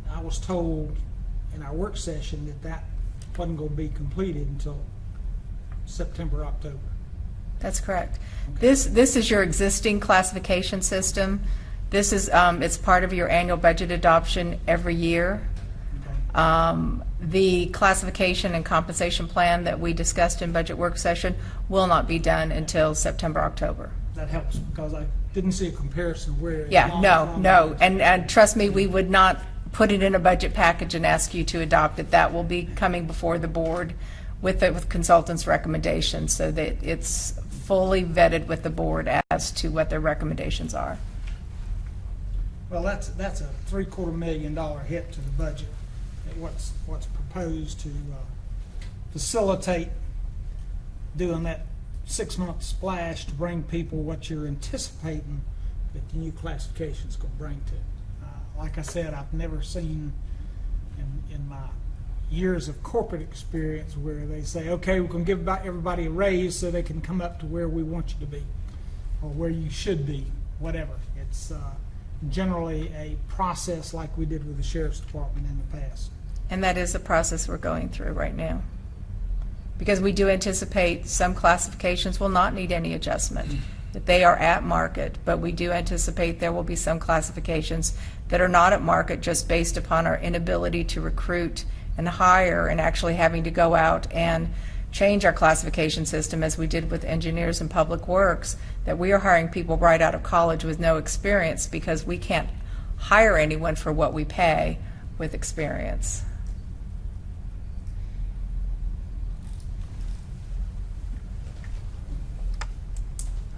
I was told in our work session that wasn't going to be completed until September, October. That's correct. Okay. This is your existing classification system. This is it's part of your annual budget adoption every year. Okay. The classification and compensation plan that we discussed in budget work session will not be done until September, October. That helps because I didn't see a comparison where. Yeah, no, and trust me, we would not put it in a budget package and ask you to adopt it. That will be coming before the board with consultants' recommendations so that it's fully vetted with the board as to what their recommendations are. Well, that's a $750,000 hit to the budget. What's proposed to facilitate doing that 6-month splash to bring people what you're anticipating that the new classification is going to bring to. Like I said, I've never seen in my years of corporate experience where they say, okay, we're going to give everybody a raise so they can come up to where we want you to be or where you should be, whatever. It's generally a process like we did with the Sheriff's Department in the past. And that is the process we're going through right now. Because we do anticipate some classifications will not need any adjustment, that they are at market, but we do anticipate there will be some classifications that are not at market just based upon our inability to recruit and hire and actually having to go out and change our classification system as we did with engineers and public works, that we are hiring people right out of college with no experience because we can't hire anyone for what we pay with experience.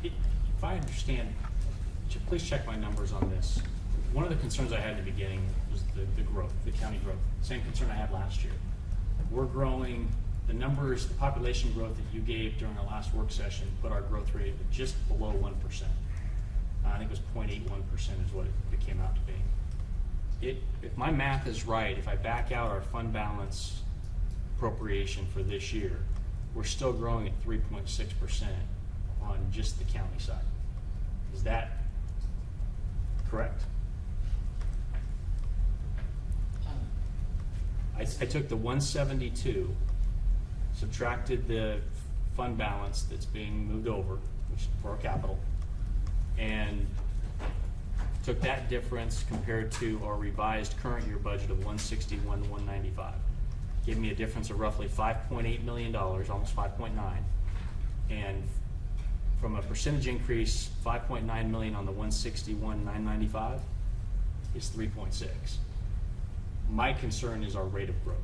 If I understand, please check my numbers on this. One of the concerns I had in the beginning was the growth, the county growth. Same concern I had last year. We're growing, the numbers, the population growth that you gave during our last work session put our growth rate at just below 1%. I think it was 0.81% is what it came out to be. If my math is right, if I back out our fund balance appropriation for this year, we're still growing at 3.6% on just the county side. Is that correct? I took the 172, subtracted the fund balance that's being moved over, which is for our capital, and took that difference compared to our revised current year budget of 161,195. Gave me a difference of roughly $5.8 million, almost 5.9, and from a percentage increase, 5.9 million on the 161,995 is 3.6. My concern is our rate of growth.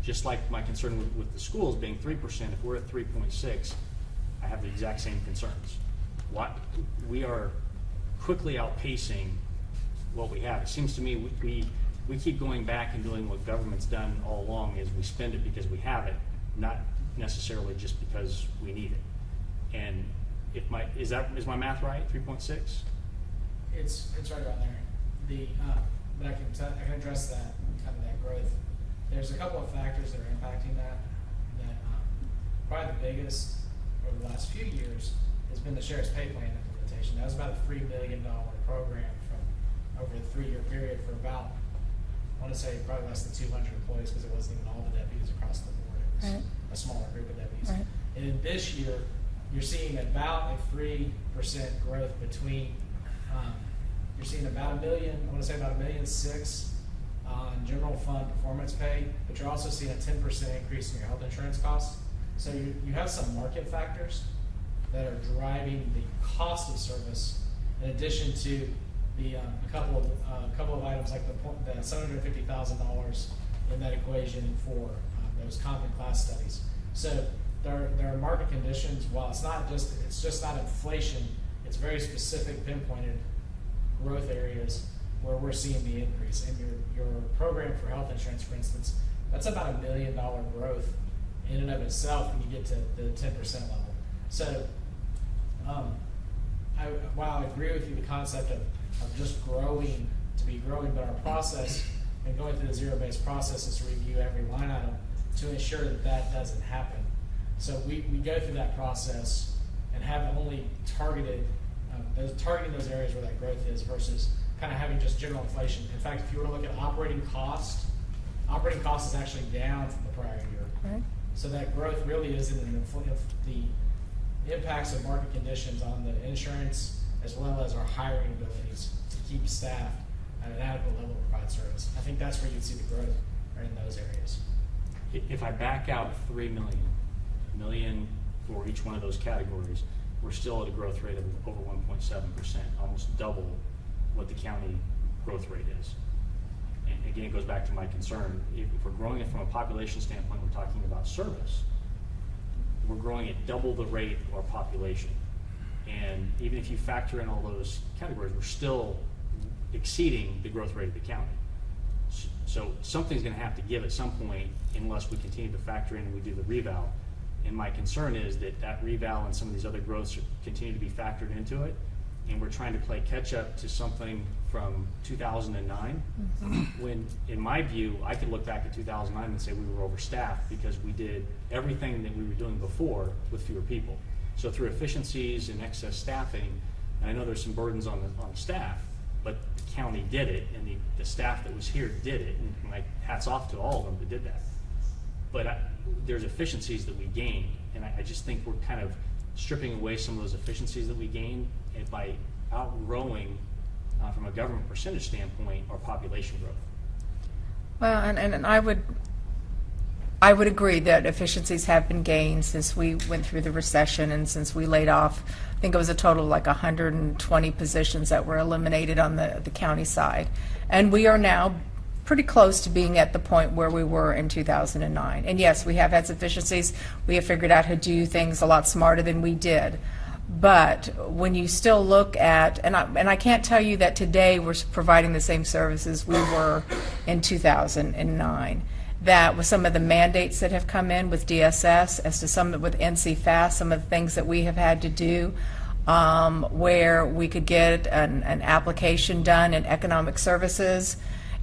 Just like my concern with the schools being 3%, if we're at 3.6, I have the exact same concerns. We are quickly outpacing what we have. It seems to me we keep going back and doing what government's done all along, is we spend it because we have it, not necessarily just because we need it. And is my math right? 3.6? It's right around there. But I can address that kind of that growth. There's a couple of factors that are impacting that. Probably the biggest over the last few years has been the Sheriff's Pay Plan implementation. That was about a $3 million program from over a 3-year period for about, I want to say probably less than 200 employees, because it wasn't even all the deputies across the board. It was a smaller group of deputies. Right. And in this year, you're seeing about a 3% growth between, you're seeing about $1 million, I want to say about $1.6 million on general fund performance pay, but you're also seeing a 10% increase in your health insurance costs. So you have some market factors that are driving the cost of service, in addition to the a couple of items like the $750,000 in that equation for those comp and class studies. So there are market conditions. While it's just not inflation, it's very specific, pinpointed growth areas where we're seeing the increase. And your program for health insurance, for instance, that's about $1 million growth in and of itself when you get to the 10% level. So while I agree with you, the concept of just growing to be growing, but our process and going through the zero-based process is to review every line item to ensure that that doesn't happen. So we go through that process and have only targeting those areas where that growth is versus kind of having just general inflation. In fact, if you were to look at operating cost is actually down from the prior year. Right. So that growth really is in the impacts of market conditions on the insurance as well as our hiring abilities to keep staff at an adequate level to provide service. I think that's where you'd see the growth, are in those areas. If I back out $3 million for each one of those categories, we're still at a growth rate of over 1.7%, almost double what the county growth rate is. And again, it goes back to my concern. If we're growing it from a population standpoint, we're talking about service. We're growing at double the rate of our population. And even if you factor in all those categories, we're still exceeding the growth rate of the county. So something's going to have to give at some point unless we continue to factor in and we do the reval. And my concern is that reval and some of these other growths continue to be factored into it, and we're trying to play catch-up to something from 2009, when, in my view, I could look back at 2009 and say we were overstaffed because we did everything that we were doing before with fewer people. So through efficiencies and excess staffing, and I know there's some burdens on the staff, but the county did it, and the staff that was here did it, and my hats off to all of them that did that. But there's efficiencies that we gained, and I just think we're kind of stripping away some of those efficiencies that we gained and by outgrowing, from a government percentage standpoint, our population growth. Well, and I would agree that efficiencies have been gained since we went through the recession and since we laid off, I think it was a total of like 120 positions that were eliminated on the county side. And we are now pretty close to being at the point where we were in 2009. And yes, we have had efficiencies. We have figured out how to do things a lot smarter than we did. But when you still look at, and I can't tell you that today we're providing the same services we were in 2009. That with some of the mandates that have come in with DSS, as to some with NC-FAST, some of the things that we have had to do, where we could get an application done in economic services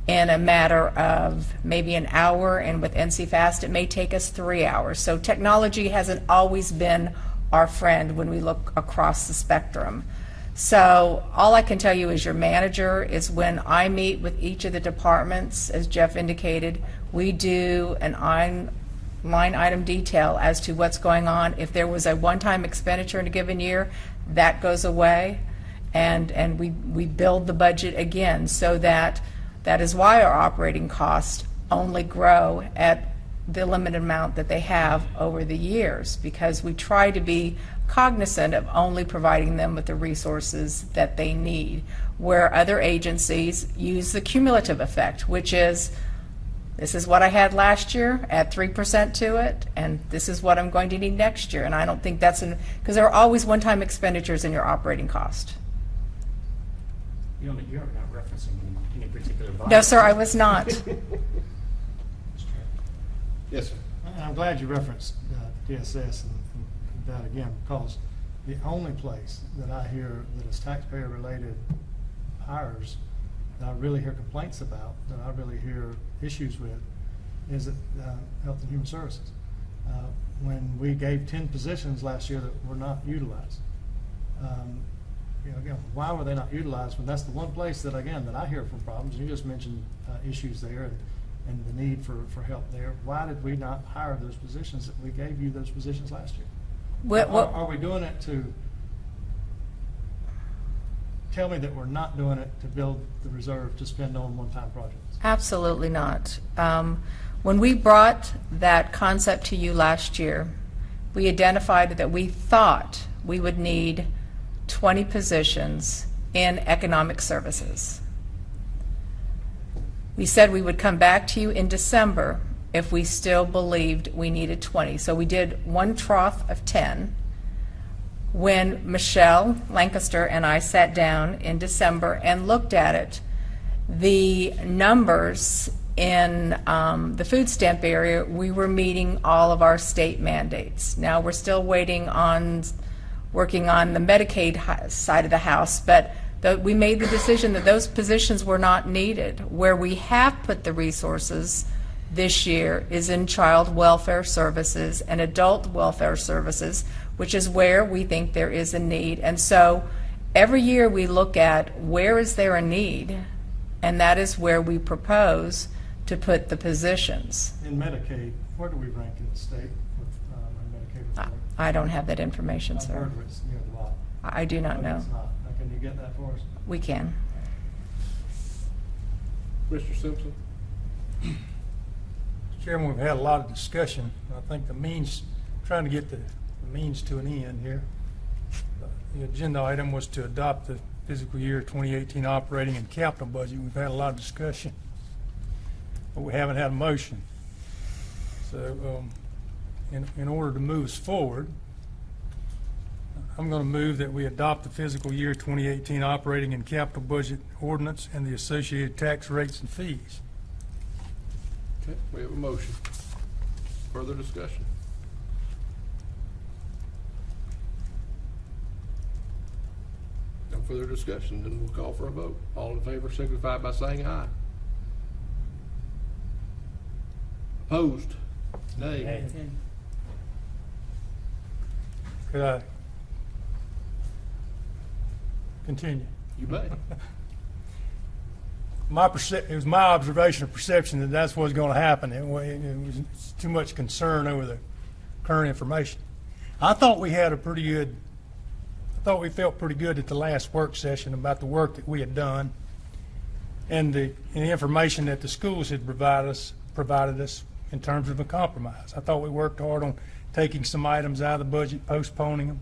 in a matter of maybe an hour, and with NC-FAST it may take us 3 hours. So technology hasn't always been our friend when we look across the spectrum. So all I can tell you as your manager is when I meet with each of the departments, as Jeff indicated, we do an line item detail as to what's going on. If there was a one-time expenditure in a given year, that goes away, and we build the budget again, so that is why our operating costs only grow at the limited amount that they have over the years, because we try to be cognizant of only providing them with the resources that they need, where other agencies use the cumulative effect, which is, this is what I had last year, add 3% to it, and this is what I'm going to need next year. And I don't think that's because there are always one-time expenditures in your operating cost. You're not referencing any particular volume. No, sir, I was not. Yes, sir. I'm glad you referenced DSS and that again, because the only place that I hear that is taxpayer-related hires that I really hear complaints about, that I really hear issues with, is at Health and Human Services. When we gave 10 positions last year that were not utilized. Again, why were they not utilized when that's the one place that, again, that I hear from problems? You just mentioned issues there and the need for help there. Why did we not hire those positions that we gave you those positions last year? Are we doing it to tell me that we're not doing it to build the reserve to spend on one-time projects? Absolutely not. When we brought that concept to you last year, we identified that we thought we would need 20 positions in economic services. We said we would come back to you in December if we still believed we needed 20. So we did one trough of 10. When Michelle Lancaster and I sat down in December and looked at it, the numbers in the food stamp area, we were meeting all of our state mandates. Now we're still working on the Medicaid side of the house, but we made the decision that those positions were not needed. Where we have put the resources this year is in child welfare services and adult welfare services, which is where we think there is a need. And so every year we look at where is there a need, and that is where we propose to put the positions. In Medicaid, where do we rank in the state with Medicaid reform? I don't have that information, I've sir. heard it's near the bottom. I do not But know. it's not. Can you get that for us? We can. Mr. Simpson? Chairman, we've had a lot of discussion. I think trying to get the means to an end here. The agenda item was to adopt the fiscal year 2018 operating and capital budget. We've had a lot of discussion, but we haven't had a motion. So in order to move us forward, I'm going to move that we adopt the fiscal year 2018 operating and capital budget ordinance and the associated tax rates and fees. Okay, we have a motion. Further discussion? further discussion, then we'll call for a vote. All in favor signify by saying aye. Opposed? Nay. Could I continue? You may. It was my observation or perception that that's what's going to happen. It was too much concern over the current information. I thought we felt pretty good at the last work session about the work that we had done and the information that the schools had provided us in terms of a compromise. I thought we worked hard on taking some items out of the budget, postponing them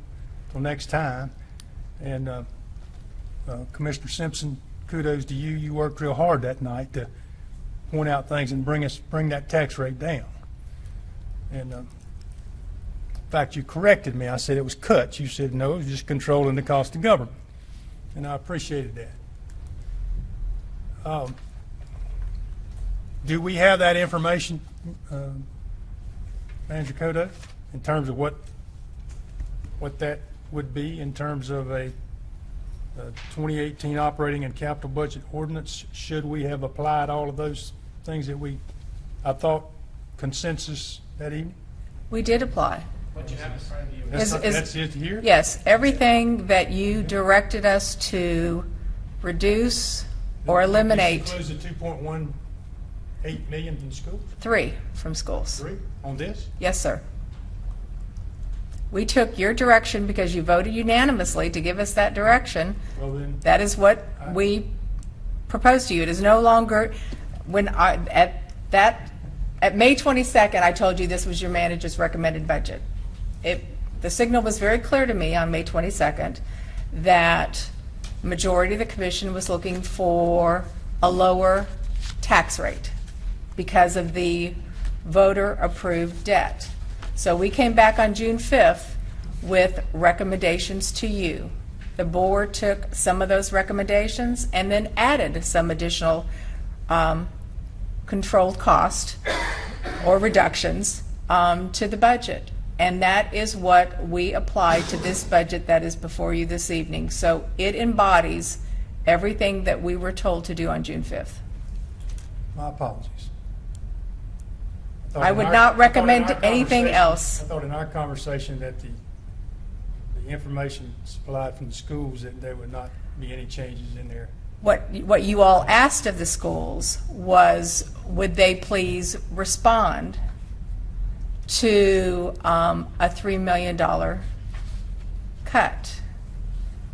till next time. And Commissioner Simpson, kudos to you. You worked real hard that night to point out things and bring that tax rate down. And in fact, you corrected me. I said it was cuts. You said no, it was just controlling the cost of government. And I appreciated that. Do we have that information, Manager Kodo, in terms of what that would be in terms of a 2018 operating and capital budget ordinance? Should we have applied all of those things that I thought consensus that evening? We did apply. What you have in front of you That's it here? Yes, everything that you directed us to reduce or eliminate. This includes the 2.18 million from schools? 3 from schools. 3 on this? Yes, sir. We took your direction because you voted unanimously to give us that direction. Well, then, That is what we proposed to you. It is no longer, at May 22nd, I told you this was your manager's recommended budget. The signal was very clear to me on May 22nd that majority of the commission was looking for a lower tax rate because of the voter-approved debt. So we came back on June 5th with recommendations to you. The board took some of those recommendations and then added some additional controlled cost or reductions to the budget. And that is what we applied to this budget that is before you this evening. So it embodies everything that we were told to do on June 5th. my apologies. I would not recommend anything else. I thought in our conversation that the information supplied from the schools, that there would not be any changes in there. What you all asked of the schools was, would they please respond to a $3 million cut?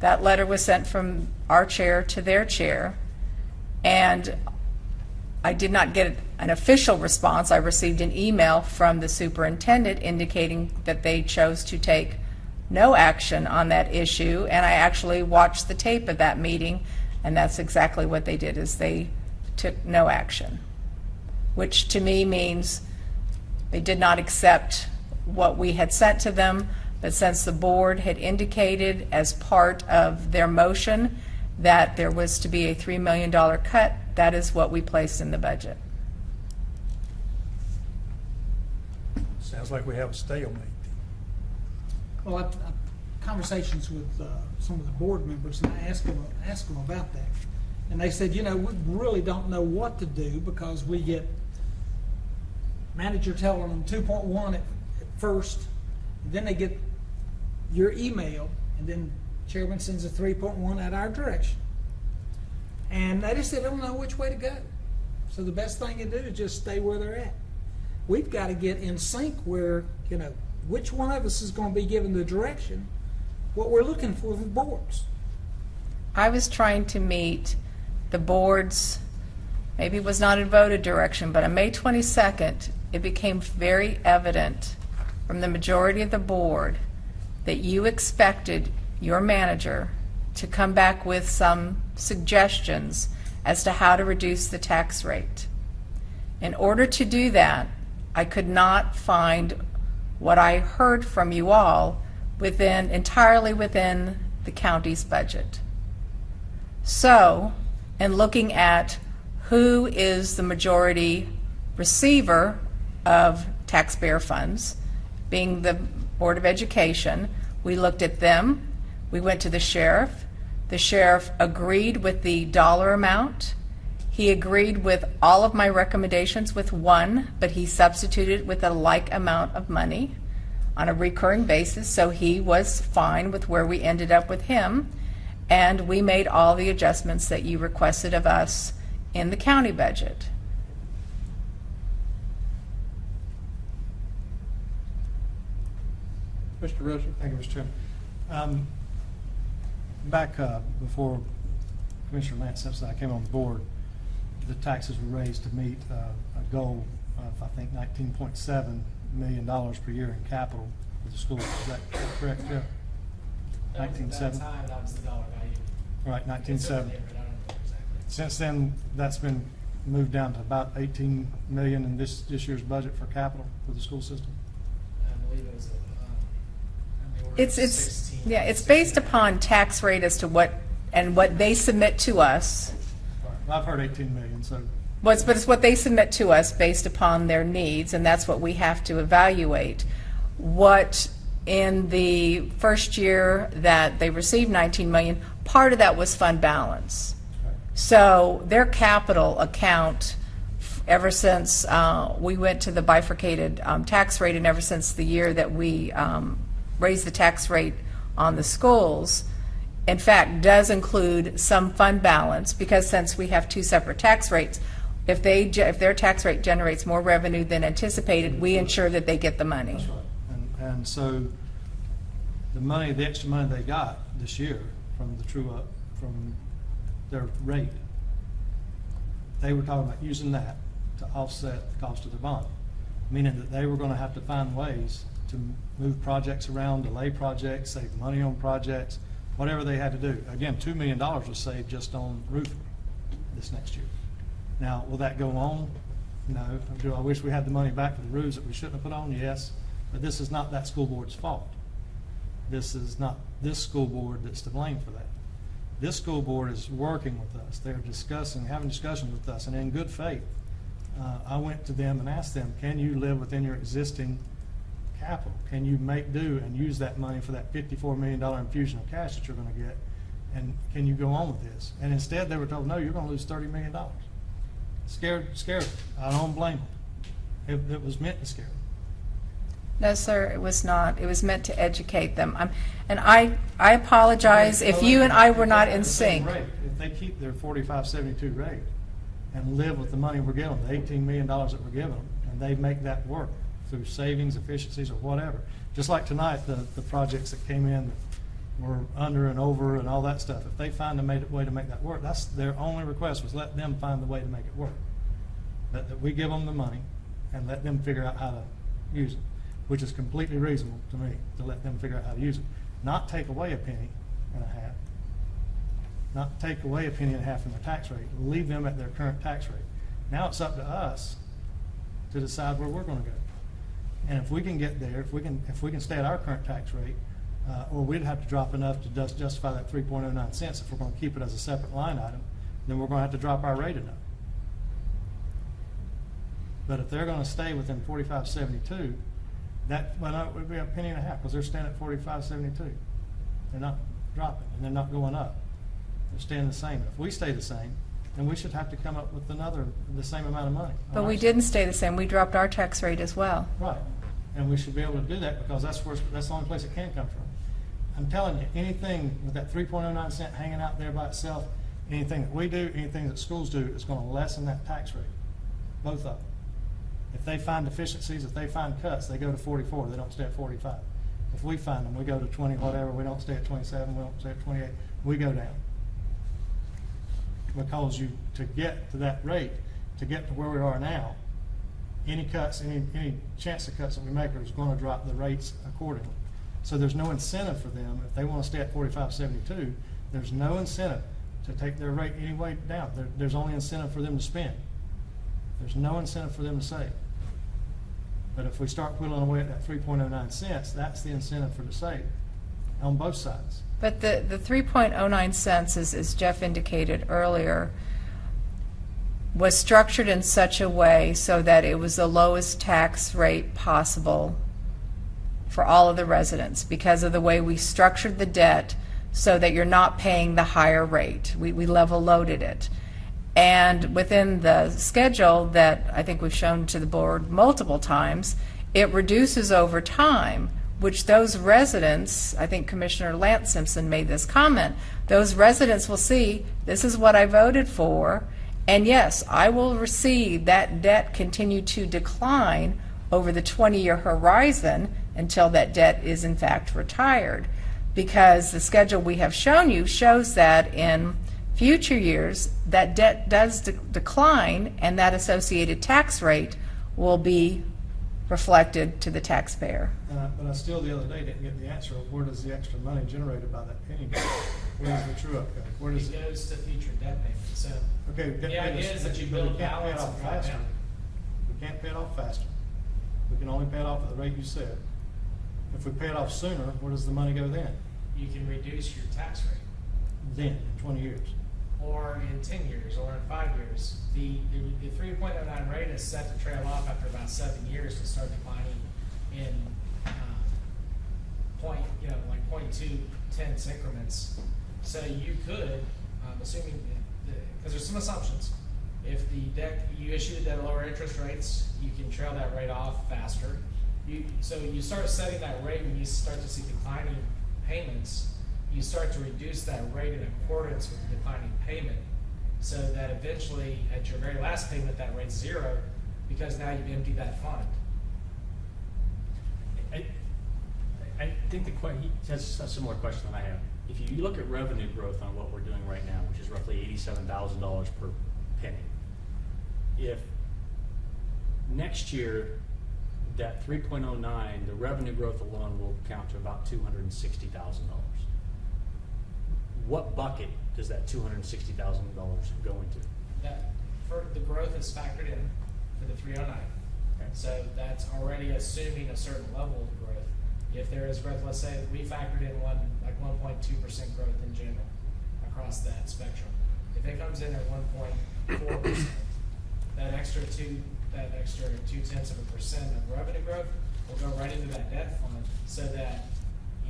That letter was sent from our chair to their chair, and I did not get an official response. I received an email from the superintendent indicating that they chose to take no action on that issue, and I actually watched the tape of that meeting, and that's exactly what they did, is they took no action, which to me means they did not accept what we had sent to them, but since the board had indicated as part of their motion that there was to be a $3 million cut, that is what we placed in the budget. Sounds like we have a stalemate. Well, conversations with some of the board members, and I asked them about that. And they said, you know, we really don't know what to do because we get manager telling them 2.1 at first, and then they get your email, and then chairman sends a 3.1 at our direction. And they just said, I don't know which way to go. So the best thing to do is just stay where they're at. We've got to get in sync where, you know, which one of us is going to be given the direction, what we're looking for from boards. I was trying to meet the board's, maybe it was not a voted direction, but on May 22nd, it became very evident from the majority of the board that you expected your manager to come back with some suggestions as to how to reduce the tax rate. In order to do that, I could not find what I heard from you all entirely within the county's budget. So, in looking at who is the majority receiver of taxpayer funds, being the Board of Education, we looked at them, we went to the sheriff, The sheriff agreed with the dollar amount. He agreed with all of my recommendations with one, but he substituted with a like amount of money on a recurring basis, so he was fine with where we ended up with him, and we made all the adjustments that you requested of us in the county budget. Mr. Rushing? Thank you, Mr. Chairman. Back before Commissioner Lance Simpson and I came on the board, the taxes were raised to meet a goal of, I think, $19.7 million per year in capital for the schools. Is that correct, Jeff? At that 19.7? time, that was the dollar value. Right, It's in 19.7. the neighborhood, I don't know exactly. Since then, that's been moved down to about 18 million in this year's budget for capital for the school system. I believe it was in the order of It's 16. yeah, it's based upon tax rate as to what they submit to us. I've heard 18 million, so But it's what they submit to us based upon their needs, and that's what we have to evaluate. What in the first year that they received 19 million, part of that was fund balance. So their capital account, ever since we went to the bifurcated tax rate, and ever since the year that we raised the tax rate on the schools, in fact, does include some fund balance, because since we have two separate tax rates, if their tax rate generates more revenue than anticipated, we ensure that they get the money. that's right. And so the extra money they got this year from the true up, from their rate, they were talking about using that to offset the cost of their bond, meaning that they were going to have to find ways to move projects around, delay projects, save money on projects, whatever they had to do. Again, $2 million was saved just on roofing this next year. Now, will that go on? No. Do I wish we had the money back for the roofs that we shouldn't have put on? Yes. But this is not that school board's fault. This is not this school board that's to blame for that. This school board is working with us. They're having discussions with us, and in good faith, I went to them and asked them, can you live within your existing capital? Can you make do and use that money for that $54 million infusion of cash that you're going to get? And can you go on with this? And instead they were told, no, you're going to lose $30 million. Scared them. I don't blame them. It was meant to scare them. No, sir, it was not. It was meant to educate them. And I apologize if you and I were not in sync. If they keep their 45.72 rate and live with the money we're giving them, the $18 million that we're giving them, and they make that work through savings, efficiencies, or whatever. Just like tonight, the projects that came in were under and over and all that stuff. If they find a way to make that work, that's their only request, was let them find the way to make it work. That we give them the money and let them figure out how to use it, which is completely reasonable to me, to let them figure out how to use it. Not take away a penny and a half. Not take away a penny and a half from their tax rate. Leave them at their current tax rate. Now it's up to us to decide where we're going to go. And if we can get there, if we can stay at our current tax rate, or we'd have to drop enough to justify that 3.09 cents if we're going to keep it as a separate line item, then we're going to have to drop our rate enough. But if they're going to stay within 45.72, that would be a penny and a half, because they're staying at 45.72. They're not dropping, and they're not going up. They're staying the same. If we stay the same, then we should have to come up with the same amount of money. But we didn't stay the same. We dropped our tax rate as well. Right. And we should be able to do that, because that's the only place it can come from. I'm telling you, anything with that 3.09 cent hanging out there by itself, anything that we do, anything that schools do, is going to lessen that tax rate. Both of them. If they find deficiencies, if they find cuts, they go to 44. They don't stay at 45. If we find them, we go to 20, whatever. We don't stay at 27. We don't stay at 28. We go down. Because to get to that rate, to get to where we are now, any cuts, any chance of cuts that we make is going to drop the rates accordingly. So there's no incentive for them, if they want to stay at 45.72, there's no incentive to take their rate any way down. There's only incentive for them to spend. There's no incentive for them to save. But if we start whittling away at that 3.09 cents, that's the incentive for the save on both sides. But the 3.09 cents, as Jeff indicated earlier, was structured in such a way so that it was the lowest tax rate possible for all of the residents, because of the way we structured the debt so that you're not paying the higher rate. We level loaded it. And within the schedule that I think we've shown to the board multiple times, it reduces over time, which those residents, I think Commissioner Lance Simpson made this comment, those residents will see, this is what I voted for, and yes, I will receive that debt continue to decline over the 20-year horizon until that debt is in fact retired. Because the schedule we have shown you shows that in future years, that debt does decline, and that associated tax rate will be reflected to the taxpayer. But I still the other day didn't get the answer of where does the extra money generated by that penny go? Where does the true up go? Where does It goes to future debt payments, so. Okay, The idea is that you but we build can't pay it balance off and drop faster. down. We can't pay it off faster. We can only pay it off at the rate you said. If we pay it off sooner, where does the money go then? You can reduce your tax rate, Then, in 20 years. or in 10 years, or in 5 years. The 3.09 rate is set to trail off after about 7 years to start declining in like 0.2 increments. So you could, assuming, because there's some assumptions, if the debt, you issue the debt at lower interest rates, you can trail that rate off faster. So you start setting that rate when you start to see declining payments, you start to reduce that rate in accordance with the declining payment, so that eventually at your very last payment that rate's zero, because now you've emptied that fund. I think that's a similar question that I have. If you look at revenue growth on what we're doing right now, which is roughly $87,000 per penny, if next year that 3.09, the revenue growth alone will count to about $260,000. What bucket does that $260,000 go into? That, for the growth is factored in for the 309. Okay. So that's already assuming a certain level of growth. If there is growth, let's say that we factored in 1.2% growth in general across that spectrum. If it comes in at 1.4%, that extra 0.2% of revenue growth will go right into that debt fund, so that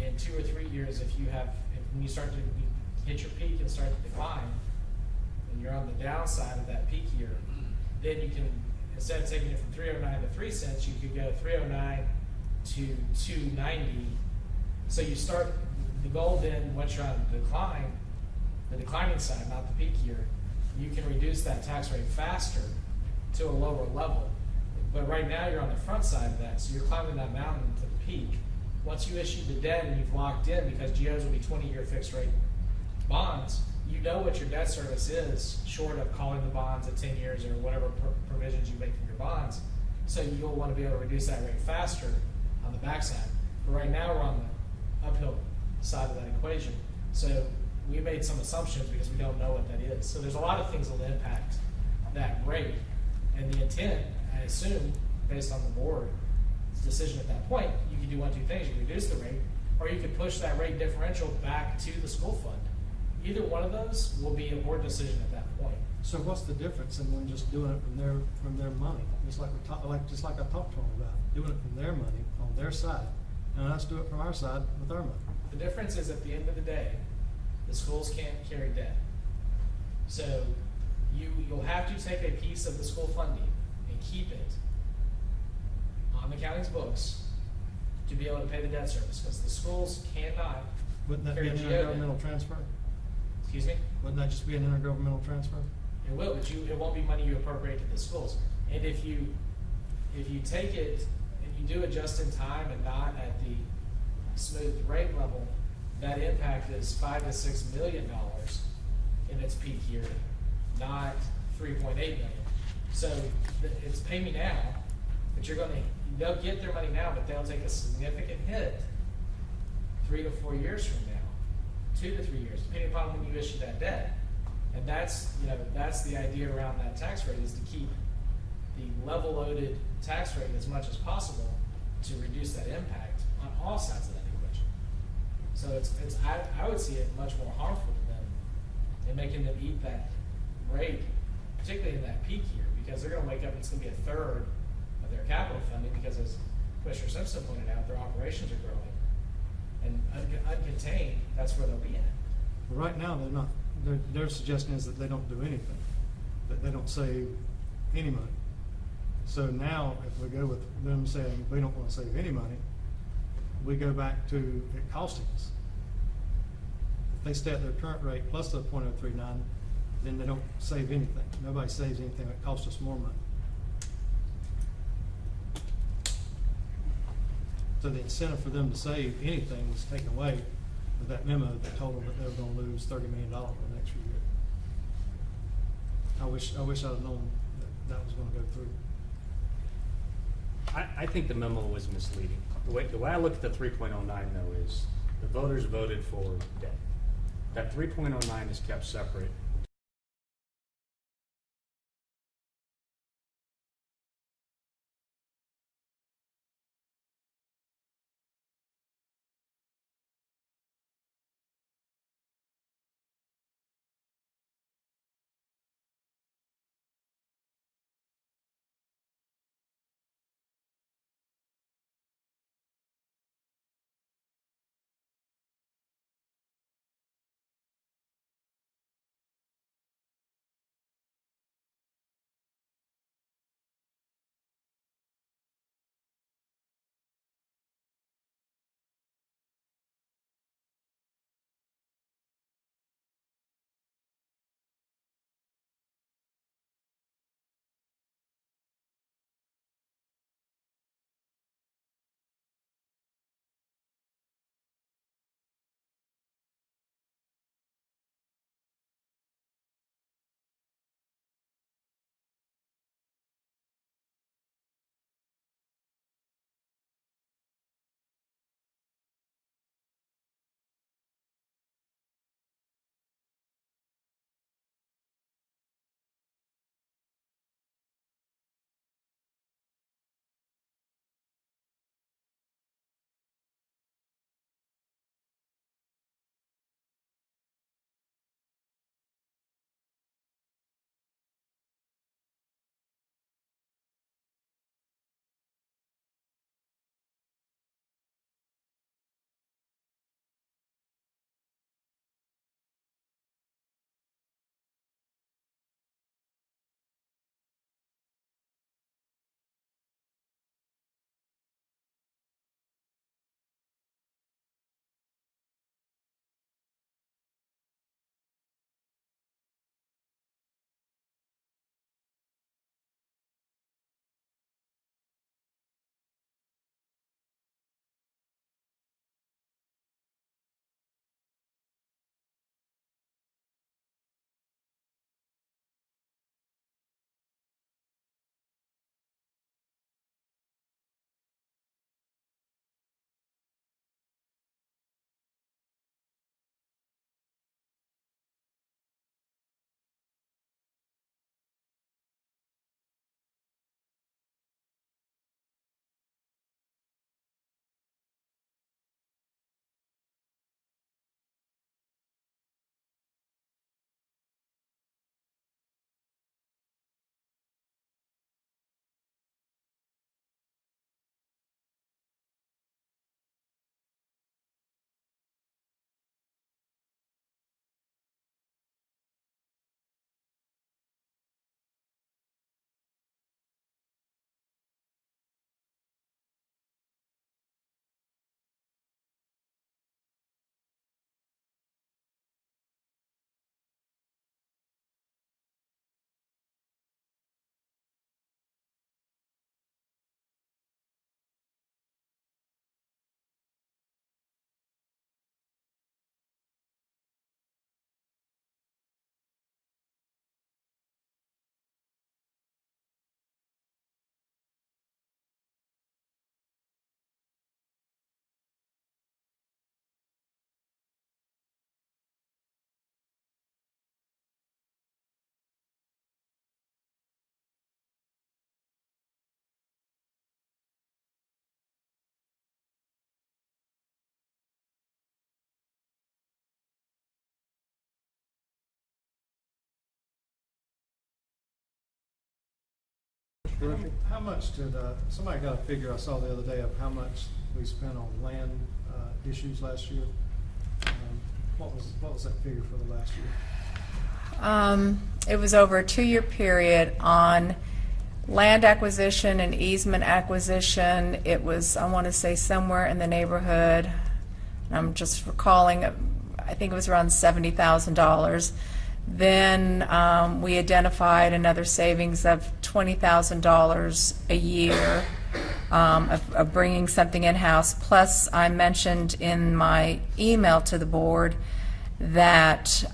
in 2 or 3 years, when you start to hit your peak and start to decline, and you're on the downside of that peak year, then you can, instead of taking it from 309 to 3 cents, you could go 309 to 290. So you start, the goal then, once you're on the declining side, not the peak year, you can reduce that tax rate faster to a lower level. But right now you're on the front side of that, so you're climbing that mountain to the peak. Once you issue the debt and you've locked in, because GOs will be 20-year fixed rate bonds, you know what your debt service is, short of calling the bonds at 10 years or whatever provisions you make in your bonds. So you'll want to be able to reduce that rate faster on the backside. But right now we're on the uphill side of that equation. So we made some assumptions because we don't know what that is. So there's a lot of things that will impact that rate. And the intent, I assume, based on the board's decision at that point, you could do one of two things. You could reduce the rate, or you could push that rate differential back to the school fund. Either one of those will be a board decision at that point. So what's the difference in them just doing it from their money? Just like I talked to them about, doing it from their money on their side, and us do it from our side with our money. The difference is, at the end of the day, the schools can't carry debt. So you'll have to take a piece of the school funding and keep it on the county's books to be able to pay the debt service, because the schools cannot Wouldn't that be carry an GO debt. intergovernmental transfer? Excuse me? Wouldn't that just be an intergovernmental transfer? It will, but it won't be money you appropriate to the schools. And if you take it and you do it just in time and not at the smooth rate level, that impact is $5 to $6 million in its peak year, not 3.8 million. So it's pay me now, but they'll get their money now, but they'll take a significant hit 3 to 4 years from now, 2 to 3 years, depending upon when you issue that debt. And that's the idea around that tax rate, is to keep the level loaded tax rate as much as possible to reduce that impact on all sides of that equation. So I would see it much more harmful to them in making them eat that rate, particularly in that peak year, because they're going to wake up and it's going to be a third of their capital funding, because as Commissioner Simpson pointed out, their operations are growing. And uncontained, that's where they'll be at. Right now, they're not, their suggestion is that they don't do anything, that they don't save any money. So now, if we go with them saying we don't want to save any money, we go back to it costing us. If they stay at their current rate plus the .039, then they don't save anything. Nobody saves anything, it costs us more money. So the incentive for them to save anything was taken away with that memo that told them that they were gonna lose $30 million in the next few years. I wish I'd have known that was gonna go through. I think the memo was misleading. The way I look at the 3.09 though is the voters voted for debt. That 3.09 is kept separate Mr. Rushing? How much did, somebody got a figure I saw the other day of how much we spent on land issues last year? What was that figure for the last year? It was over a 2-year period on land acquisition and easement acquisition. It was, I want to say, somewhere in the neighborhood, I'm just recalling, I think it was around $70,000. Then we identified another savings of $20,000 a year of bringing something in-house. Plus, I mentioned in my email to the board that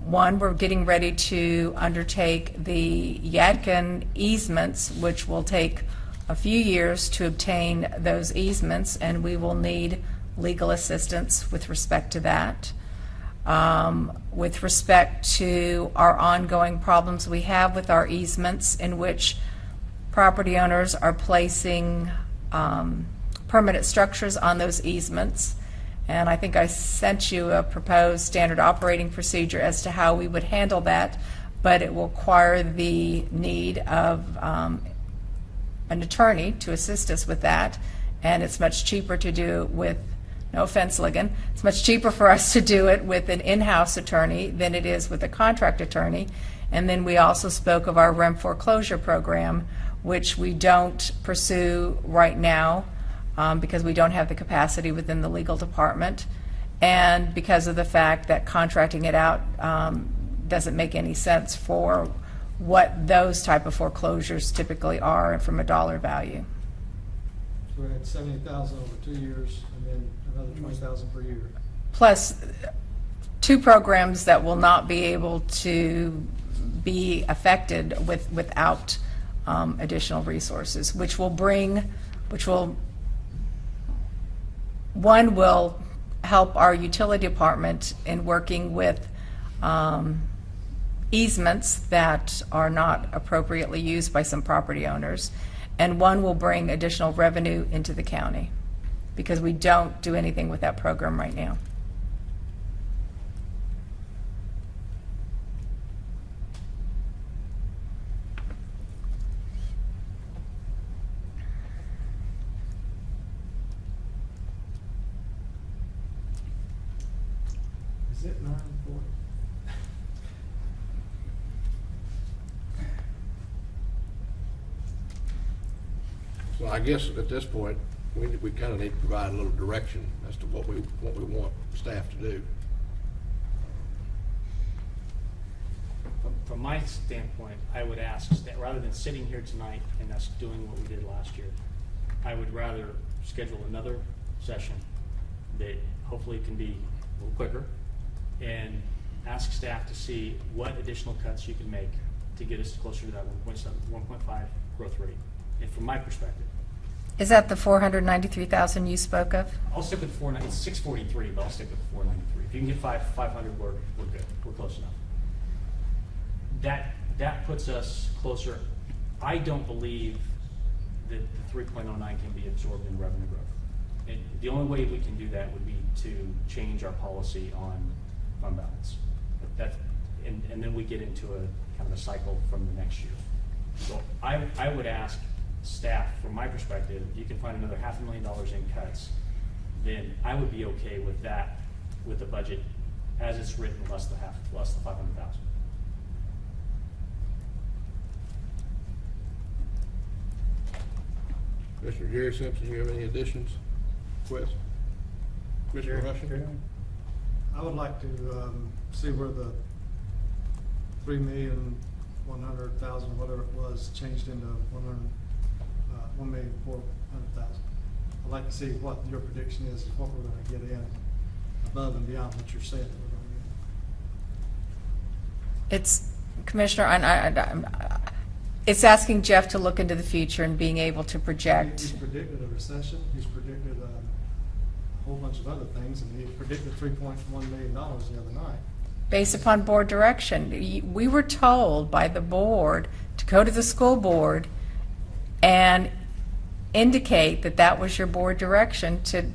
one, we're getting ready to undertake the Yadkin easements, which will take a few years to obtain those easements, and we will need legal assistance with respect to that. With respect to our ongoing problems we have with our easements, in which property owners are placing permanent structures on those easements. And I think I sent you a proposed standard operating procedure as to how we would handle that, but it will require the need of an attorney to assist us with that, and it's much cheaper to do with, no offense, Ligon, it's much cheaper for us to do it with an in-house attorney than it is with a contract attorney. And then we also spoke of our rem foreclosure program, which we don't pursue right now because we don't have the capacity within the legal department, and because of the fact that contracting it out doesn't make any sense for what those type of foreclosures typically are from a dollar value. So we had 70,000 over 2 years, and then another 20,000 per year. Plus 2 programs that will not be able to be affected without additional resources, which will one will help our utility department in working with easements that are not appropriately used by some property owners, and one will bring additional revenue into the county, because we don't do anything with that program right now. Is it 9:40? So I guess at this point, we kind of need to provide a little direction as to what we want staff to do. From my standpoint, I would ask that rather than sitting here tonight and us doing what we did last year, I would rather schedule another session that hopefully can be a little quicker, and ask staff to see what additional cuts you can make to get us closer to that 1.7, 1.5 growth rate. And from my perspective, Is that the 493,000 you spoke of? I'll stick with 490. It's 643, but I'll stick with 493. If you can get 500, we're good. We're close enough. That puts us closer. I don't believe that the 3.09 can be absorbed in revenue growth. And the only way we can do that would be to change our policy on fund balance. And then we get into a kind of a cycle from the next year. So I would ask staff, from my perspective, if you can find another $500,000 in cuts, then I would be okay with that, with the budget as it's written, less the 500,000. Commissioner Jerry Simpson, you have any additions? Questions? Commissioner Rushing? I would like to see where the 3,100,000, whatever it was, changed into 1,400,000. I'd like to see what your prediction is of what we're going to get in above and beyond what you're saying that we're going to get. It's, Commissioner, it's asking Jeff to look into the future and being able to project. He's predicted a recession. He's predicted a whole bunch of other things, and he predicted $3.1 million the other night. Based upon board direction. We were told by the board to go to the school board and indicate that that was your board direction to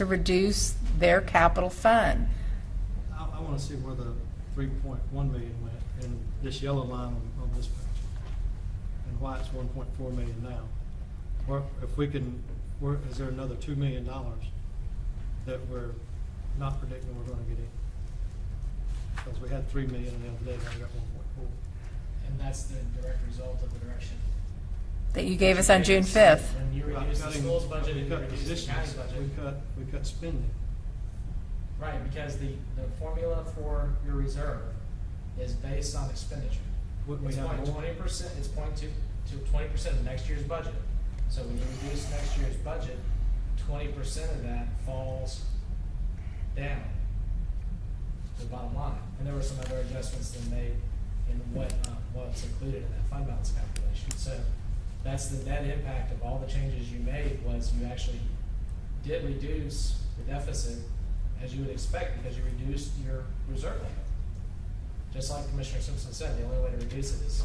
reduce their capital fund. I want to see where the 3.1 million went in this yellow line on this page. And why it's 1.4 million now. Or if we can, is there another $2 million that we're not predicting we're gonna get in? Because we had 3 million the other day, now we got 1.4. And that's the direct result of the direction. That you gave us on June 5th. When you reduce the schools budget and you reduce the county positions, budget. we cut spending. Right, because the formula for your reserve is based on expenditure. Wouldn't we It's have more? 20%, it's 20% of next year's budget. So when you reduce next year's budget, 20% of that falls down to the bottom line. And there were some other adjustments that made in what's included in that fund balance calculation. So that's the net impact of all the changes you made was you actually did reduce the deficit as you would expect because you reduced your reserve limit. Just like Commissioner Simpson said, the only way to reduce it is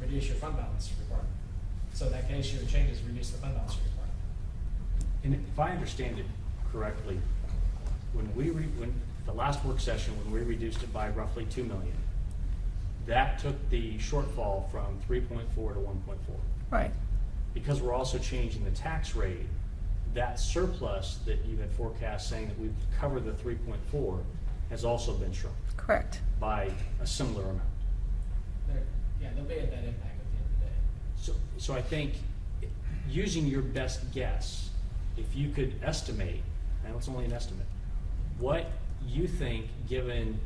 reduce your fund balance requirement. So in that case, your change is reduce the fund balance requirement. And if I understand it correctly, when the last work session, when we reduced it by roughly 2 million, that took the shortfall from 3.4 to 1.4. Right. Because we're also changing the tax rate, that surplus that you had forecast saying that we would cover the 3.4 has also been shrunk Correct. by a similar amount. There'll be a net impact at the end of the day. So I think using your best guess, if you could estimate, and it's only an estimate, what you think, given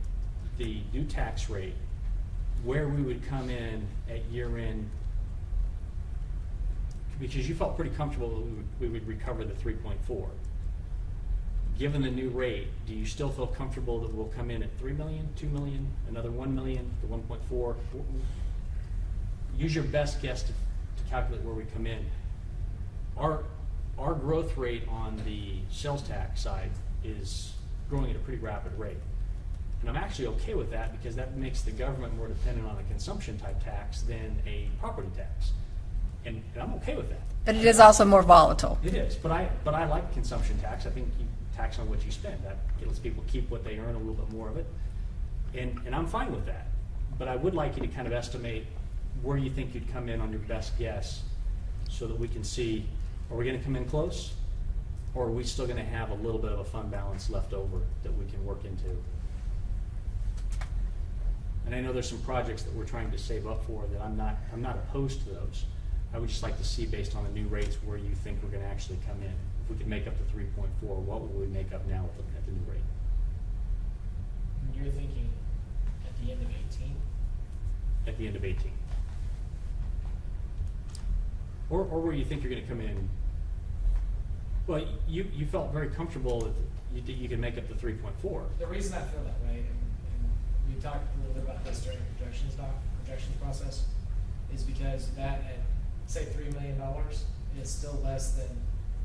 the new tax rate, where we would come in at year end, because you felt pretty comfortable that we would recover the 3.4. Given the new rate, do you still feel comfortable that we'll come in at 3 million, 2 million, another 1 million, the 1.4? Use your best guess to calculate where we come in. Our growth rate on the sales tax side is growing at a pretty rapid rate. And I'm actually okay with that because that makes the government more dependent on a consumption type tax than a property tax. And I'm okay with that. But it is also more volatile. It is, but I like consumption tax. I think you tax on what you spend. That lets people keep what they earn, a little bit more of it. And I'm fine with that. But I would like you to kind of estimate where you think you'd come in on your best guess so that we can see, are we going to come in close? Or are we still going to have a little bit of a fund balance left over that we can work into? And I know there's some projects that we're trying to save up for that I'm not opposed to those. I would just like to see, based on the new rates, where you think we're going to actually come in. If we could make up the 3.4, what would we make up now at the new rate? And you're thinking at the end of 18? At the end of 18. Or where you think you're going to come in. Well, you felt very comfortable that you can make up the 3.4. The reason I feel that way, and we talked a little bit about this during the projections process, is because that at, say, $3 million is still less than,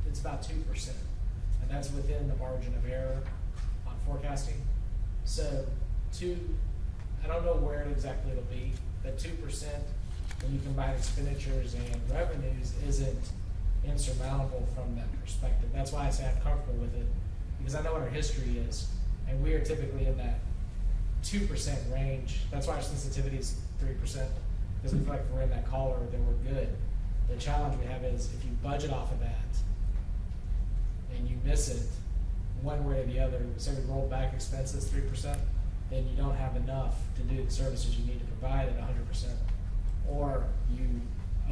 it's about 2%. And that's within the margin of error on forecasting. So I don't know where exactly it'll be, but 2% when you combine expenditures and revenues isn't insurmountable from that perspective. That's why I say I'm comfortable with it, because I know what our history is, and we are typically in that 2% range. That's why our sensitivity is 3%, because we feel like if we're in that collar, then we're good. The challenge we have is if you budget off of that and you miss it one way or the other, say we roll back expenses 3%, then you don't have enough to do the services you need to provide at 100%. Or you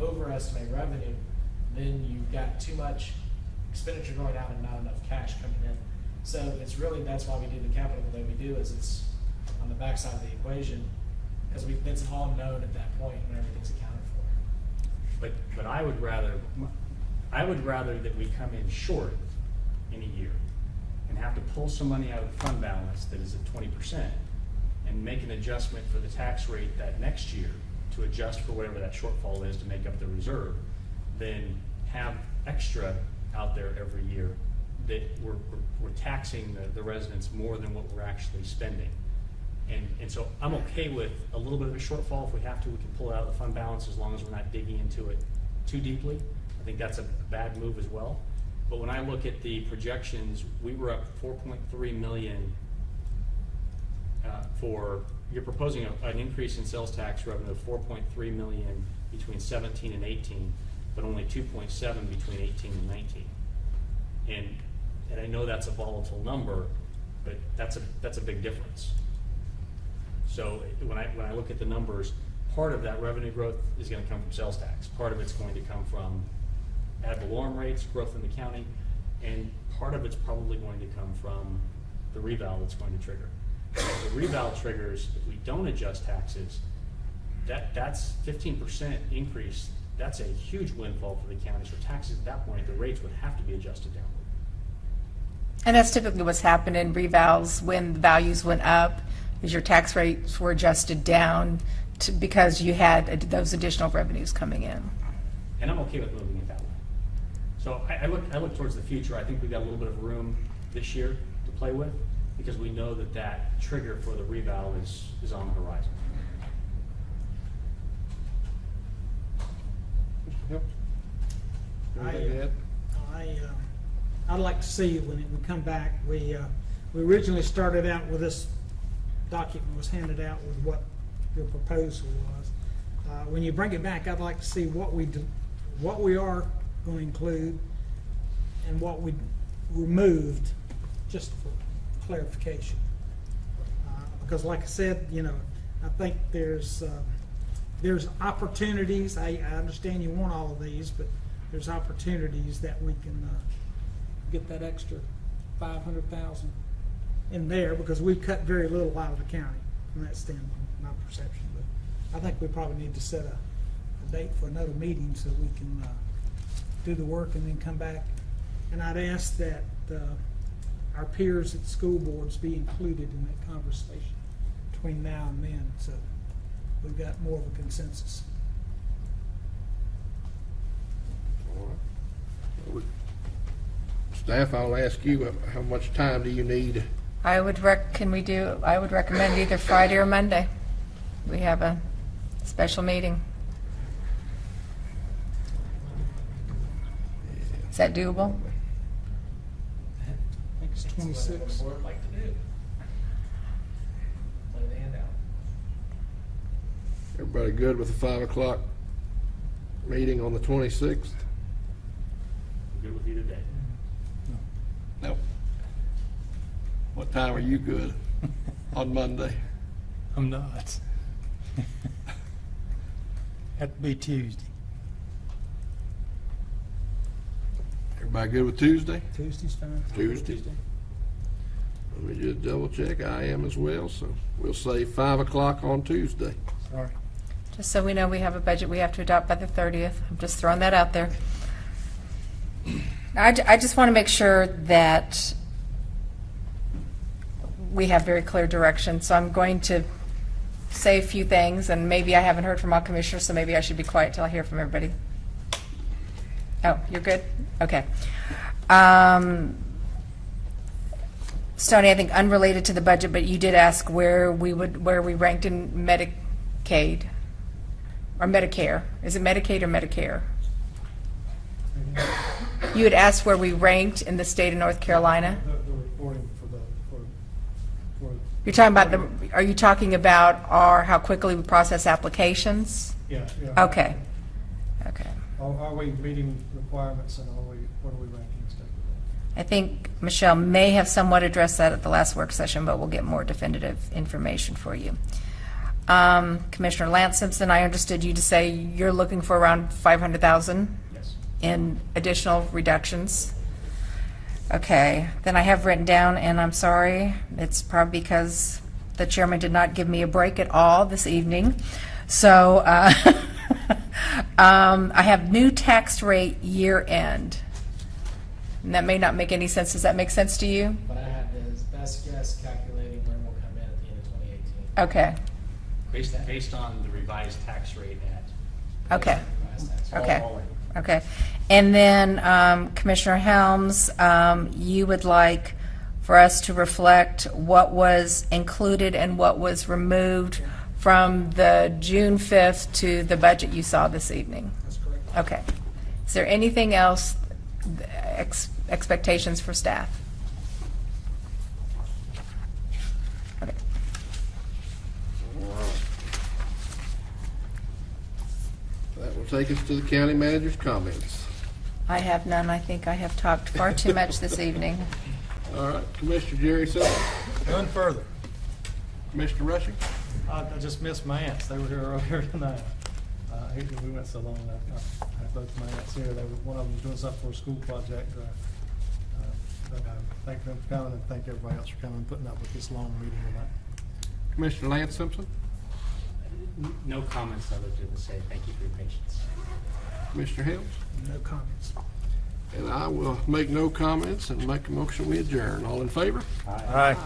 overestimate revenue, then you've got too much expenditure going out and not enough cash coming in. So it's really, that's why we do the capital the way we do, is it's on the backside of the equation, because it's all known at that point when everything's accounted for. But I would rather that we come in short in a year and have to pull some money out of the fund balance that is at 20% and make an adjustment for the tax rate that next year to adjust for whatever that shortfall is to make up the reserve, than have extra out there every year that we're taxing the residents more than what we're actually spending. And so I'm okay with a little bit of a shortfall. If we have to, we can pull it out of the fund balance as long as we're not digging into it too deeply. I think that's a bad move as well. But when I look at the projections, we were up 4.3 million for you're proposing an increase in sales tax revenue of 4.3 million between 17 and 18, but only 2.7 between 18 and 19. And I know that's a volatile number, but that's a big difference. So when I look at the numbers, part of that revenue growth is going to come from sales tax. Part of it's going to come from ad valorem rates, growth in the county, and part of it's probably going to come from the reval that's going to trigger. If the reval triggers, if we don't adjust taxes, that's 15% increase. That's a huge windfall for the county. So taxes at that point, the rates would have to be adjusted downward. And that's typically what's happened in revals when the values went up, is your tax rates were adjusted down because you had those additional revenues coming in. And I'm okay with moving it that way. So I look towards the future. I think we've got a little bit of room this year to play with because we know that trigger for the reval is on the horizon. Yep. Anything to add? I'd like to see when we come back, we originally started out with this document was handed out with what your proposal was. When you bring it back, I'd like to see what we are going to include and what we removed, just for clarification. Because like I said, I think there's opportunities. I understand you want all of these, but there's opportunities that we can get that extra $500,000 in there, because we've cut very little out of the county from that standpoint, my perception. But I think we probably need to set a date for another meeting so we can do the work and then come back. And I'd ask that our peers at school boards be included in that conversation between now and then, so we've got more of a consensus. All right. Staff, I'll ask you, how much time do you need? I would recommend either Friday or Monday. We have a special meeting. Is that doable? I think it's 26. What the board would like to do. Lay the hand out. Everybody good with the 5 o'clock meeting on the 26th? Good with you today. No. What time are you good on Monday? I'm not. Have to be Tuesday. Everybody good with Tuesday? Tuesday's fine. Tuesday. Let me just double check. I am as well, so we'll say 5 o'clock on Tuesday. Sorry. Just so we know, we have a budget we have to adopt by the 30th. I'm just throwing that out there. I just want to make sure that we have very clear direction, so I'm going to say a few things, and maybe I haven't heard from all commissioners, so maybe I should be quiet till I hear from everybody. Oh, you're good? Okay. Stoney, I think unrelated to the budget, but you did ask where we ranked in Medicaid or Medicare. Is it Medicaid or Medicare? You had asked where we ranked in the state of North Carolina. The reporting for You're talking about are you talking about how quickly we process applications? yeah. Okay. Okay. Are we meeting requirements, and what are we ranking the state? I think Michelle may have somewhat addressed that at the last work session, but we'll get more definitive information for you. Commissioner Lance Simpson, I understood you to say you're looking for around 500,000 Yes. in additional reductions. Okay, then I have written down, and I'm sorry, it's probably because the chairman did not give me a break at all this evening. So I have new tax rate year end. And that may not make any sense. Does that make sense to you? What I have is best guess calculating where we'll come in at the end of 2018. Okay, Based on the revised tax rate at. okay, Revised tax rate. okay, all in. okay. And then Commissioner Helms, you would like for us to reflect what was included and what was removed from the June 5th to the budget you saw this evening? That's correct. Okay. Is there anything else, expectations for staff? Okay. That will take us to the county manager's comments. I have none. I think I have talked far too much this evening. All right, Commissioner Jerry Silver, None further. Commissioner Rushing. I just missed my aunts. They were here earlier tonight. I hate that we went so long. I had both my aunts here. One of them was doing something for a school project. But I thank them for coming and thank everybody else for coming and putting up with this long meeting tonight. Commissioner Lance Simpson, No comments other than to say thank you for your patience. Commissioner Helms, No comments. and I will make no comments and make a motion we adjourn. All in favor? All right.